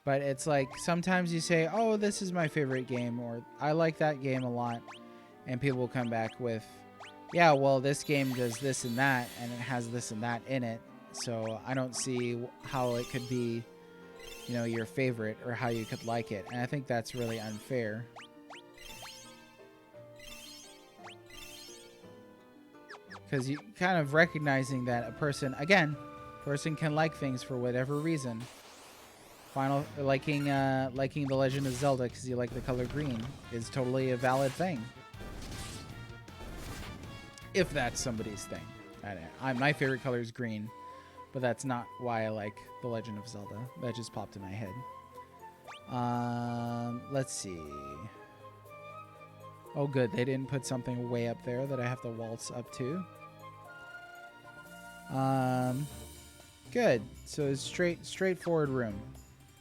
But it's like sometimes you say, oh, this is my favorite game, or I like that game a lot. And people will come back with, yeah, well, this game does this and that, and it has this and that in it. So I don't see how it could be, you know, your favorite or how you could like it. And I think that's really unfair. Because you kind of recognizing that a person can like things for whatever reason. Liking The Legend of Zelda because you like the color green is totally a valid thing. If that's somebody's thing. My favorite color is green, but that's not why I like The Legend of Zelda. That just popped in my head. Let's see. Oh, good. They didn't put something way up there that I have to waltz up to. Good. So it's straightforward room.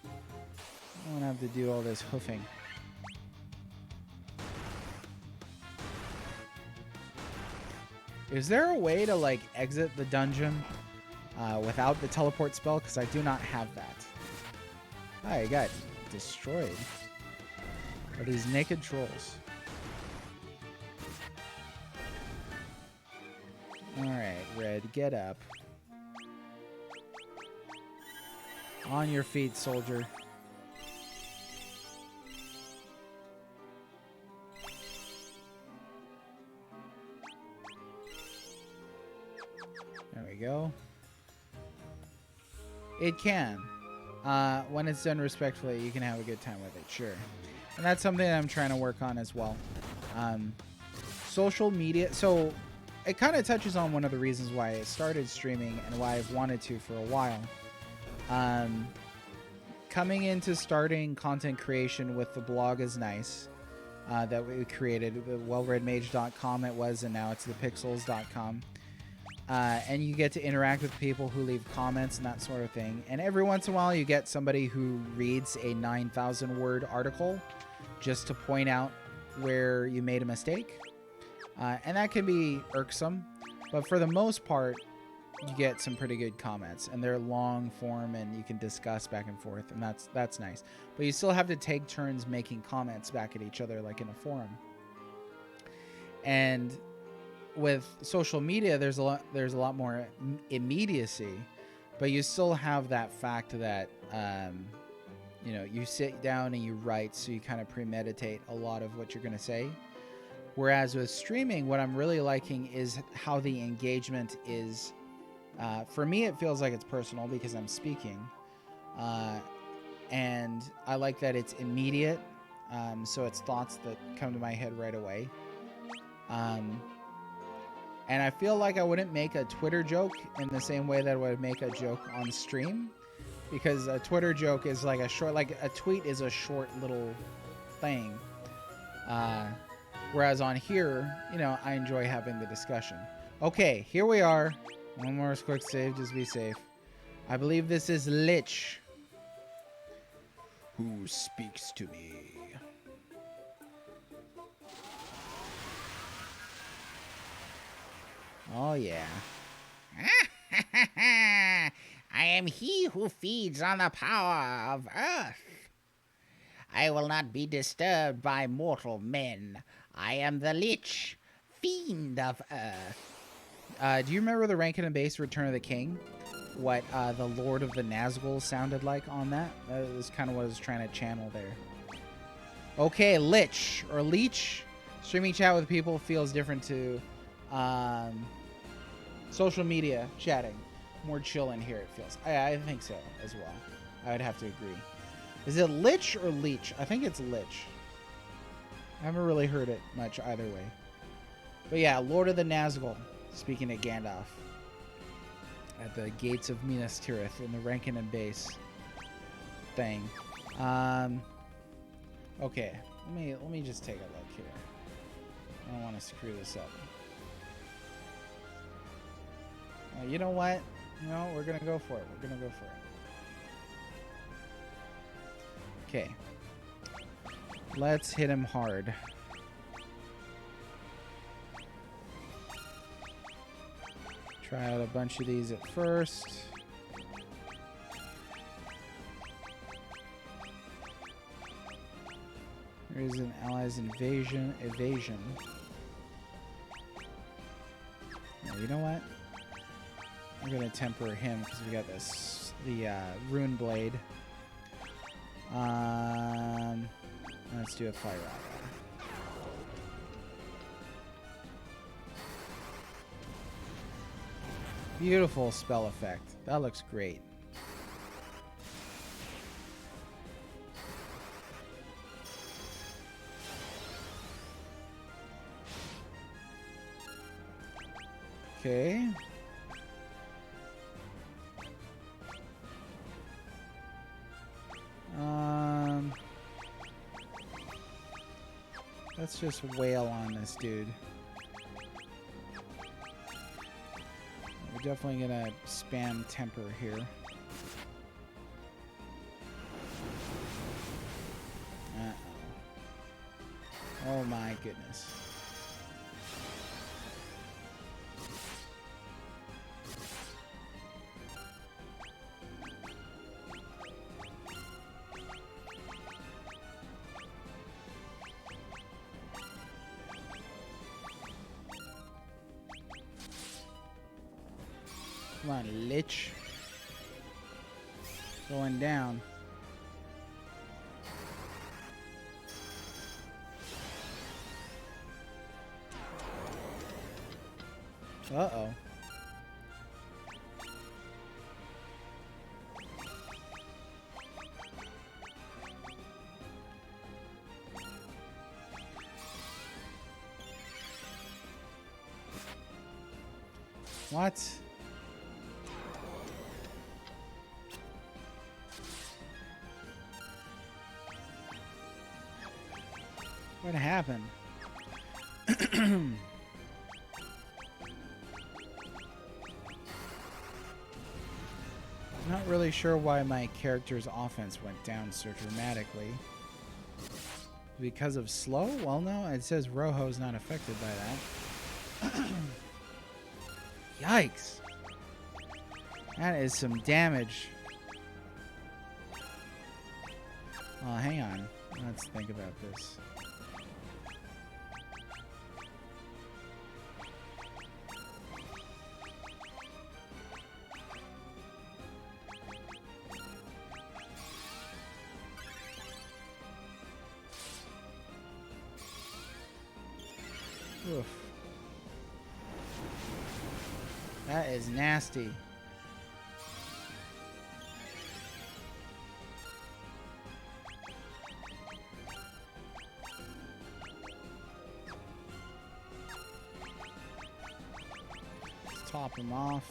I don't have to do all this hoofing. Is there a way to, like, exit the dungeon without the teleport spell? Because I do not have that. I got destroyed by these naked trolls. Alright, Red, get up. On your feet, soldier. There we go. It can. When it's done respectfully, you can have a good time with it, sure. And that's something that I'm trying to work on as well. Social media. So it kind of touches on one of the reasons why I started streaming and why I've wanted to for a while. Coming into starting content creation with the blog is nice. That we created. wellreadmage.com it was, and now it's thepixels.com. And you get to interact with people who leave comments and that sort of thing. And every once in a while, you get somebody who reads a 9,000-word article just to point out where you made a mistake. And that can be irksome. But for the most part, you get some pretty good comments. And they're long form, and you can discuss back and forth. And that's nice. But you still have to take turns making comments back at each other like in a forum. And with social media, there's a lot more immediacy, but you still have that fact that you know, you sit down and you write, so you kind of premeditate a lot of what you're going to say. Whereas with streaming, what I'm really liking is how the engagement is. For me, it feels like it's personal because I'm speaking, and I like that it's immediate. So it's thoughts that come to my head right away. And I feel like I wouldn't make a Twitter joke in the same way that I would make a joke on stream. Because a Twitter joke is like a tweet is a short little thing. Whereas on here, you know, I enjoy having the discussion. Okay, here we are. One more quick save, just be safe. I believe this is Lich. Who speaks to me? Oh, yeah. I am he who feeds on the power of earth. I will not be disturbed by mortal men. I am the Lich, fiend of earth. Do you remember the Rankin and Base Return of the King? What the Lord of the Nazgul sounded like on that? That was kind of what I was trying to channel there. Okay, Lich, or Leech. Streaming chat with people feels different to social media chatting. More chill in here, it feels. I think so as well. I would have to agree. Is it Lich or Leech? I think it's Lich. I haven't really heard it much either way. But yeah, Lord of the Nazgul, speaking to Gandalf at the gates of Minas Tirith in the Rankin and Base thing. Okay, let me just take a look here. I don't want to screw this up. You know what? You know, we're gonna go for it. We're gonna go for it. Okay. Let's hit him hard. Try out a bunch of these at first. There is an allies evasion. Yeah, you know what? I'm gonna temper him because we got the rune blade. Let's do a fire rod. Beautiful spell effect. That looks great. Okay. Let's just wail on this dude. We're definitely gonna spam temper here. Uh-oh. Oh my goodness. Come on, Lich. Going down. Uh-oh. What? What happened? Not really sure why my character's offense went down so dramatically. Because of slow? Well, no, it says Rojo's not affected by that. Yikes! That is some damage. Oh, hang on. Let's think about this. Oof. That is nasty. Let's top him off.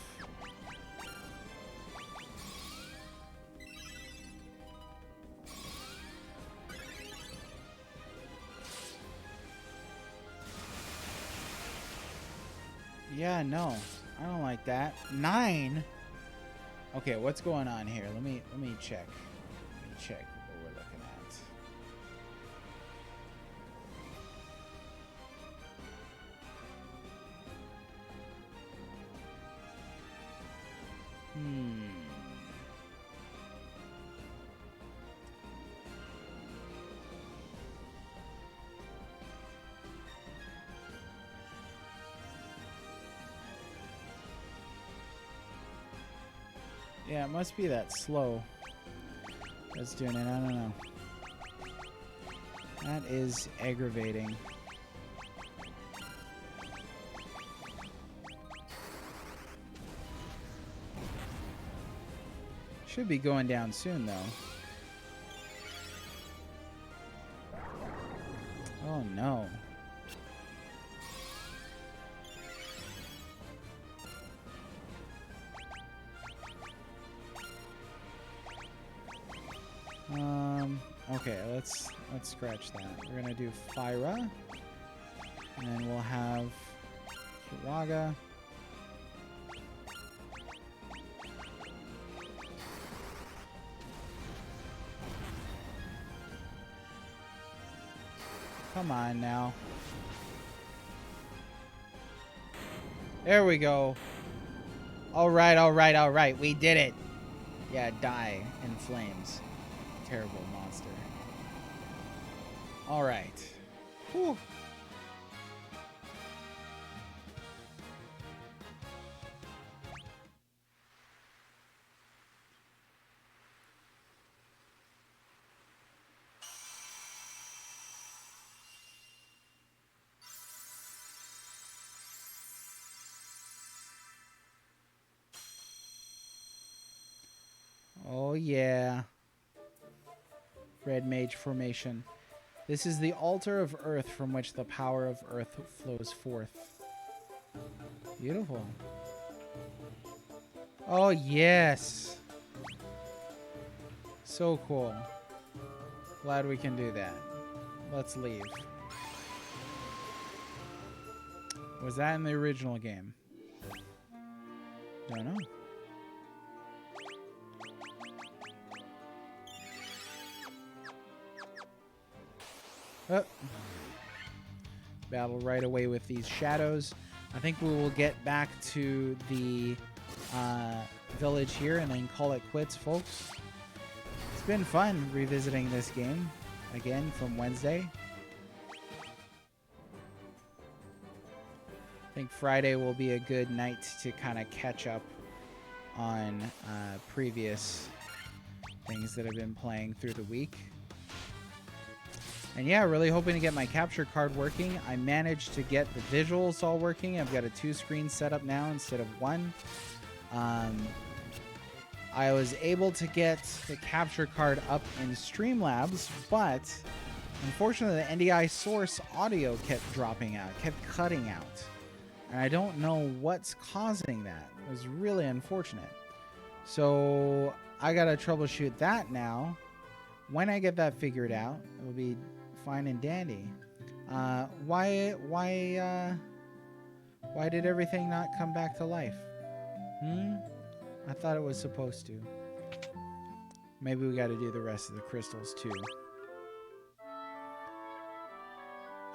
Yeah, no. I don't like that. 9? Okay, what's going on here? Let me check. Let me check what we're looking at. Yeah, it must be that slow that's doing it. I don't know. That is aggravating. Should be going down soon, though. Oh, no. Okay, let's scratch that. We're gonna do Fyra, and then we'll have Kiraga. Come on now. There we go. All right, all right, all right. We did it. Yeah, die in flames. Terrible monster. All right. Whew. Oh, yeah. Red Mage Formation. This is the altar of earth from which the power of earth flows forth. Beautiful. Oh, yes. So cool. Glad we can do that. Let's leave. Was that in the original game? Don't know. Oh. Battle right away with these shadows. I think we will get back to the village here and then call it quits, folks. It's been fun revisiting this game again from Wednesday. I think Friday will be a good night to kind of catch up on previous things that I've been playing through the week. And yeah, really hoping to get my capture card working. I managed to get the visuals all working. I've got a 2-screen setup now instead of 1. I was able to get the capture card up in Streamlabs, but unfortunately the NDI source audio kept dropping out, kept cutting out. And I don't know what's causing that. It was really unfortunate. So I gotta troubleshoot that now. When I get that figured out, it'll be fine and dandy. Why did everything not come back to life? I thought it was supposed to. Maybe we got to do the rest of the crystals too.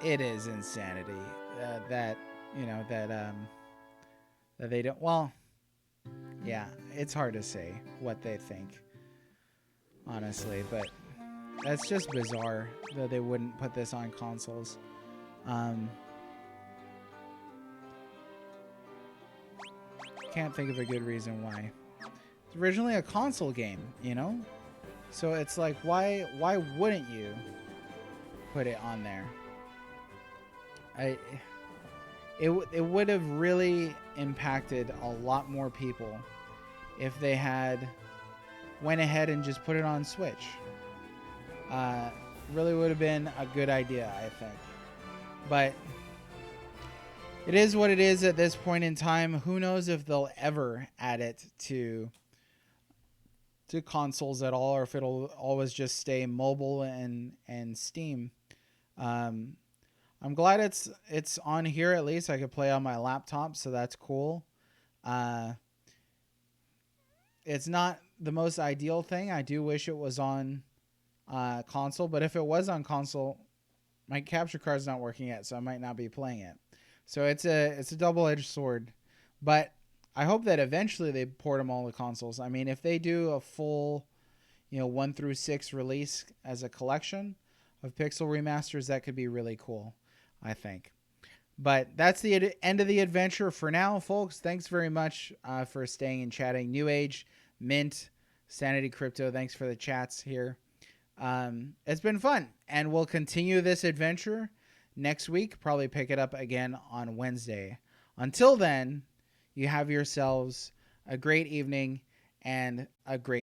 It is insanity that they don't. Well, yeah, it's hard to say what they think, honestly, but that's just bizarre that they wouldn't put this on consoles. Can't think of a good reason why. It's originally a console game, you know? So it's like, why wouldn't you put it on there? It would have really impacted a lot more people if they had went ahead and just put it on Switch. Really would have been a good idea, I think. But it is what it is at this point in time. Who knows if they'll ever add it to consoles at all, or if it'll always just stay mobile and Steam. I'm glad it's on here. At least I could play on my laptop, so that's cool. It's not the most ideal thing. I do wish it was on console, but if it was on console, my capture card's not working yet, so I might not be playing it. So it's a double-edged sword, but I hope that eventually they port them all to consoles. I mean, if they do a full, 1 through 6 release as a collection of pixel remasters, that could be really cool, I think. But that's the end of the adventure for now, folks. Thanks very much for staying and chatting. New Age, Mint, Sanity Crypto, thanks for the chats here. It's been fun, and we'll continue this adventure next week. Probably pick it up again on Wednesday. Until then, you have yourselves a great evening and a great